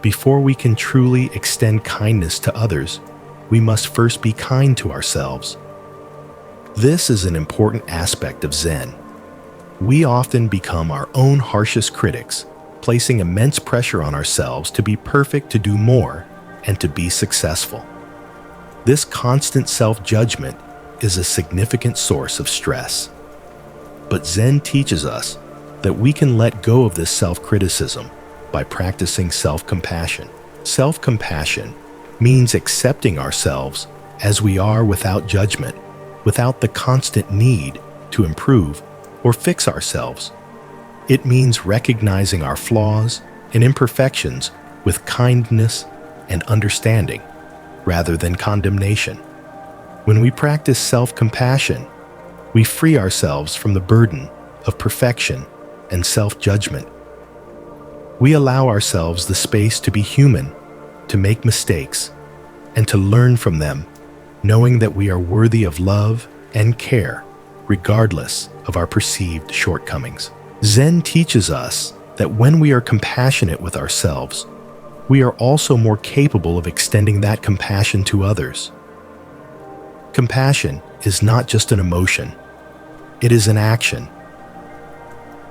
Before we can truly extend kindness to others, we must first be kind to ourselves. This is an important aspect of Zen. We often become our own harshest critics, placing immense pressure on ourselves to be perfect, to do more, and to be successful. This constant self-judgment is a significant source of stress. But Zen teaches us that we can let go of this self-criticism by practicing self-compassion. Self-compassion means accepting ourselves as we are without judgment, without the constant need to improve or fix ourselves. It means recognizing our flaws and imperfections with kindness and understanding, rather than condemnation. When we practice self-compassion, we free ourselves from the burden of perfection and self-judgment. We allow ourselves the space to be human, to make mistakes, and to learn from them, knowing that we are worthy of love and care, regardless of our perceived shortcomings. Zen teaches us that when we are compassionate with ourselves, we are also more capable of extending that compassion to others. Compassion is not just an emotion, it is an action.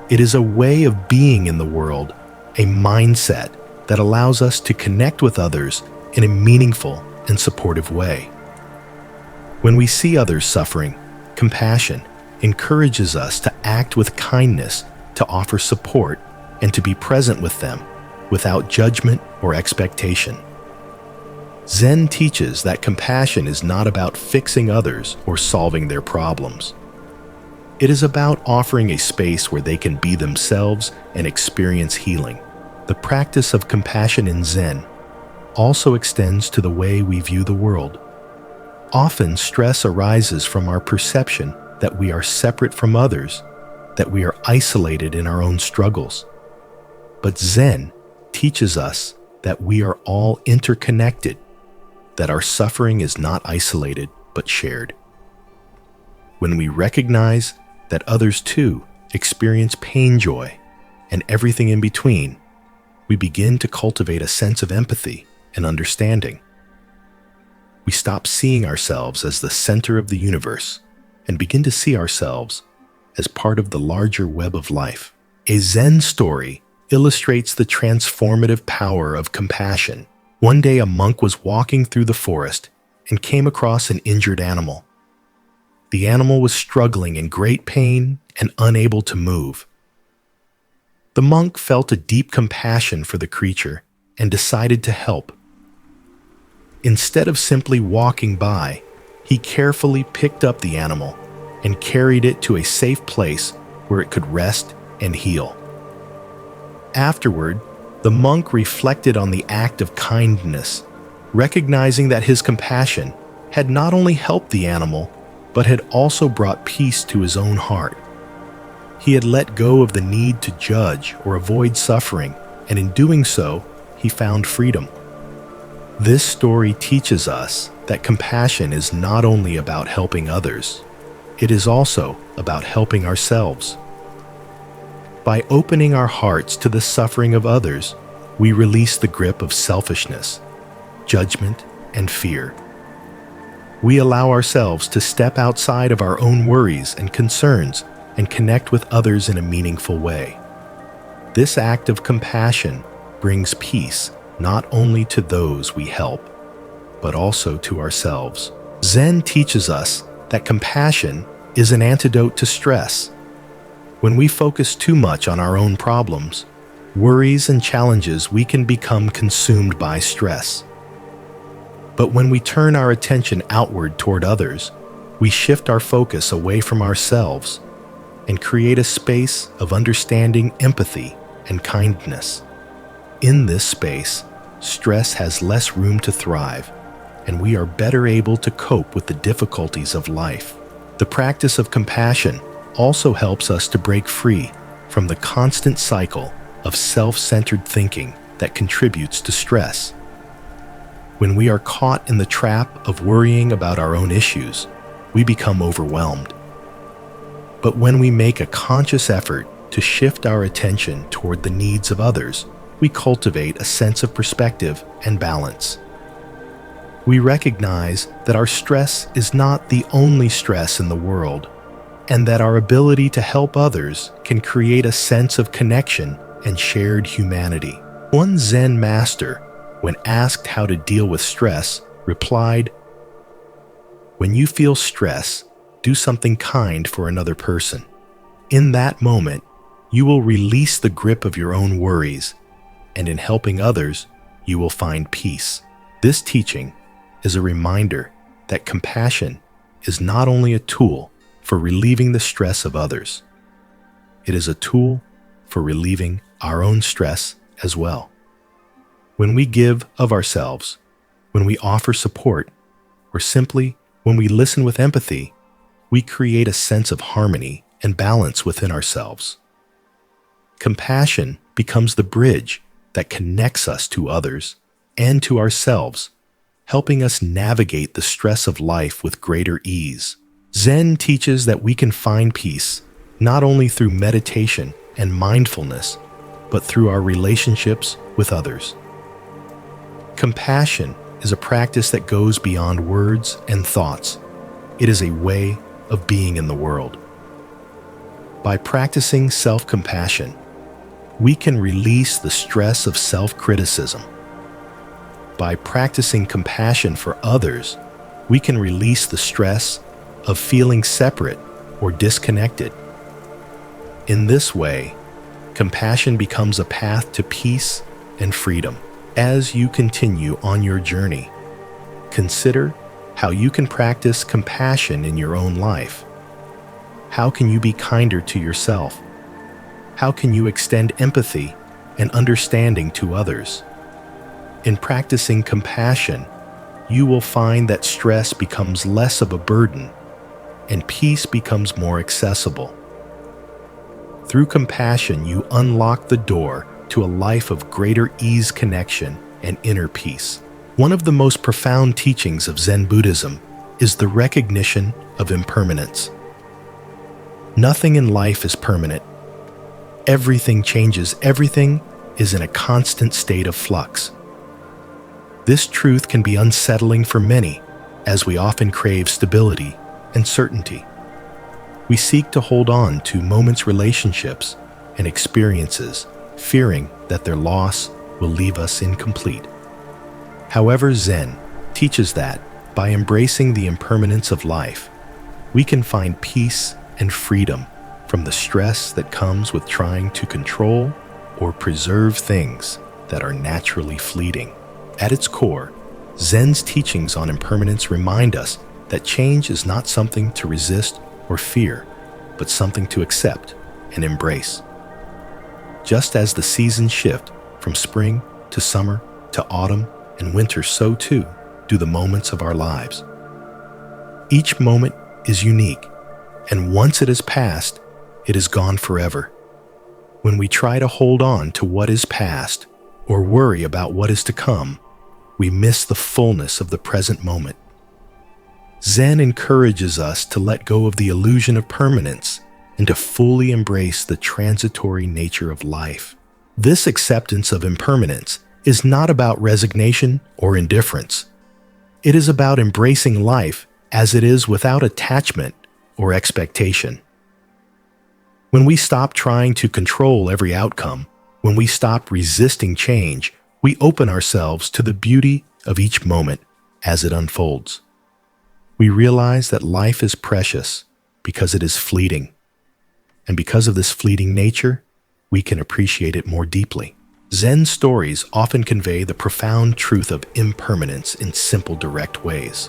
It is a way of being in the world, a mindset that allows us to connect with others in a meaningful and supportive way. When we see others suffering, compassion encourages us to act with kindness, to offer support, and to be present with them without judgment or expectation. Zen teaches that compassion is not about fixing others or solving their problems. It is about offering a space where they can be themselves and experience healing. The practice of compassion in Zen also extends to the way we view the world. Often, stress arises from our perception that we are separate from others, that we are isolated in our own struggles. But Zen teaches us that we are all interconnected, that our suffering is not isolated but shared. When we recognize that others too experience pain, joy, and everything in between, we begin to cultivate a sense of empathy and understanding. We stop seeing ourselves as the center of the universe and begin to see ourselves as part of the larger web of life. A Zen story illustrates the transformative power of compassion. One day, a monk was walking through the forest and came across an injured animal. The animal was struggling in great pain and unable to move. The monk felt a deep compassion for the creature and decided to help. Instead of simply walking by, he carefully picked up the animal and carried it to a safe place where it could rest and heal. Afterward, the monk reflected on the act of kindness, recognizing that his compassion had not only helped the animal, but had also brought peace to his own heart. He had let go of the need to judge or avoid suffering, and in doing so, he found freedom. This story teaches us that compassion is not only about helping others, it is also about helping ourselves. By opening our hearts to the suffering of others, we release the grip of selfishness, judgment, and fear. We allow ourselves to step outside of our own worries and concerns and connect with others in a meaningful way. This act of compassion brings peace not only to those we help, but also to ourselves. Zen teaches us that compassion is an antidote to stress. When we focus too much on our own problems, worries, and challenges, we can become consumed by stress. But when we turn our attention outward toward others, we shift our focus away from ourselves and create a space of understanding, empathy, and kindness. In this space, stress has less room to thrive, and we are better able to cope with the difficulties of life. The practice of compassion also helps us to break free from the constant cycle of self-centered thinking that contributes to stress. When we are caught in the trap of worrying about our own issues, we become overwhelmed. But when we make a conscious effort to shift our attention toward the needs of others, we cultivate a sense of perspective and balance. We recognize that our stress is not the only stress in the world, and that our ability to help others can create a sense of connection and shared humanity. One Zen master, when asked how to deal with stress, replied, "When you feel stress, do something kind for another person. In that moment, you will release the grip of your own worries, and in helping others, you will find peace." This teaching is a reminder that compassion is not only a tool for relieving the stress of others, it is a tool for relieving our own stress as well. When we give of ourselves, when we offer support, or simply when we listen with empathy, we create a sense of harmony and balance within ourselves. Compassion becomes the bridge that connects us to others and to ourselves, helping us navigate the stress of life with greater ease. Zen teaches that we can find peace not only through meditation and mindfulness, but through our relationships with others. Compassion is a practice that goes beyond words and thoughts. It is a way of being in the world. By practicing self-compassion, we can release the stress of self-criticism. By practicing compassion for others, we can release the stress of feeling separate or disconnected. In this way, compassion becomes a path to peace and freedom. As you continue on your journey, consider how you can practice compassion in your own life. How can you be kinder to yourself? How can you extend empathy and understanding to others? In practicing compassion, you will find that stress becomes less of a burden and peace becomes more accessible. Through compassion, you unlock the door to a life of greater ease, connection, and inner peace. One of the most profound teachings of Zen Buddhism is the recognition of impermanence. Nothing in life is permanent. Everything changes. Everything is in a constant state of flux. This truth can be unsettling for many, as we often crave stability and certainty. We seek to hold on to moments, relationships, and experiences, fearing that their loss will leave us incomplete. However, Zen teaches that by embracing the impermanence of life, we can find peace and freedom from the stress that comes with trying to control or preserve things that are naturally fleeting. At its core, Zen's teachings on impermanence remind us that change is not something to resist or fear, but something to accept and embrace. Just as the seasons shift from spring to summer to autumn and winter, so too do the moments of our lives. Each moment is unique, and once it is past, it is gone forever. When we try to hold on to what is past or worry about what is to come, we miss the fullness of the present moment. Zen encourages us to let go of the illusion of permanence and to fully embrace the transitory nature of life. This acceptance of impermanence is not about resignation or indifference. It is about embracing life as it is without attachment or expectation. When we stop trying to control every outcome, when we stop resisting change, we open ourselves to the beauty of each moment as it unfolds. We realize that life is precious because it is fleeting. And because of this fleeting nature, we can appreciate it more deeply. Zen stories often convey the profound truth of impermanence in simple, direct ways.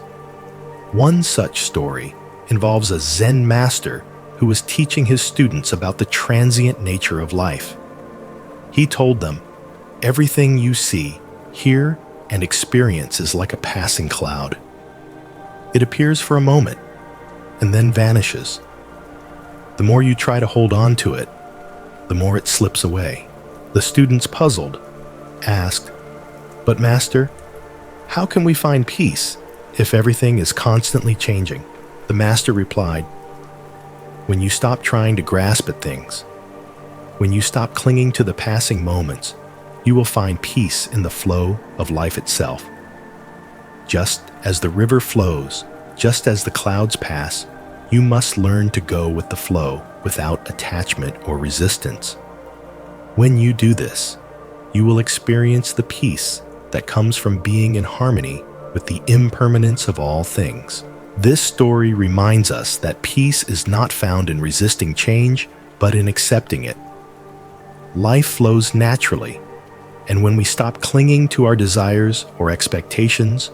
One such story involves a Zen master who was teaching his students about the transient nature of life. He told them, "Everything you see, hear, and experience is like a passing cloud. It appears for a moment and then vanishes. The more you try to hold on to it, the more it slips away." The students, puzzled, asked, "But Master, how can we find peace if everything is constantly changing?" The Master replied, "When you stop trying to grasp at things, when you stop clinging to the passing moments, you will find peace in the flow of life itself. Just as the river flows, just as the clouds pass, you must learn to go with the flow without attachment or resistance. When you do this, you will experience the peace that comes from being in harmony with the impermanence of all things." This story reminds us that peace is not found in resisting change, but in accepting it. Life flows naturally, and when we stop clinging to our desires or expectations,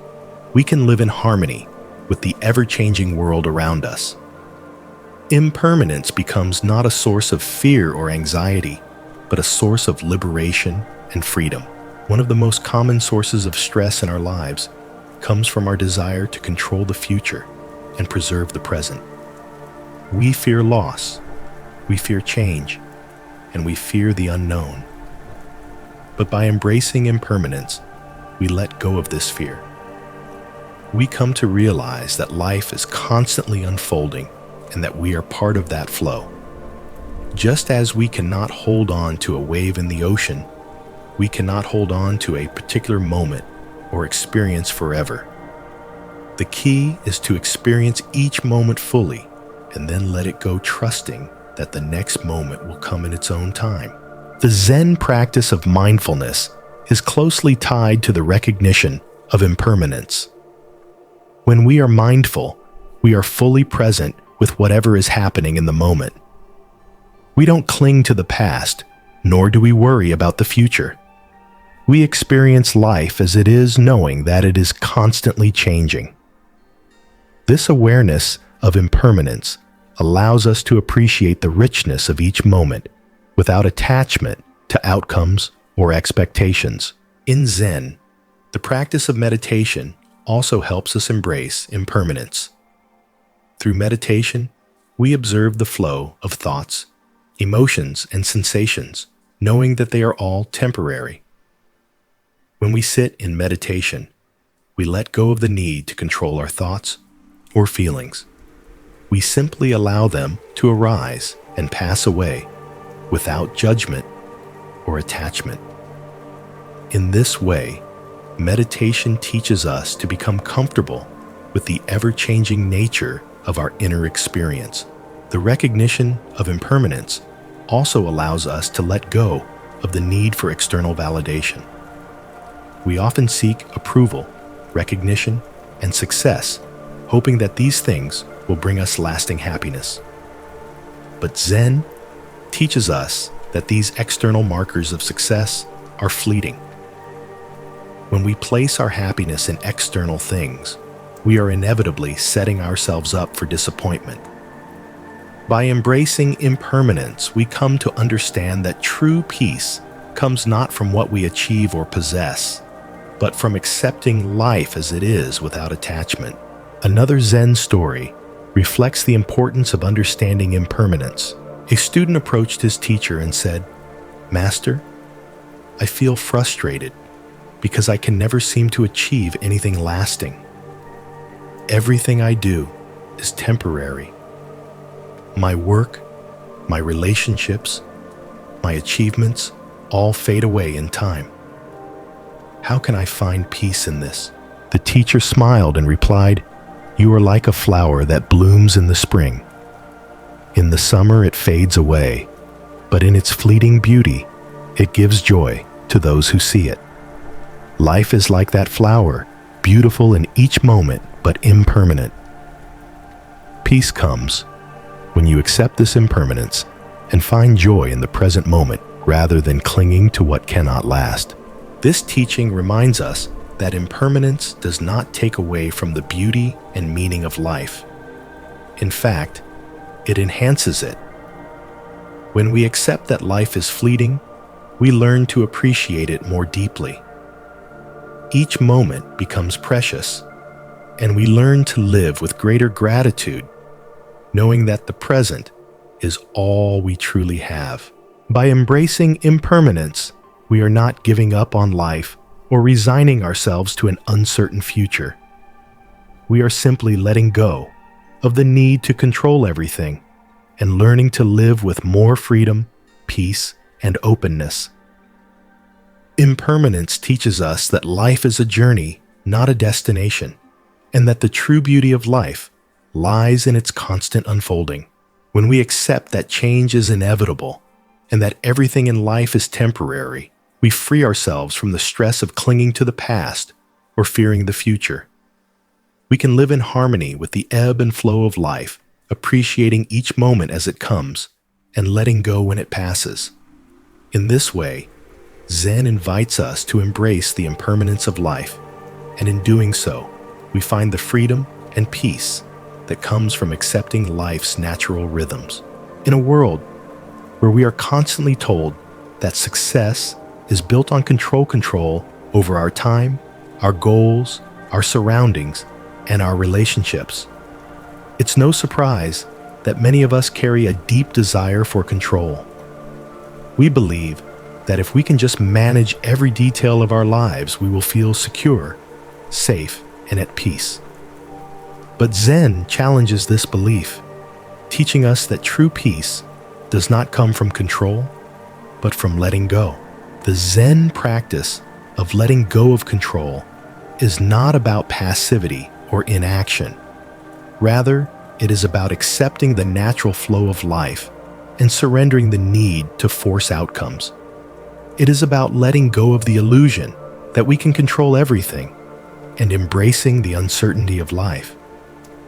we can live in harmony with the ever-changing world around us. Impermanence becomes not a source of fear or anxiety, but a source of liberation and freedom. One of the most common sources of stress in our lives comes from our desire to control the future and preserve the present. We fear loss, we fear change, and we fear the unknown. But by embracing impermanence, we let go of this fear. We come to realize that life is constantly unfolding and that we are part of that flow. Just as we cannot hold on to a wave in the ocean, we cannot hold on to a particular moment or experience forever. The key is to experience each moment fully and then let it go, trusting that the next moment will come in its own time. The Zen practice of mindfulness is closely tied to the recognition of impermanence. When we are mindful, we are fully present with whatever is happening in the moment. We don't cling to the past, nor do we worry about the future. We experience life as it is, knowing that it is constantly changing. This awareness of impermanence allows us to appreciate the richness of each moment without attachment to outcomes or expectations. In Zen, the practice of meditation also helps us embrace impermanence. Through meditation, we observe the flow of thoughts, emotions, and sensations, knowing that they are all temporary. When we sit in meditation, we let go of the need to control our thoughts or feelings. We simply allow them to arise and pass away without judgment or attachment. In this way, meditation teaches us to become comfortable with the ever-changing nature of our inner experience. The recognition of impermanence also allows us to let go of the need for external validation. We often seek approval, recognition, and success, hoping that these things will bring us lasting happiness. But Zen teaches us that these external markers of success are fleeting. When we place our happiness in external things, we are inevitably setting ourselves up for disappointment. By embracing impermanence, we come to understand that true peace comes not from what we achieve or possess, but from accepting life as it is without attachment. Another Zen story reflects the importance of understanding impermanence. A student approached his teacher and said, "Master, I feel frustrated because I can never seem to achieve anything lasting. Everything I do is temporary. My work, my relationships, my achievements all fade away in time. How can I find peace in this?" The teacher smiled and replied, "You are like a flower that blooms in the spring. In the summer it fades away, but in its fleeting beauty, it gives joy to those who see it. Life is like that flower, beautiful in each moment, but impermanent. Peace comes when you accept this impermanence and find joy in the present moment rather than clinging to what cannot last." This teaching reminds us that impermanence does not take away from the beauty and meaning of life. In fact, it enhances it. When we accept that life is fleeting, we learn to appreciate it more deeply. Each moment becomes precious, and we learn to live with greater gratitude, knowing that the present is all we truly have. By embracing impermanence, we are not giving up on life or resigning ourselves to an uncertain future. We are simply letting go of the need to control everything and learning to live with more freedom, peace, and openness. Impermanence teaches us that life is a journey, not a destination, and that the true beauty of life lies in its constant unfolding. When we accept that change is inevitable and that everything in life is temporary, we free ourselves from the stress of clinging to the past or fearing the future. We can live in harmony with the ebb and flow of life, appreciating each moment as it comes and letting go when it passes. In this way, Zen invites us to embrace the impermanence of life, and in doing so, we find the freedom and peace that comes from accepting life's natural rhythms. In a world where we are constantly told that success is built on control over our time, our goals, our surroundings, and our relationships, it's no surprise that many of us carry a deep desire for control. We believe that if we can just manage every detail of our lives, we will feel secure, safe, and at peace. But Zen challenges this belief, teaching us that true peace does not come from control, but from letting go. The Zen practice of letting go of control is not about passivity or inaction. Rather, it is about accepting the natural flow of life and surrendering the need to force outcomes. It is about letting go of the illusion that we can control everything and embracing the uncertainty of life.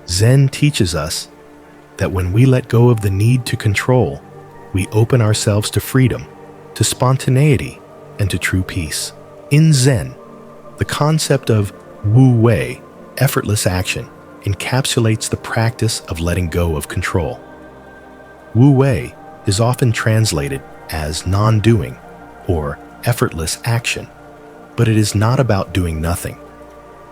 Zen teaches us that when we let go of the need to control, we open ourselves to freedom, to spontaneity, and to true peace. In Zen, the concept of Wu Wei, effortless action, encapsulates the practice of letting go of control. Wu Wei is often translated as non-doing or effortless action, but it is not about doing nothing.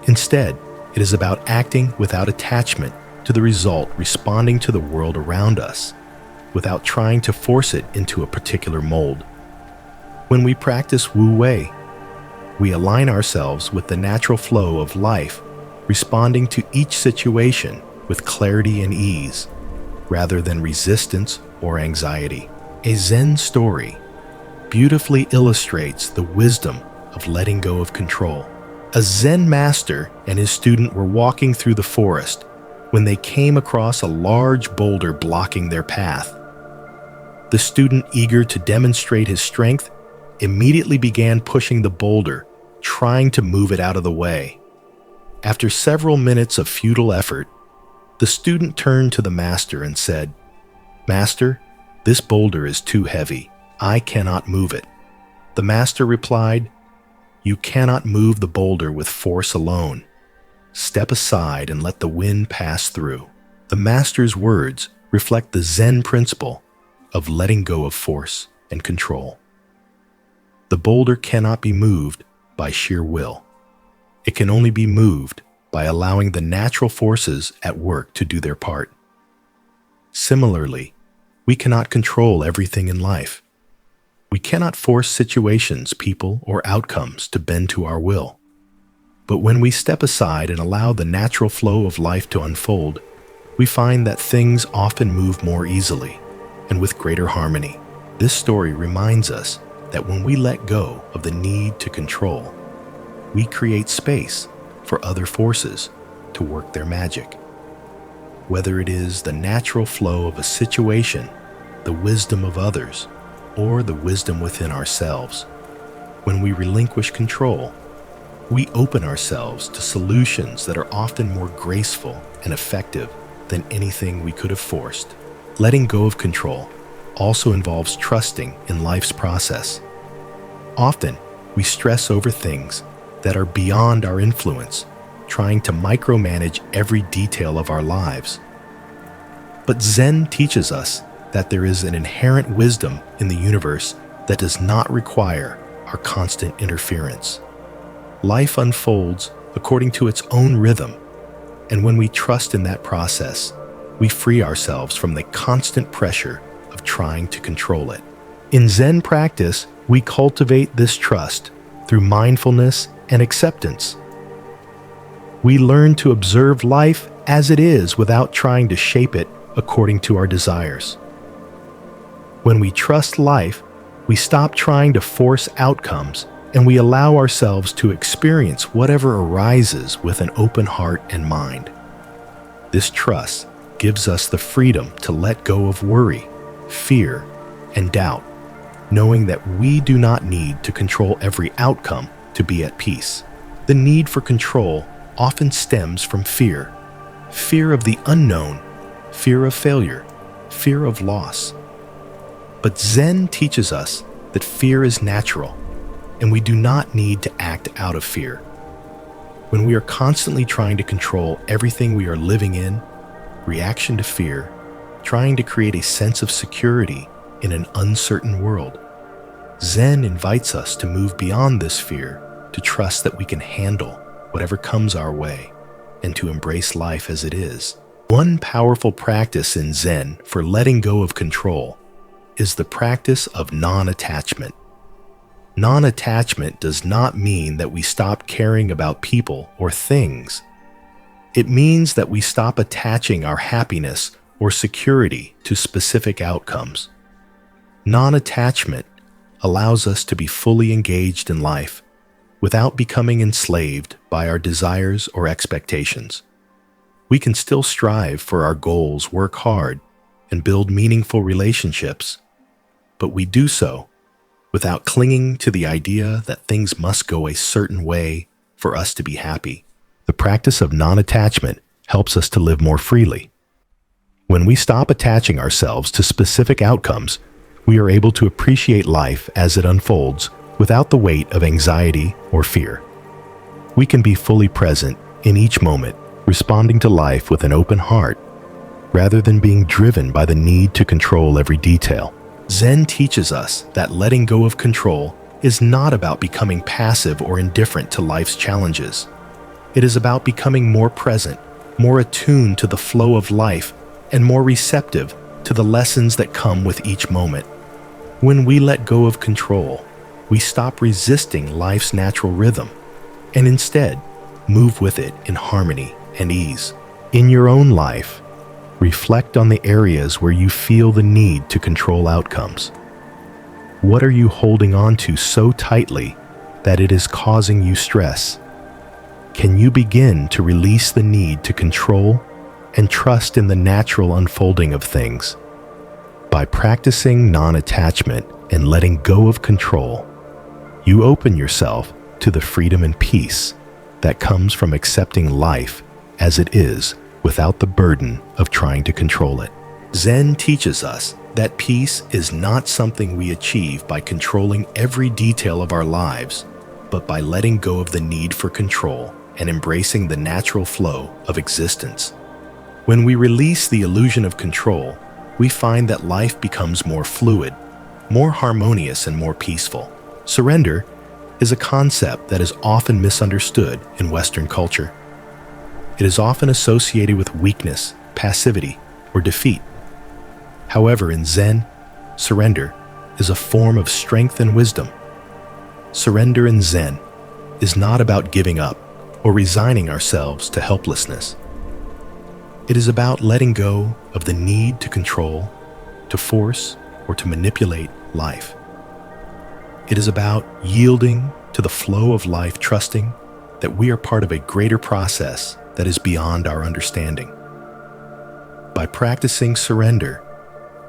Instead, it is about acting without attachment to the result, responding to the world around us, without trying to force it into a particular mold. When we practice Wu Wei, we align ourselves with the natural flow of life, responding to each situation with clarity and ease, rather than resistance or anxiety. A Zen story beautifully illustrates the wisdom of letting go of control. A Zen master and his student were walking through the forest when they came across a large boulder blocking their path. The student, eager to demonstrate his strength, immediately began pushing the boulder, trying to move it out of the way. After several minutes of futile effort, the student turned to the master and said, "Master, this boulder is too heavy. I cannot move it." The master replied, "You cannot move the boulder with force alone. Step aside and let the wind pass through." The master's words reflect the Zen principle of letting go of force and control. The boulder cannot be moved by sheer will. It can only be moved by allowing the natural forces at work to do their part. Similarly, we cannot control everything in life. We cannot force situations, people, or outcomes to bend to our will. But when we step aside and allow the natural flow of life to unfold, we find that things often move more easily and with greater harmony. This story reminds us that when we let go of the need to control, we create space for other forces to work their magic. Whether it is the natural flow of a situation, the wisdom of others, or the wisdom within ourselves, when we relinquish control, we open ourselves to solutions that are often more graceful and effective than anything we could have forced. Letting go of control also involves trusting in life's process. Often, we stress over things that are beyond our influence, trying to micromanage every detail of our lives. But Zen teaches us that there is an inherent wisdom in the universe that does not require our constant interference. Life unfolds according to its own rhythm, and when we trust in that process, we free ourselves from the constant pressure of trying to control it. In Zen practice, we cultivate this trust through mindfulness and acceptance. We learn to observe life as it is without trying to shape it according to our desires. When we trust life, we stop trying to force outcomes and we allow ourselves to experience whatever arises with an open heart and mind. This trust gives us the freedom to let go of worry, fear, and doubt, knowing that we do not need to control every outcome to be at peace. The need for control often stems from fear. Fear of the unknown, fear of failure, fear of loss. But Zen teaches us that fear is natural, and we do not need to act out of fear. When we are constantly trying to control everything we are living in, reaction to fear, trying to create a sense of security in an uncertain world, Zen invites us to move beyond this fear, to trust that we can handle whatever comes our way, and to embrace life as it is. One powerful practice in Zen for letting go of control is the practice of non-attachment. Non-attachment does not mean that we stop caring about people or things. It means that we stop attaching our happiness or security to specific outcomes. Non-attachment allows us to be fully engaged in life without becoming enslaved by our desires or expectations. We can still strive for our goals, work hard, and build meaningful relationships, but we do so without clinging to the idea that things must go a certain way for us to be happy. The practice of non-attachment helps us to live more freely. When we stop attaching ourselves to specific outcomes, we are able to appreciate life as it unfolds without the weight of anxiety or fear. We can be fully present in each moment, responding to life with an open heart, rather than being driven by the need to control every detail. Zen teaches us that letting go of control is not about becoming passive or indifferent to life's challenges. It is about becoming more present, more attuned to the flow of life, and more receptive to the lessons that come with each moment. When we let go of control, we stop resisting life's natural rhythm, and instead move with it in harmony and ease. In your own life, reflect on the areas where you feel the need to control outcomes. What are you holding on to so tightly that it is causing you stress, can you begin to release the need to control and trust in the natural unfolding of things? By practicing non-attachment and letting go of control, you open yourself to the freedom and peace that comes from accepting life as it is without the burden of trying to control it. Zen teaches us that peace is not something we achieve by controlling every detail of our lives, but by letting go of the need for control and embracing the natural flow of existence. When we release the illusion of control, we find that life becomes more fluid, more harmonious, and more peaceful. Surrender is a concept that is often misunderstood in Western culture. It is often associated with weakness, passivity, or defeat. However, in Zen, surrender is a form of strength and wisdom. Surrender in Zen is not about giving up or resigning ourselves to helplessness. It is about letting go of the need to control, to force, or to manipulate life. It is about yielding to the flow of life, trusting that we are part of a greater process that is beyond our understanding. By practicing surrender,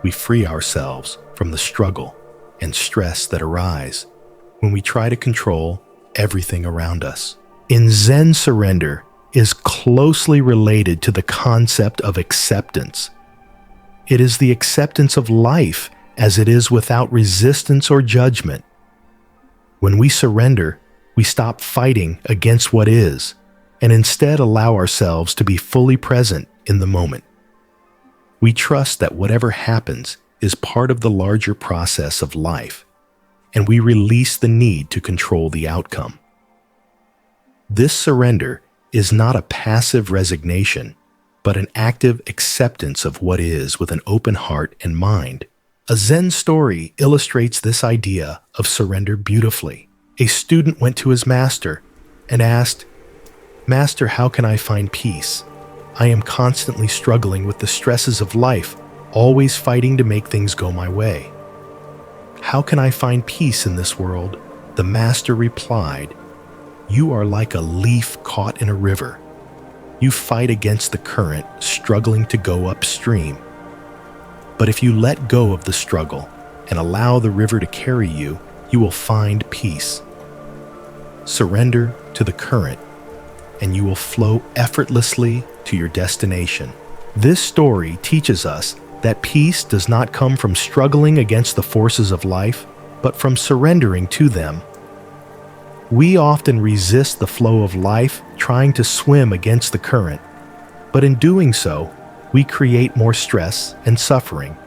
we free ourselves from the struggle and stress that arise when we try to control everything around us. In Zen, surrender is closely related to the concept of acceptance. It is the acceptance of life as it is without resistance or judgment. When we surrender, we stop fighting against what is and instead allow ourselves to be fully present in the moment. We trust that whatever happens is part of the larger process of life, and we release the need to control the outcome. This surrender is not a passive resignation, but an active acceptance of what is with an open heart and mind. A Zen story illustrates this idea of surrender beautifully. A student went to his master and asked, "Master, how can I find peace? I am constantly struggling with the stresses of life, always fighting to make things go my way. How can I find peace in this world?" The master replied, "You are like a leaf caught in a river. You fight against the current, struggling to go upstream. But if you let go of the struggle and allow the river to carry you, you will find peace. Surrender to the current, and you will flow effortlessly to your destination." This story teaches us that peace does not come from struggling against the forces of life, but from surrendering to them. We often resist the flow of life, trying to swim against the current, but in doing so, we create more stress and suffering.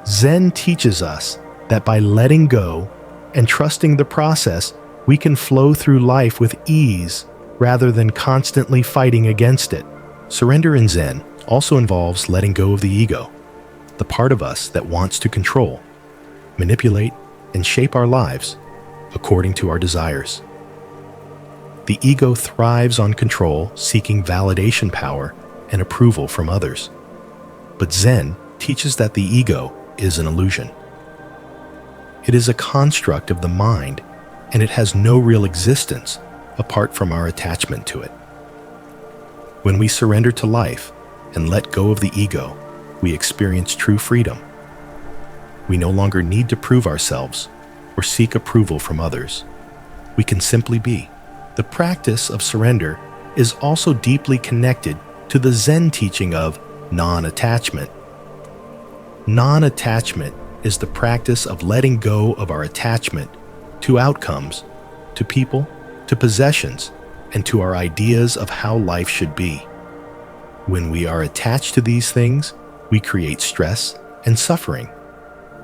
Zen teaches us that by letting go and trusting the process, we can flow through life with ease rather than constantly fighting against it. Surrender in Zen also involves letting go of the ego, the part of us that wants to control, manipulate, and shape our lives according to our desires. The ego thrives on control, seeking validation, power, and approval from others. But Zen teaches that the ego is an illusion. It is a construct of the mind, and it has no real existence apart from our attachment to it. When we surrender to life and let go of the ego, we experience true freedom. We no longer need to prove ourselves or seek approval from others. We can simply be. The practice of surrender is also deeply connected to the Zen teaching of non-attachment. Non-attachment is the practice of letting go of our attachment to outcomes, to people, to possessions, and to our ideas of how life should be. When we are attached to these things, we create stress and suffering.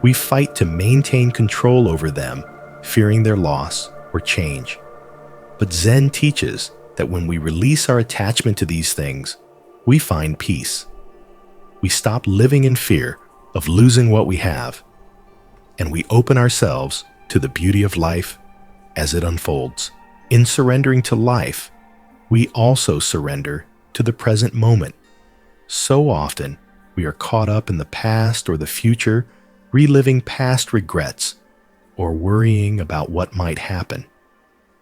We fight to maintain control over them, fearing their loss or change. But Zen teaches that when we release our attachment to these things, we find peace. We stop living in fear of losing what we have, and we open ourselves to the beauty of life as it unfolds. In surrendering to life, we also surrender to the present moment. So often, we are caught up in the past or the future, reliving past regrets or worrying about what might happen.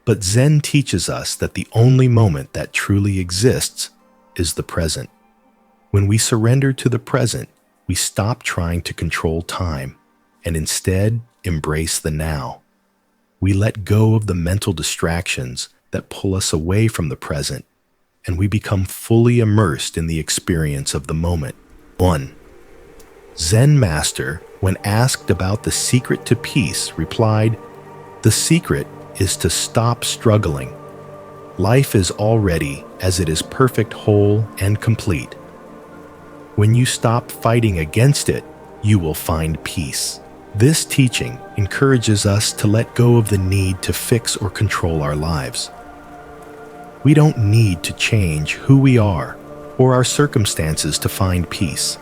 But Zen teaches us that the only moment that truly exists is the present. When we surrender to the present, we stop trying to control time and instead embrace the now. We let go of the mental distractions that pull us away from the present, and we become fully immersed in the experience of the moment. 1. Zen master, when asked about the secret to peace, replied, "The secret is to stop struggling. Life is already as it is perfect, whole, and complete. When you stop fighting against it, you will find peace." This teaching encourages us to let go of the need to fix or control our lives. We don't need to change who we are or our circumstances to find peace.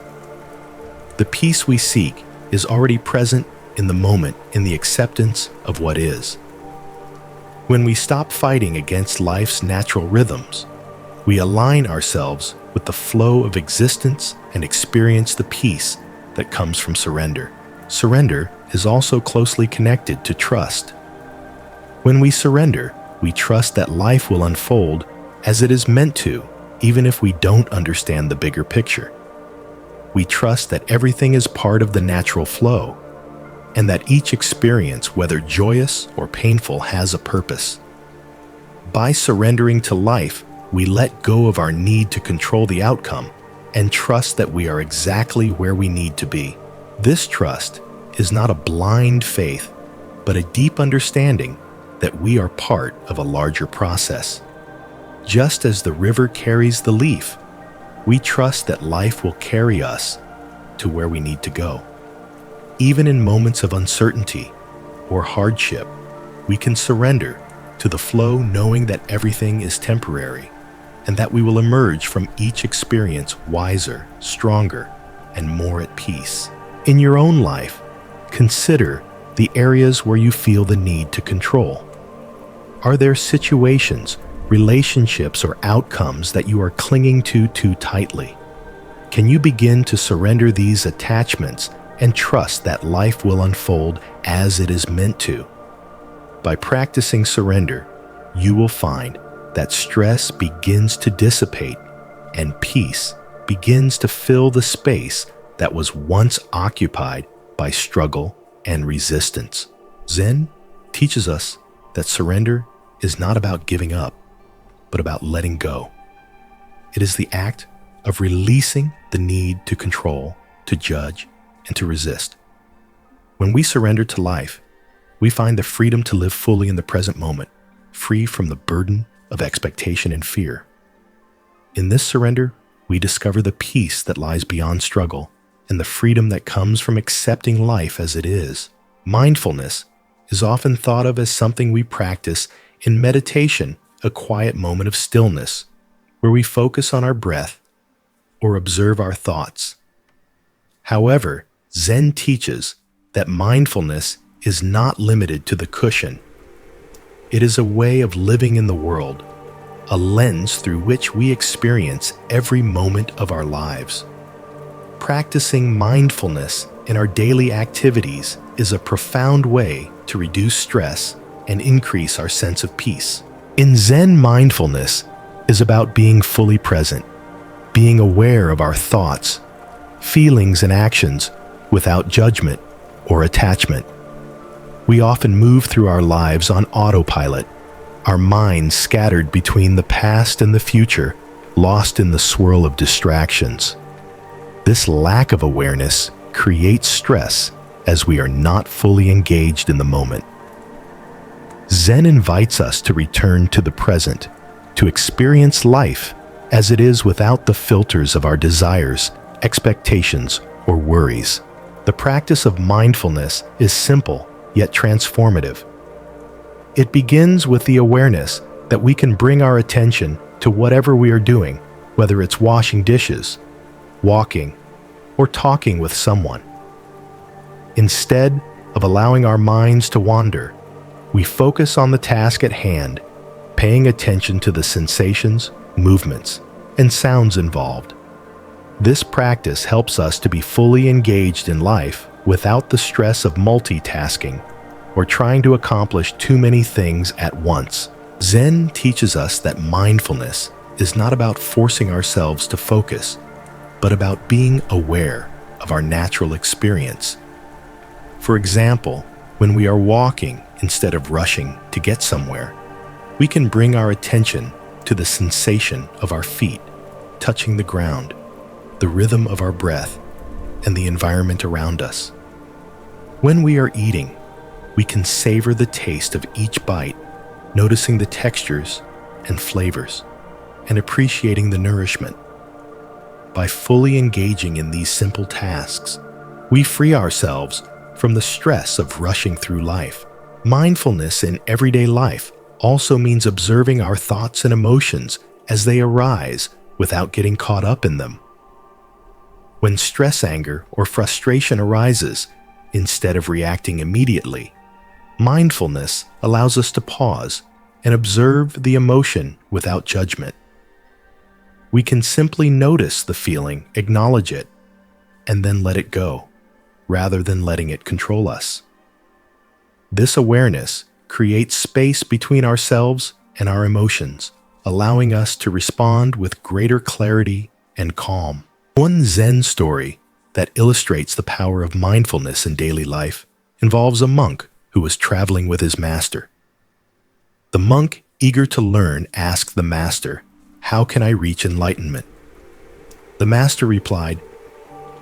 The peace we seek is already present in the moment, in the acceptance of what is. When we stop fighting against life's natural rhythms, we align ourselves with the flow of existence and experience the peace that comes from surrender. Surrender is also closely connected to trust. When we surrender, we trust that life will unfold as it is meant to, even if we don't understand the bigger picture. We trust that everything is part of the natural flow, and that each experience, whether joyous or painful, has a purpose. By surrendering to life, we let go of our need to control the outcome and trust that we are exactly where we need to be. This trust is not a blind faith, but a deep understanding that we are part of a larger process. Just as the river carries the leaf, we trust that life will carry us to where we need to go. Even in moments of uncertainty or hardship, we can surrender to the flow, knowing that everything is temporary and that we will emerge from each experience wiser, stronger, and more at peace. In your own life, consider the areas where you feel the need to control. Are there situations, relationships, or outcomes that you are clinging to too tightly? Can you begin to surrender these attachments and trust that life will unfold as it is meant to? By practicing surrender, you will find that stress begins to dissipate and peace begins to fill the space that was once occupied by struggle and resistance. Zen teaches us that surrender is not about giving up, but about letting go. It is the act of releasing the need to control, to judge, and to resist. When we surrender to life, we find the freedom to live fully in the present moment, free from the burden of expectation and fear. In this surrender, we discover the peace that lies beyond struggle and the freedom that comes from accepting life as it is. Mindfulness is often thought of as something we practice in meditation, a quiet moment of stillness where we focus on our breath or observe our thoughts. However, Zen teaches that mindfulness is not limited to the cushion. It is a way of living in the world, a lens through which we experience every moment of our lives. Practicing mindfulness in our daily activities is a profound way to reduce stress and increase our sense of peace. In Zen, mindfulness is about being fully present, being aware of our thoughts, feelings, and actions without judgment or attachment. We often move through our lives on autopilot, our minds scattered between the past and the future, lost in the swirl of distractions. This lack of awareness creates stress as we are not fully engaged in the moment. Zen invites us to return to the present, to experience life as it is without the filters of our desires, expectations, or worries. The practice of mindfulness is simple yet transformative. It begins with the awareness that we can bring our attention to whatever we are doing, whether it's washing dishes, walking, or talking with someone. Instead of allowing our minds to wander, we focus on the task at hand, paying attention to the sensations, movements, and sounds involved. This practice helps us to be fully engaged in life without the stress of multitasking or trying to accomplish too many things at once. Zen teaches us that mindfulness is not about forcing ourselves to focus, but about being aware of our natural experience. For example, when we are walking instead of rushing to get somewhere, we can bring our attention to the sensation of our feet touching the ground, the rhythm of our breath, and the environment around us. When we are eating, we can savor the taste of each bite, noticing the textures and flavors, and appreciating the nourishment. By fully engaging in these simple tasks, we free ourselves from the stress of rushing through life. Mindfulness in everyday life also means observing our thoughts and emotions as they arise without getting caught up in them. When stress, anger, or frustration arises, instead of reacting immediately, mindfulness allows us to pause and observe the emotion without judgment. We can simply notice the feeling, acknowledge it, and then let it go, rather than letting it control us. This awareness creates space between ourselves and our emotions, allowing us to respond with greater clarity and calm. One Zen story that illustrates the power of mindfulness in daily life involves a monk who was traveling with his master. The monk, eager to learn, asked the master, "How can I reach enlightenment?" The master replied,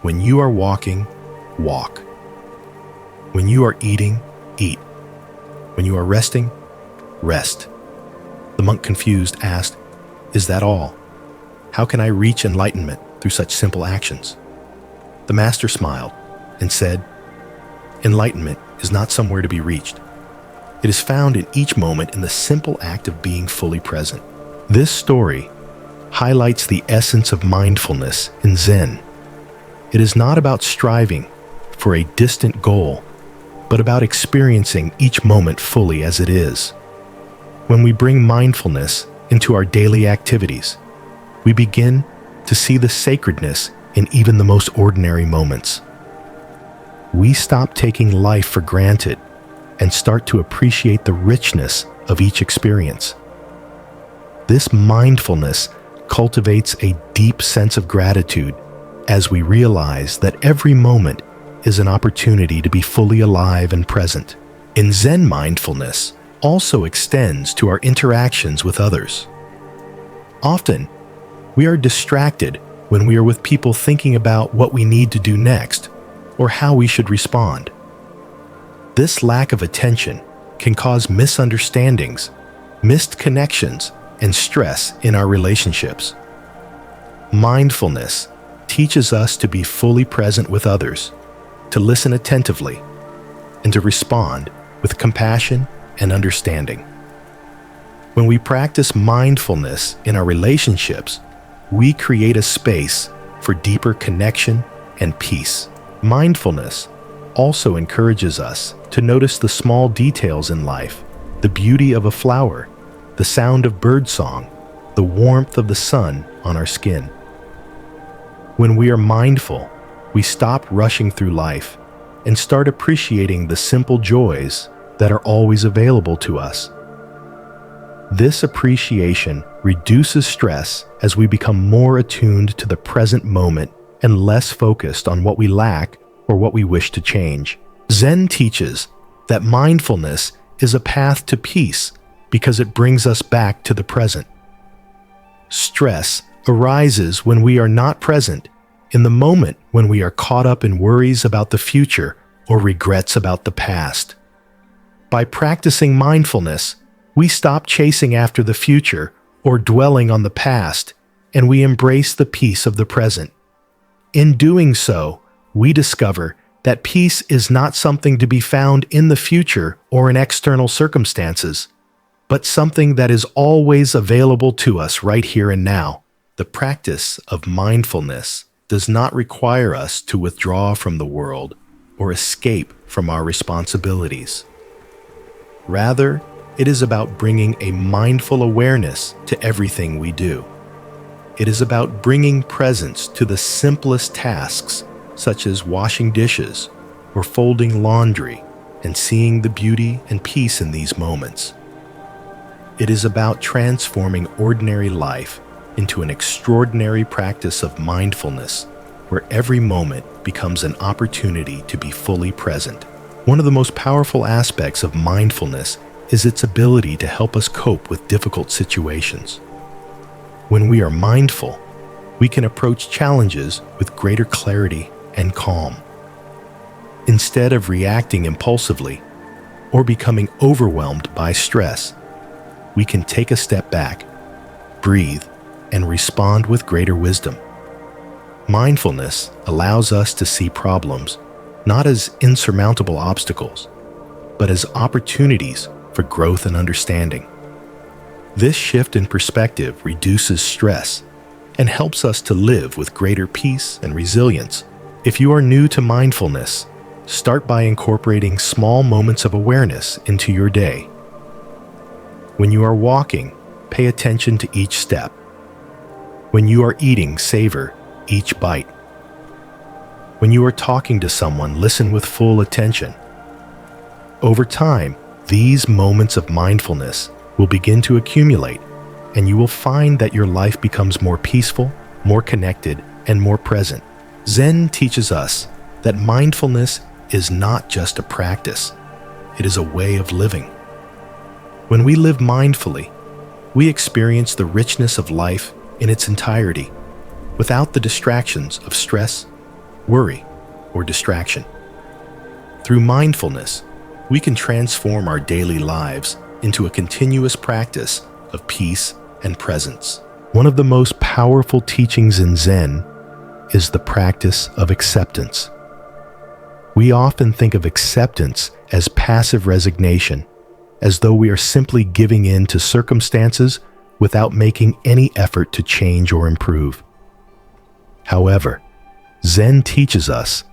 "When you are walking, walk. When you are eating, eat. When you are resting, rest." The monk, confused, asked, "Is that all? How can I reach enlightenment through such simple actions?" The master smiled and said, "Enlightenment is not somewhere to be reached. It is found in each moment in the simple act of being fully present." This story highlights the essence of mindfulness in Zen. It is not about striving for a distant goal, but about experiencing each moment fully as it is. When we bring mindfulness into our daily activities, we begin to see the sacredness in even the most ordinary moments. We stop taking life for granted and start to appreciate the richness of each experience. This mindfulness cultivates a deep sense of gratitude as we realize that every moment is an opportunity to be fully alive and present. In Zen, mindfulness also extends to our interactions with others. Often, we are distracted when we are with people thinking about what we need to do next or how we should respond. This lack of attention can cause misunderstandings, missed connections, and stress in our relationships. Mindfulness teaches us to be fully present with others, to listen attentively, and to respond with compassion and understanding. When we practice mindfulness in our relationships, we create a space for deeper connection and peace. Mindfulness also encourages us to notice the small details in life, the beauty of a flower, the sound of birdsong, the warmth of the sun on our skin. When we are mindful, we stop rushing through life and start appreciating the simple joys that are always available to us. This appreciation reduces stress as we become more attuned to the present moment and less focused on what we lack or what we wish to change. Zen teaches that mindfulness is a path to peace because it brings us back to the present. Stress arises when we are not present in the moment, when we are caught up in worries about the future or regrets about the past. By practicing mindfulness, we stop chasing after the future or dwelling on the past, and we embrace the peace of the present. In doing so, we discover that peace is not something to be found in the future or in external circumstances, but something that is always available to us right here and now. The practice of mindfulness does not require us to withdraw from the world or escape from our responsibilities. Rather, it is about bringing a mindful awareness to everything we do. It is about bringing presence to the simplest tasks, such as washing dishes or folding laundry, and seeing the beauty and peace in these moments. It is about transforming ordinary life into an extraordinary practice of mindfulness, where every moment becomes an opportunity to be fully present. One of the most powerful aspects of mindfulness is its ability to help us cope with difficult situations. When we are mindful, we can approach challenges with greater clarity and calm. Instead of reacting impulsively or becoming overwhelmed by stress, we can take a step back, breathe, and respond with greater wisdom. Mindfulness allows us to see problems not as insurmountable obstacles, but as opportunities for growth and understanding. This shift in perspective reduces stress and helps us to live with greater peace and resilience. If you are new to mindfulness, start by incorporating small moments of awareness into your day. When you are walking, pay attention to each step. When you are eating, savor each bite. When you are talking to someone, listen with full attention. Over time, these moments of mindfulness will begin to accumulate, and you will find that your life becomes more peaceful, more connected, and more present. Zen teaches us that mindfulness is not just a practice, it is a way of living. When we live mindfully, we experience the richness of life in its entirety, without the distractions of stress, worry, or distraction. Through mindfulness, we can transform our daily lives into a continuous practice of peace and presence. One of the most powerful teachings in Zen is the practice of acceptance. We often think of acceptance as passive resignation, as though we are simply giving in to circumstances without making any effort to change or improve. However, Zen teaches us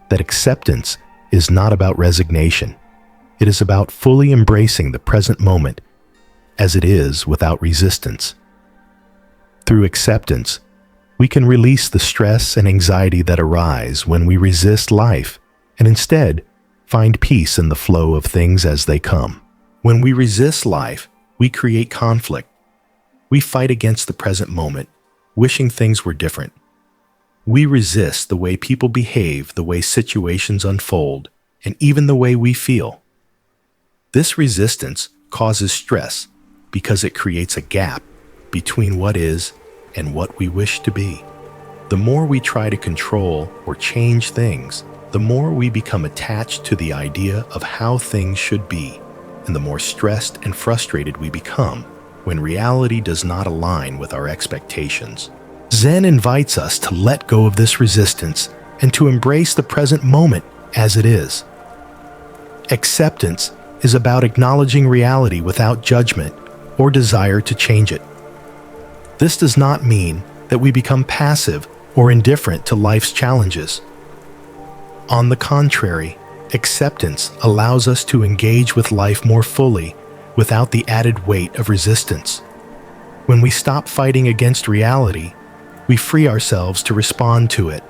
that acceptance is not about resignation. It is about fully embracing the present moment as it is without resistance. Through acceptance, we can release the stress and anxiety that arise when we resist life and instead find peace in the flow of things as they come. When we resist life, we create conflict. We fight against the present moment, wishing things were different. We resist the way people behave, the way situations unfold, and even the way we feel. This resistance causes stress because it creates a gap between what is and what we wish to be. The more we try to control or change things, the more we become attached to the idea of how things should be, and the more stressed and frustrated we become when reality does not align with our expectations. Zen invites us to let go of this resistance and to embrace the present moment as it is. Acceptance is about acknowledging reality without judgment or desire to change it. This does not mean that we become passive or indifferent to life's challenges. On the contrary, acceptance allows us to engage with life more fully without the added weight of resistance. When we stop fighting against reality, we free ourselves to respond to it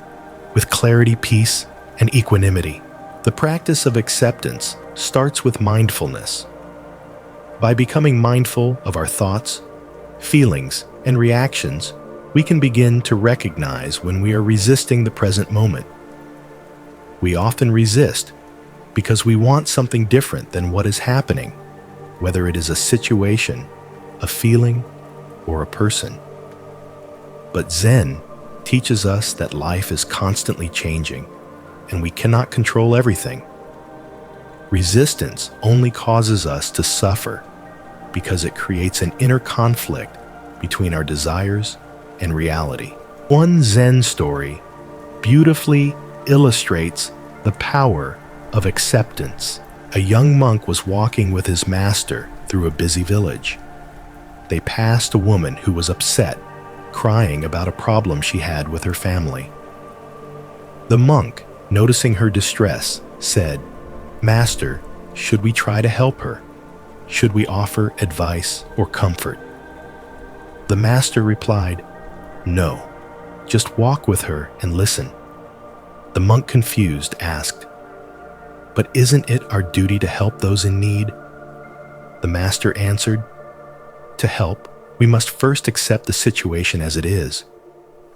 with clarity, peace, and equanimity. The practice of acceptance starts with mindfulness. By becoming mindful of our thoughts, feelings, and reactions, we can begin to recognize when we are resisting the present moment. We often resist because we want something different than what is happening, whether it is a situation, a feeling, or a person. But Zen teaches us that life is constantly changing, and we cannot control everything. Resistance only causes us to suffer because it creates an inner conflict between our desires and reality. One Zen story beautifully illustrates the power of acceptance. A young monk was walking with his master through a busy village. They passed a woman who was upset, crying about a problem she had with her family. The monk, noticing her distress, said, "Master, should we try to help her? Should we offer advice or comfort?" The master replied, "No, just walk with her and listen." The monk, confused, asked, "But isn't it our duty to help those in need?" The master answered, To help, we must first accept the situation as it is.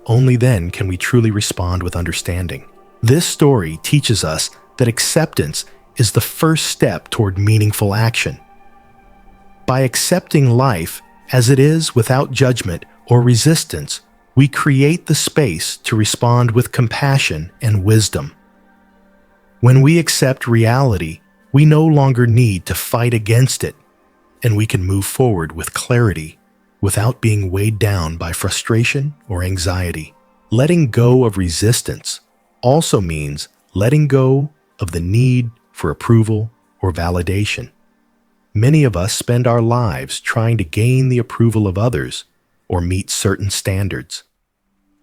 Only then can we truly respond with understanding. This story teaches us that acceptance is the first step toward meaningful action. By accepting life as it is without judgment or resistance, we create the space to respond with compassion and wisdom. When we accept reality, we no longer need to fight against it, and we can move forward with clarity without being weighed down by frustration or anxiety. Letting go of resistance also means letting go of the need for approval or validation. Many of us spend our lives trying to gain the approval of others or meet certain standards.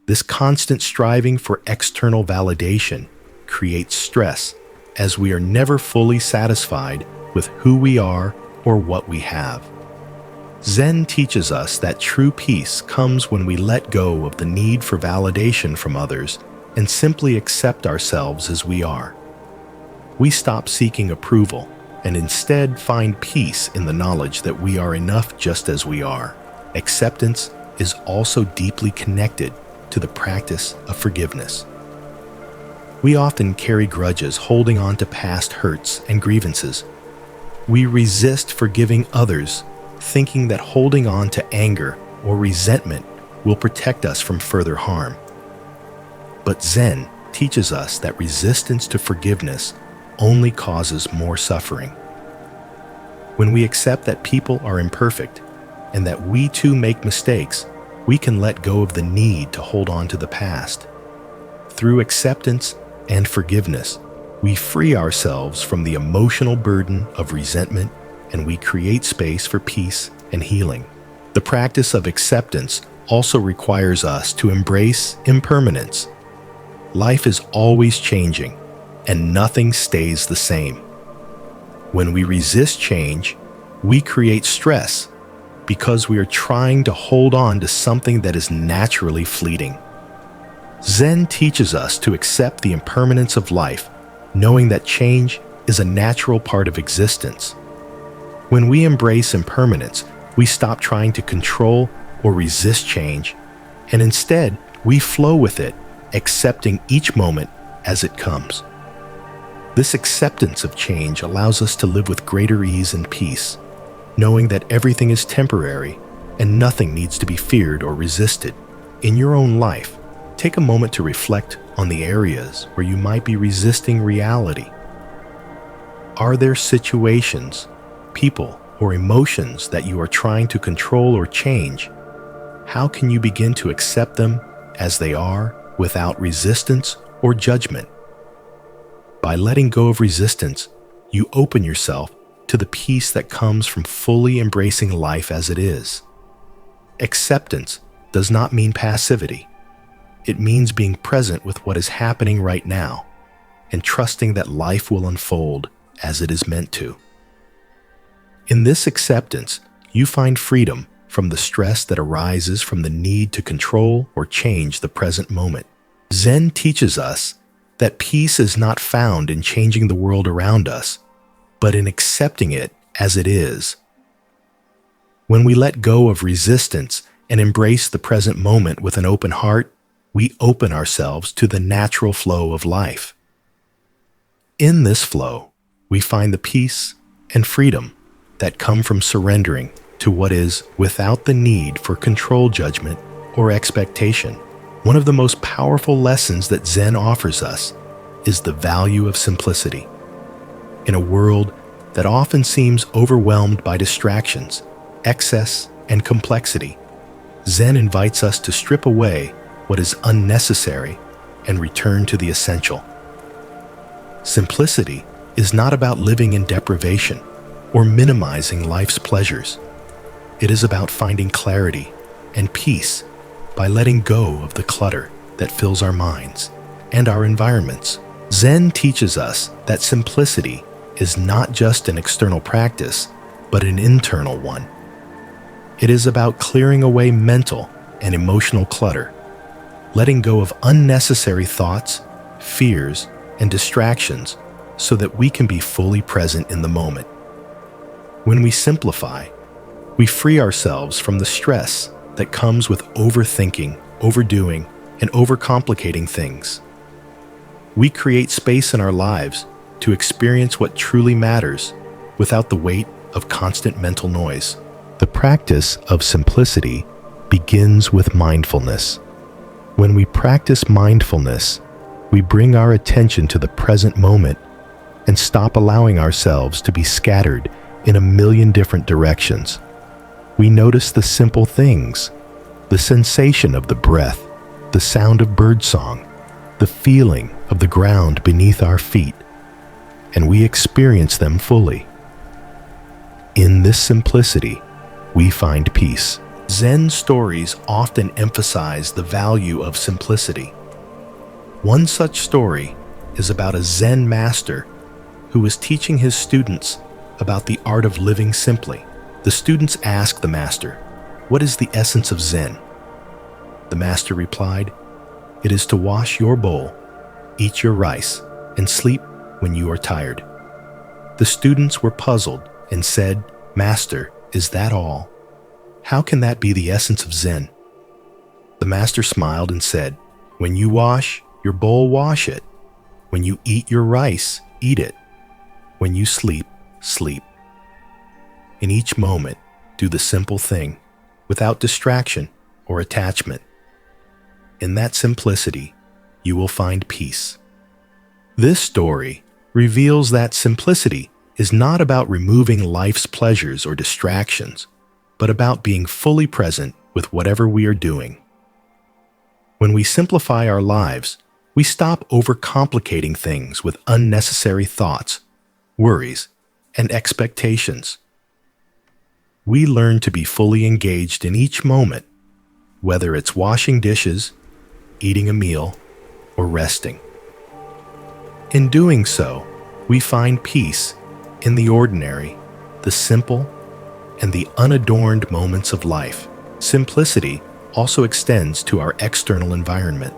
This constant striving for external validation creates stress, as we are never fully satisfied with who we are or what we have. Zen teaches us that true peace comes when we let go of the need for validation from others and simply accept ourselves as we are. We stop seeking approval and instead find peace in the knowledge that we are enough just as we are. Acceptance is also deeply connected to the practice of forgiveness. We often carry grudges, holding on to past hurts and grievances. We resist forgiving others, thinking that holding on to anger or resentment will protect us from further harm. But Zen teaches us that resistance to forgiveness only causes more suffering. When we accept that people are imperfect and that we too make mistakes, we can let go of the need to hold on to the past. Through acceptance and forgiveness, we free ourselves from the emotional burden of resentment, and we create space for peace and healing. The practice of acceptance also requires us to embrace impermanence. Life is always changing, and nothing stays the same. When we resist change, we create stress because we are trying to hold on to something that is naturally fleeting. Zen teaches us to accept the impermanence of life, knowing that change is a natural part of existence. When we embrace impermanence, we stop trying to control or resist change, and instead, we flow with it, accepting each moment as it comes. This acceptance of change allows us to live with greater ease and peace, knowing that everything is temporary and nothing needs to be feared or resisted. In your own life, take a moment to reflect on the areas where you might be resisting reality. Are there situations, people, or emotions that you are trying to control or change? How can you begin to accept them as they are without resistance or judgment? By letting go of resistance, you open yourself to the peace that comes from fully embracing life as it is. Acceptance does not mean passivity. It means being present with what is happening right now and trusting that life will unfold as it is meant to. In this acceptance, you find freedom from the stress that arises from the need to control or change the present moment. Zen teaches us that peace is not found in changing the world around us, but in accepting it as it is. When we let go of resistance and embrace the present moment with an open heart, we open ourselves to the natural flow of life. In this flow, we find the peace and freedom that come from surrendering to what is without the need for control, judgment, or expectation. One of the most powerful lessons that Zen offers us is the value of simplicity. In a world that often seems overwhelmed by distractions, excess, and complexity, Zen invites us to strip away what is unnecessary and return to the essential. Simplicity is not about living in deprivation or minimizing life's pleasures. It is about finding clarity and peace by letting go of the clutter that fills our minds and our environments. Zen teaches us that simplicity is not just an external practice, but an internal one. It is about clearing away mental and emotional clutter, letting go of unnecessary thoughts, fears, and distractions so that we can be fully present in the moment. When we simplify, We free ourselves from the stress that comes with overthinking, overdoing, and overcomplicating things. We create space in our lives to experience what truly matters without the weight of constant mental noise. The practice of simplicity begins with mindfulness. When we practice mindfulness, we bring our attention to the present moment and stop allowing ourselves to be scattered in a million different directions. We notice the simple things, the sensation of the breath, the sound of birdsong, the feeling of the ground beneath our feet, and we experience them fully. In this simplicity, we find peace. Zen stories often emphasize the value of simplicity. One such story is about a Zen master who was teaching his students about the art of living simply. The students asked the master, "What is the essence of Zen?" The master replied, "It is to wash your bowl, eat your rice, and sleep when you are tired." The students were puzzled and said, "Master, is that all? How can that be the essence of Zen?" The master smiled and said, "When you wash your bowl, wash it. When you eat your rice, eat it. When you sleep, sleep. In each moment, do the simple thing, without distraction or attachment. In that simplicity, you will find peace." This story reveals that simplicity is not about removing life's pleasures or distractions, but about being fully present with whatever we are doing. When we simplify our lives, we stop overcomplicating things with unnecessary thoughts, worries, and expectations. We learn to be fully engaged in each moment, whether it's washing dishes, eating a meal, or resting. In doing so, we find peace in the ordinary, the simple, and the unadorned moments of life. Simplicity also extends to our external environment.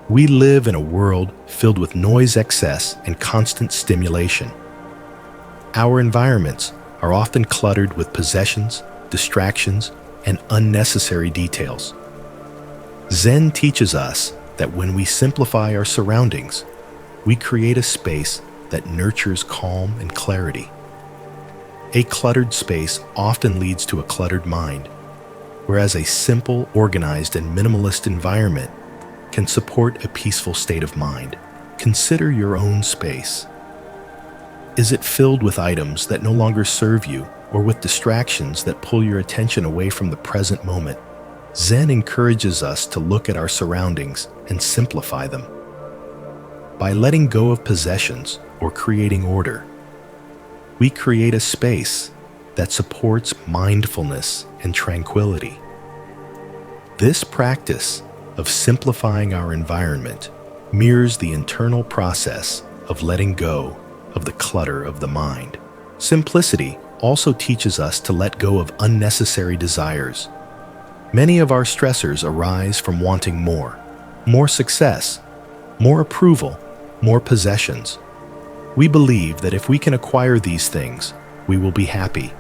We live in a world filled with noise, excess, and constant stimulation. Our environments are often cluttered with possessions, distractions, and unnecessary details. Zen teaches us that when we simplify our surroundings, we create a space that nurtures calm and clarity. A cluttered space often leads to a cluttered mind, whereas a simple, organized, and minimalist environment can support a peaceful state of mind. Consider your own space. Is it filled with items that no longer serve you or with distractions that pull your attention away from the present moment? Zen encourages us to look at our surroundings and simplify them. By letting go of possessions or creating order, we create a space that supports mindfulness and tranquility. This practice of simplifying our environment mirrors the internal process of letting go of the clutter of the mind. Simplicity also teaches us to let go of unnecessary desires. Many of our stressors arise from wanting more success, more approval, more possessions. We believe that if we can acquire these things, we will be happy.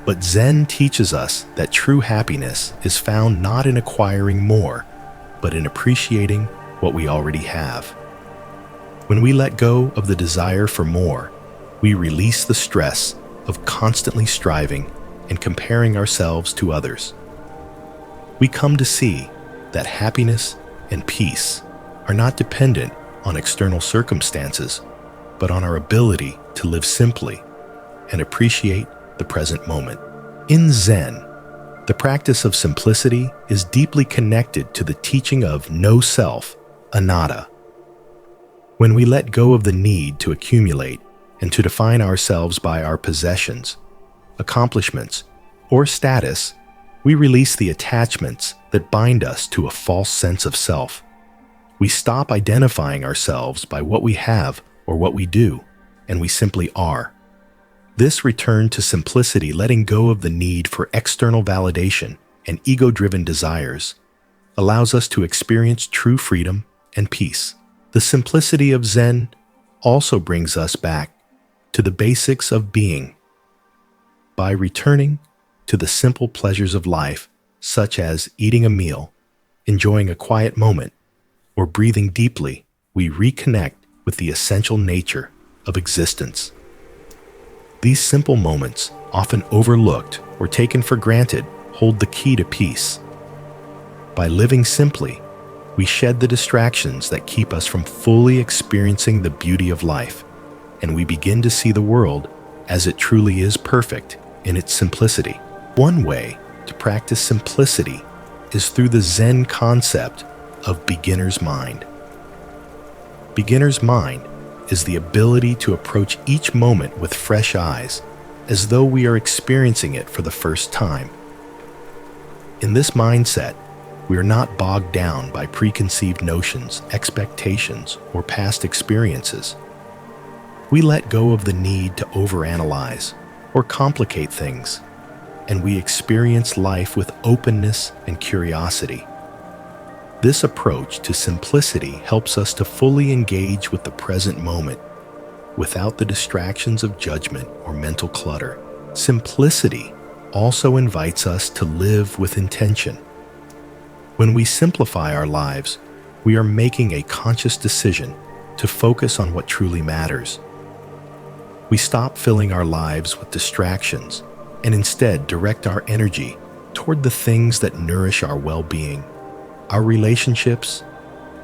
But Zen teaches us that true happiness is found not in acquiring more, but in appreciating what we already have. When we let go of the desire for more, we release the stress of constantly striving and comparing ourselves to others. We come to see that happiness and peace are not dependent on external circumstances, but on our ability to live simply and appreciate the present moment. In Zen, the practice of simplicity is deeply connected to the teaching of no self, anatta. When we let go of the need to accumulate and to define ourselves by our possessions, accomplishments, or status, we release the attachments that bind us to a false sense of self. We stop identifying ourselves by what we have or what we do, and we simply are. This return to simplicity, letting go of the need for external validation and ego-driven desires, allows us to experience true freedom and peace. The simplicity of Zen also brings us back to the basics of being. By returning to the simple pleasures of life, such as eating a meal, enjoying a quiet moment, or breathing deeply, we reconnect with the essential nature of existence. These simple moments, often overlooked or taken for granted, hold the key to peace. By living simply, we shed the distractions that keep us from fully experiencing the beauty of life, and we begin to see the world as it truly is, perfect in its simplicity. One way to practice simplicity is through the Zen concept of beginner's mind. Beginner's mind is the ability to approach each moment with fresh eyes, as though we are experiencing it for the first time. In this mindset, we are not bogged down by preconceived notions, expectations, or past experiences. We let go of the need to overanalyze or complicate things, and we experience life with openness and curiosity. This approach to simplicity helps us to fully engage with the present moment without the distractions of judgment or mental clutter. Simplicity also invites us to live with intention. When we simplify our lives, we are making a conscious decision to focus on what truly matters. We stop filling our lives with distractions and instead direct our energy toward the things that nourish our well-being, our relationships,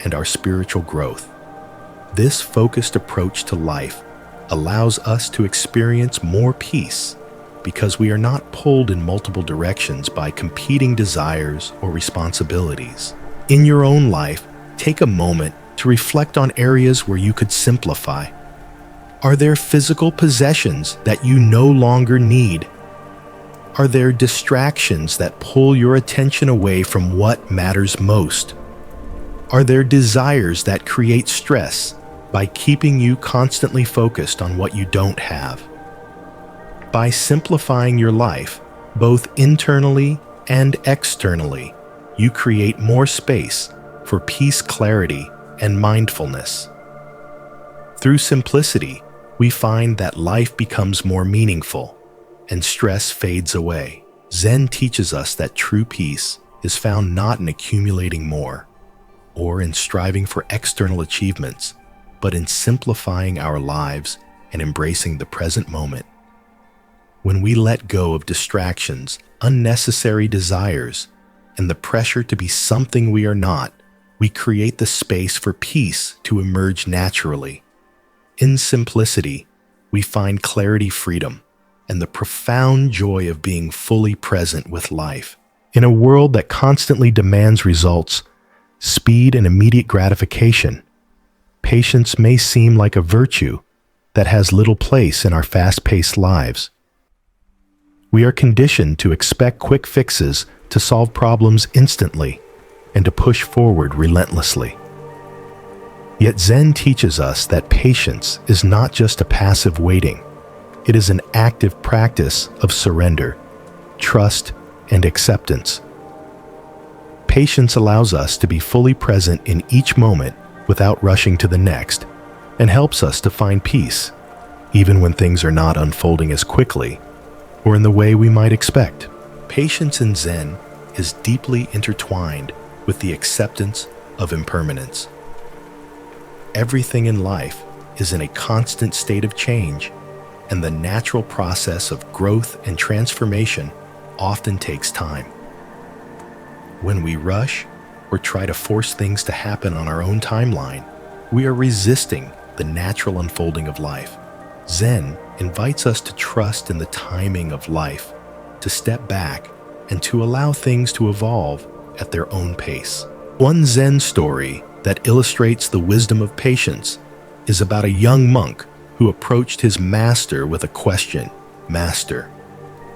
and our spiritual growth. This focused approach to life allows us to experience more peace because we are not pulled in multiple directions by competing desires or responsibilities. In your own life, take a moment to reflect on areas where you could simplify. Are there physical possessions that you no longer need? Are there distractions that pull your attention away from what matters most? Are there desires that create stress by keeping you constantly focused on what you don't have? By simplifying your life, both internally and externally, you create more space for peace, clarity, and mindfulness. Through simplicity, we find that life becomes more meaningful and stress fades away. Zen teaches us that true peace is found not in accumulating more or in striving for external achievements, but in simplifying our lives and embracing the present moment. When we let go of distractions, unnecessary desires, and the pressure to be something we are not, we create the space for peace to emerge naturally. In simplicity, we find clarity, freedom, and the profound joy of being fully present with life. In a world that constantly demands results, speed, and immediate gratification, patience may seem like a virtue that has little place in our fast-paced lives. We are conditioned to expect quick fixes, to solve problems instantly, and to push forward relentlessly. Yet Zen teaches us that patience is not just a passive waiting. It is an active practice of surrender, trust, and acceptance. Patience allows us to be fully present in each moment without rushing to the next, and helps us to find peace, even when things are not unfolding as quickly or in the way we might expect. Patience in Zen is deeply intertwined with the acceptance of impermanence. Everything in life is in a constant state of change, and the natural process of growth and transformation often takes time. When we rush or try to force things to happen on our own timeline, we are resisting the natural unfolding of life. Zen invites us to trust in the timing of life, to step back, and to allow things to evolve at their own pace. One Zen story that illustrates the wisdom of patience is about a young monk who approached his master with a question. "Master,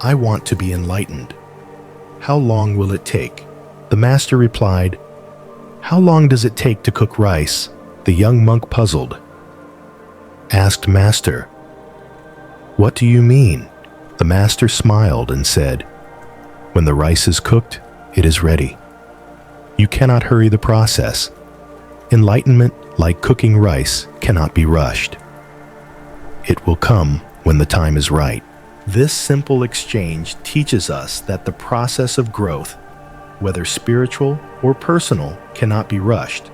I want to be enlightened. How long will it take?" The master replied, "How long does it take to cook rice?" The young monk, puzzled, asked, "Master, what do you mean?" The master smiled and said, "When the rice is cooked, it is ready. You cannot hurry the process. Enlightenment, like cooking rice, cannot be rushed. It will come when the time is right." This simple exchange teaches us that the process of growth, whether spiritual or personal, cannot be rushed.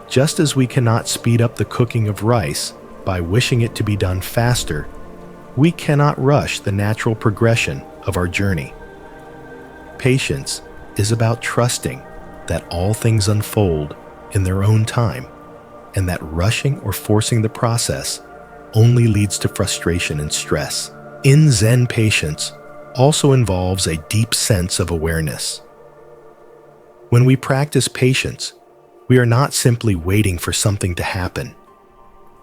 Just as we cannot speed up the cooking of rice by wishing it to be done faster, we cannot rush the natural progression of our journey. Patience is about trusting that all things unfold in their own time, and that rushing or forcing the process only leads to frustration and stress. In Zen, patience also involves a deep sense of awareness. When we practice patience, we are not simply waiting for something to happen.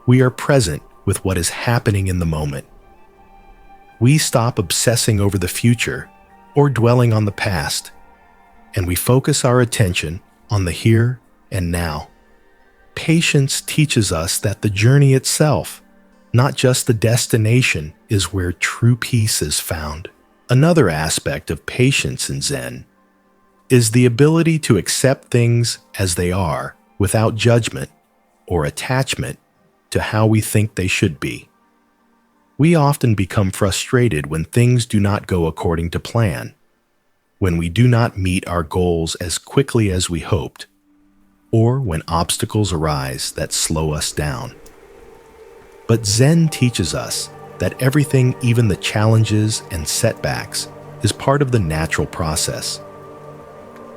We are present with what is happening in the moment. We stop obsessing over the future or dwelling on the past, and we focus our attention on the here and now. Patience teaches us that the journey itself, not just the destination, is where true peace is found. Another aspect of patience in Zen is the ability to accept things as they are without judgment or attachment to how we think they should be. We often become frustrated when things do not go according to plan, when we do not meet our goals as quickly as we hoped, or when obstacles arise that slow us down. But Zen teaches us that everything, even the challenges and setbacks, is part of the natural process.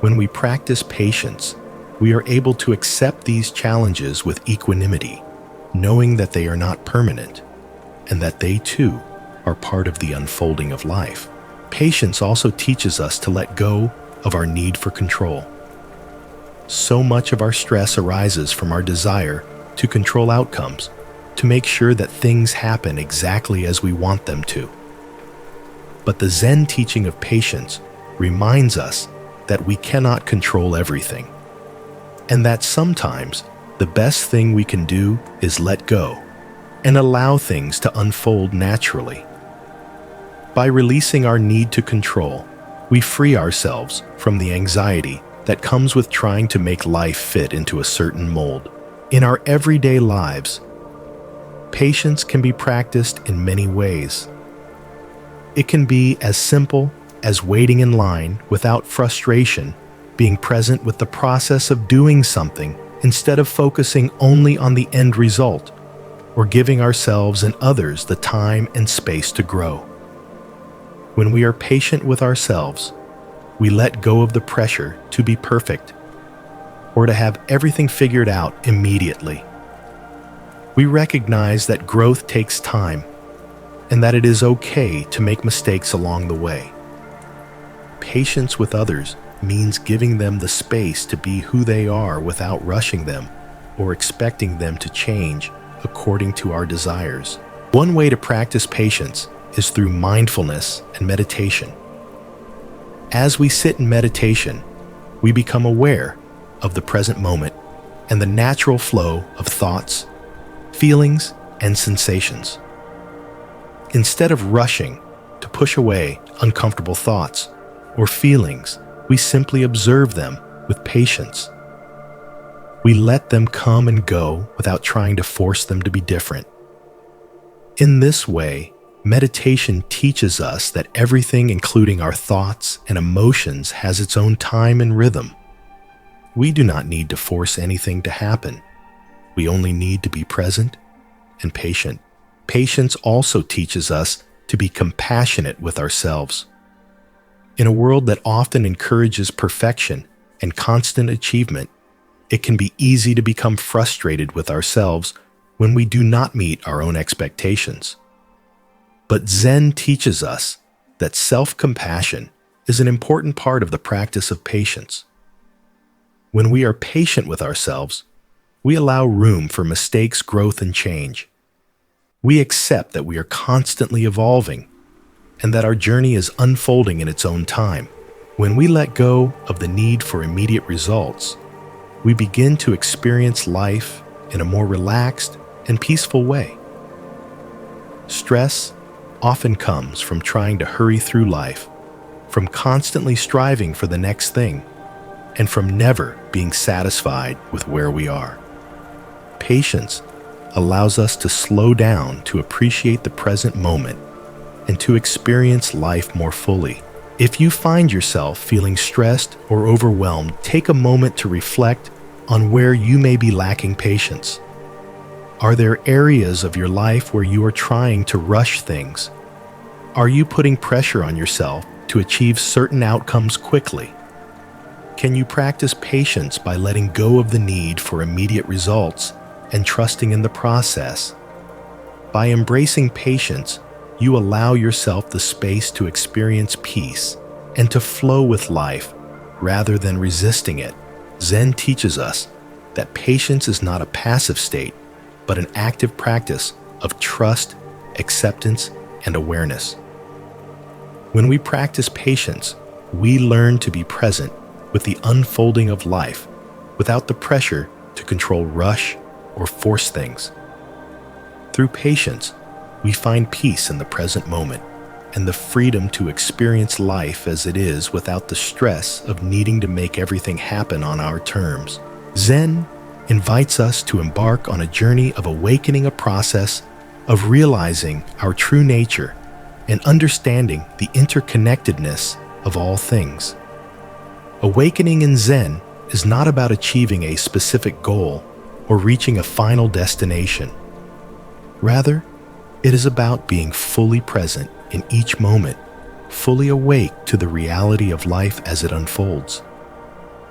When we practice patience, we are able to accept these challenges with equanimity, knowing that they are not permanent, and that they too are part of the unfolding of life. Patience also teaches us to let go of our need for control. So much of our stress arises from our desire to control outcomes, to make sure that things happen exactly as we want them to. But the Zen teaching of patience reminds us that we cannot control everything, and that sometimes the best thing we can do is let go and allow things to unfold naturally. By releasing our need to control, we free ourselves from the anxiety that comes with trying to make life fit into a certain mold. In our everyday lives, patience can be practiced in many ways. It can be as simple as waiting in line without frustration, being present with the process of doing something instead of focusing only on the end result, or giving ourselves and others the time and space to grow. When we are patient with ourselves, we let go of the pressure to be perfect or to have everything figured out immediately. We recognize that growth takes time and that it is okay to make mistakes along the way. Patience with others means giving them the space to be who they are without rushing them or expecting them to change according to our desires. One way to practice patience is through mindfulness and meditation. As we sit in meditation, we become aware of the present moment and the natural flow of thoughts, feelings, and sensations. Instead of rushing to push away uncomfortable thoughts or feelings, we simply observe them with patience. We let them come and go without trying to force them to be different. In this way, meditation teaches us that everything, including our thoughts and emotions, has its own time and rhythm. We do not need to force anything to happen. We only need to be present and patient. Patience also teaches us to be compassionate with ourselves. In a world that often encourages perfection and constant achievement, it can be easy to become frustrated with ourselves when we do not meet our own expectations. But Zen teaches us that self-compassion is an important part of the practice of patience. When we are patient with ourselves, we allow room for mistakes, growth, and change. We accept that we are constantly evolving and that our journey is unfolding in its own time. When we let go of the need for immediate results, we begin to experience life in a more relaxed and peaceful way. Stress often comes from trying to hurry through life, from constantly striving for the next thing, and from never being satisfied with where we are. Patience allows us to slow down to appreciate the present moment and to experience life more fully. If you find yourself feeling stressed or overwhelmed, take a moment to reflect on where you may be lacking patience. Are there areas of your life where you are trying to rush things? Are you putting pressure on yourself to achieve certain outcomes quickly? Can you practice patience by letting go of the need for immediate results and trusting in the process? By embracing patience, you allow yourself the space to experience peace and to flow with life rather than resisting it. Zen teaches us that patience is not a passive state, but an active practice of trust, acceptance, and awareness. When we practice patience, we learn to be present with the unfolding of life without the pressure to control, rush, or force things. Through patience, we find peace in the present moment and the freedom to experience life as it is without the stress of needing to make everything happen on our terms. Zen invites us to embark on a journey of awakening, a process of realizing our true nature and understanding the interconnectedness of all things. Awakening in Zen is not about achieving a specific goal or reaching a final destination. Rather, it is about being fully present in each moment, fully awake to the reality of life as it unfolds.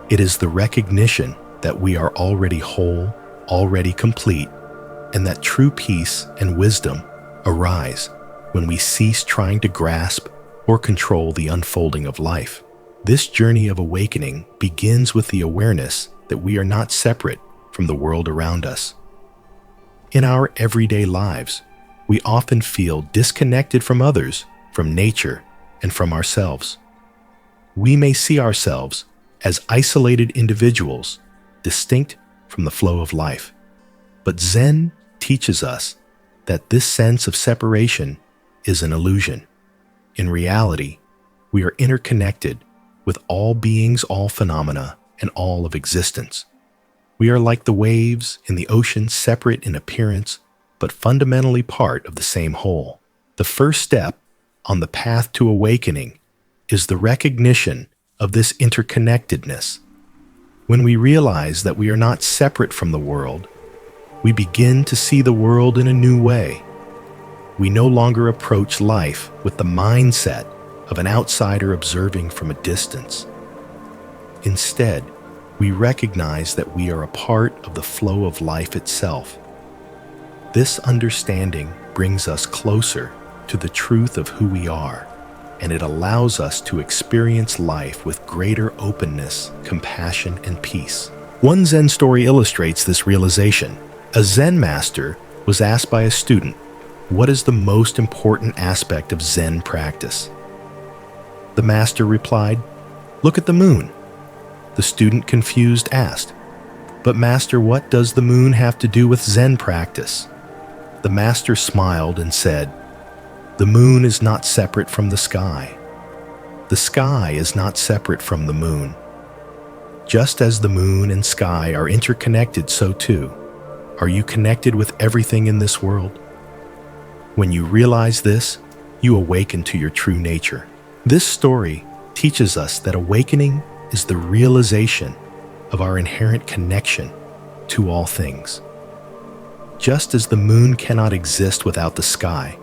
It is the recognition that we are already whole, already complete, and that true peace and wisdom arise when we cease trying to grasp or control the unfolding of life. This journey of awakening begins with the awareness that we are not separate from the world around us. In our everyday lives, we often feel disconnected from others, from nature, and from ourselves. We may see ourselves as isolated individuals, distinct from the flow of life. But Zen teaches us that this sense of separation is an illusion. In reality, we are interconnected with all beings, all phenomena, and all of existence. We are like the waves in the ocean, separate in appearance, but fundamentally part of the same whole. The first step on the path to awakening is the recognition of this interconnectedness. When we realize that we are not separate from the world, we begin to see the world in a new way. We no longer approach life with the mindset of an outsider observing from a distance. Instead, we recognize that we are a part of the flow of life itself. This understanding brings us closer to the truth of who we are, and it allows us to experience life with greater openness, compassion, and peace. One Zen story illustrates this realization. A Zen master was asked by a student, "What is the most important aspect of Zen practice?" The master replied, "Look at the moon." The student, confused, asked, "But master, what does the moon have to do with Zen practice?" The master smiled and said, "The moon is not separate from the sky. The sky is not separate from the moon. Just as the moon and sky are interconnected, so too are you connected with everything in this world. When you realize this, you awaken to your true nature." This story teaches us that awakening is the realization of our inherent connection to all things. Just as the moon cannot exist without the sky,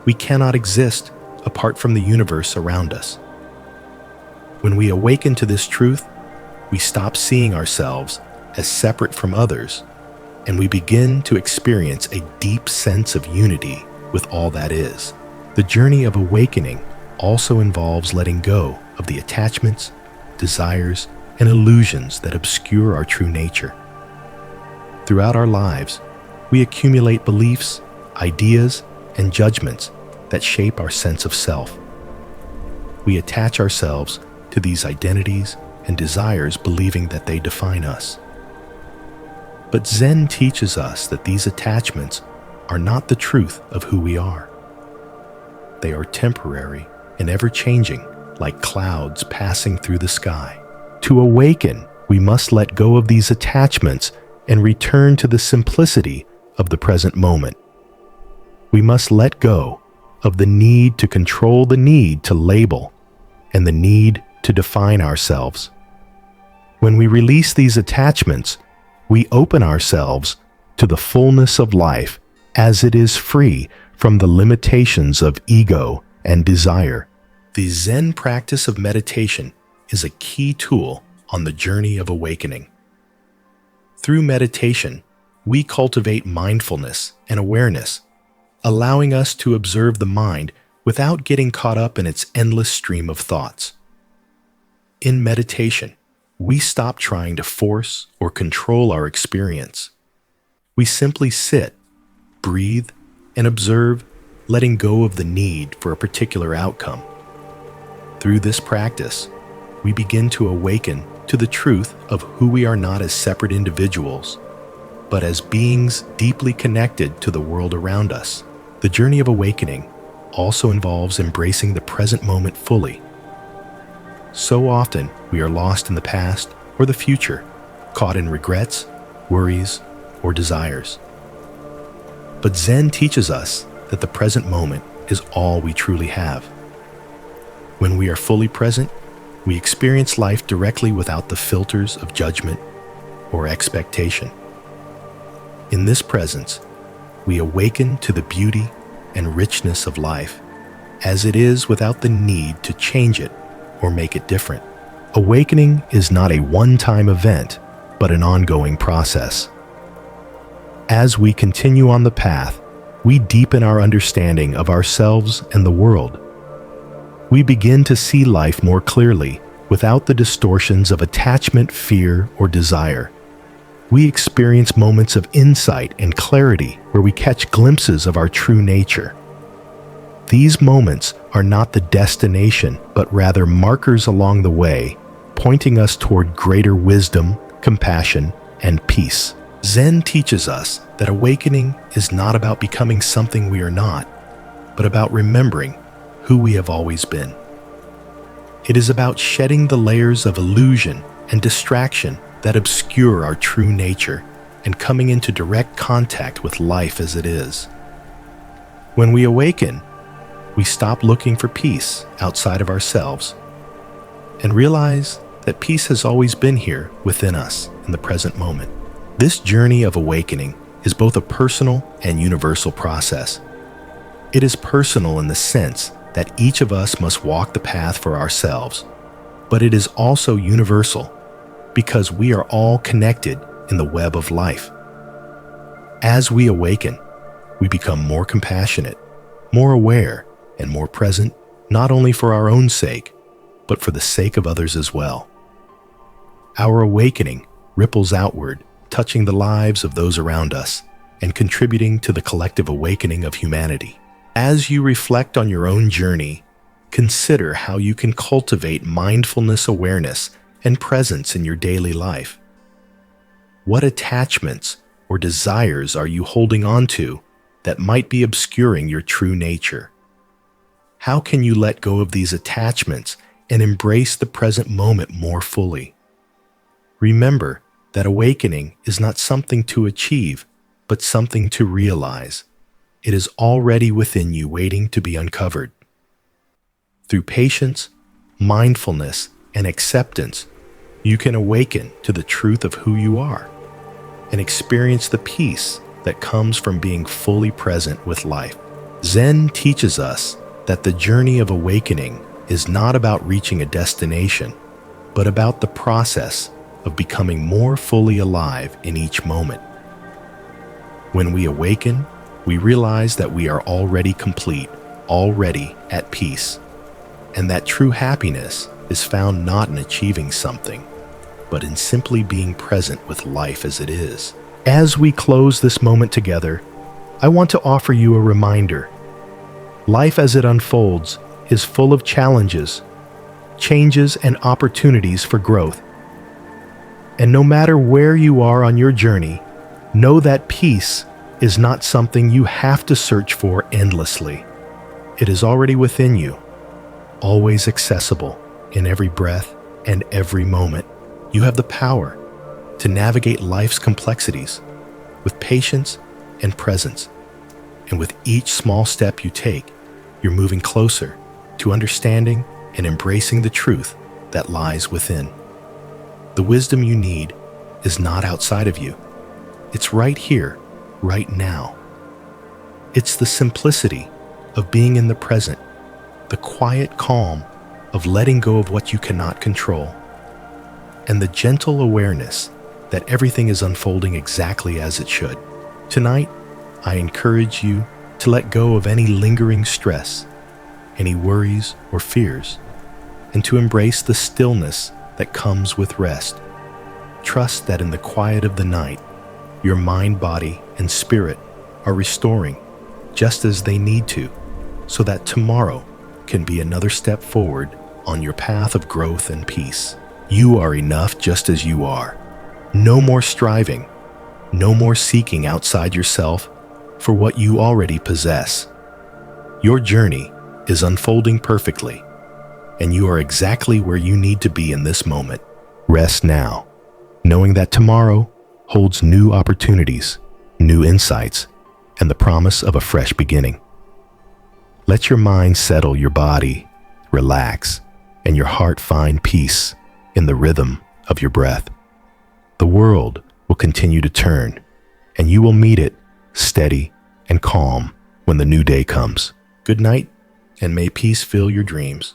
we cannot exist apart from the universe around us. When we awaken to this truth, we stop seeing ourselves as separate from others, and we begin to experience a deep sense of unity with all that is. The journey of awakening also involves letting go of the attachments, desires, and illusions that obscure our true nature. Throughout our lives, we accumulate beliefs, ideas, and judgments that shape our sense of self. We attach ourselves to these identities and desires, believing that they define us. But Zen teaches us that these attachments are not the truth of who we are. They are temporary and ever-changing, like clouds passing through the sky. To awaken, we must let go of these attachments and return to the simplicity of the present moment. We must let go of the need to control, the need to label, and the need to define ourselves. When we release these attachments, we open ourselves to the fullness of life as it is, free from the limitations of ego and desire. The Zen practice of meditation is a key tool on the journey of awakening. Through meditation, we cultivate mindfulness and awareness, allowing us to observe the mind without getting caught up in its endless stream of thoughts. In meditation, we stop trying to force or control our experience. We simply sit, breathe, and observe, letting go of the need for a particular outcome. Through this practice, we begin to awaken to the truth of who we are, not as separate individuals, but as beings deeply connected to the world around us. The journey of awakening also involves embracing the present moment fully. So often, we are lost in the past or the future, caught in regrets, worries, or desires. But Zen teaches us that the present moment is all we truly have. When we are fully present, we experience life directly without the filters of judgment or expectation. In this presence, we awaken to the beauty and richness of life as it is, without the need to change it or make it different. Awakening is not a one-time event, but an ongoing process. As we continue on the path, we deepen our understanding of ourselves and the world. We begin to see life more clearly, without the distortions of attachment, fear, or desire. We experience moments of insight and clarity where we catch glimpses of our true nature. These moments are not the destination, but rather markers along the way, pointing us toward greater wisdom, compassion, and peace. Zen teaches us that awakening is not about becoming something we are not, but about remembering who we have always been. It is about shedding the layers of illusion and distraction that obscure our true nature and coming into direct contact with life as it is. When we awaken, we stop looking for peace outside of ourselves and realize that peace has always been here within us in the present moment. This journey of awakening is both a personal and universal process. It is personal in the sense that each of us must walk the path for ourselves, but it is also universal because we are all connected in the web of life. As we awaken, we become more compassionate, more aware, and more present, not only for our own sake, but for the sake of others as well. Our awakening ripples outward, touching the lives of those around us and contributing to the collective awakening of humanity. As you reflect on your own journey, consider how you can cultivate mindfulness, awareness, and presence in your daily life. What attachments or desires are you holding on to that might be obscuring your true nature? How can you let go of these attachments and embrace the present moment more fully? Remember that awakening is not something to achieve, but something to realize. It is already within you, waiting to be uncovered. Through patience, mindfulness, and acceptance, you can awaken to the truth of who you are and experience the peace that comes from being fully present with life. Zen teaches us that the journey of awakening is not about reaching a destination, but about the process of becoming more fully alive in each moment. When we awaken, we realize that we are already complete, already at peace, and that true happiness is found not in achieving something, but in simply being present with life as it is. As we close this moment together, I want to offer you a reminder. Life as it unfolds is full of challenges, changes, and opportunities for growth. And no matter where you are on your journey, know that peace is not something you have to search for endlessly. It is already within you, always accessible in every breath and every moment. You have the power to navigate life's complexities with patience and presence. And with each small step you take, you're moving closer to understanding and embracing the truth that lies within. The wisdom you need is not outside of you. It's right here, right now. It's the simplicity of being in the present, the quiet calm of letting go of what you cannot control, and the gentle awareness that everything is unfolding exactly as it should. Tonight, I encourage you to let go of any lingering stress, any worries or fears, and to embrace the stillness that comes with rest. Trust that in the quiet of the night, your mind, body, and spirit are restoring just as they need to, so that tomorrow can be another step forward on your path of growth and peace. You are enough just as you are. No more striving, no more seeking outside yourself for what you already possess. Your journey is unfolding perfectly, and you are exactly where you need to be in this moment. Rest now, knowing that tomorrow holds new opportunities, new insights, and the promise of a fresh beginning. Let your mind settle, your body relax, and your heart find peace in the rhythm of your breath. The world will continue to turn, and you will meet it steady and calm when the new day comes. Good night, and may peace fill your dreams.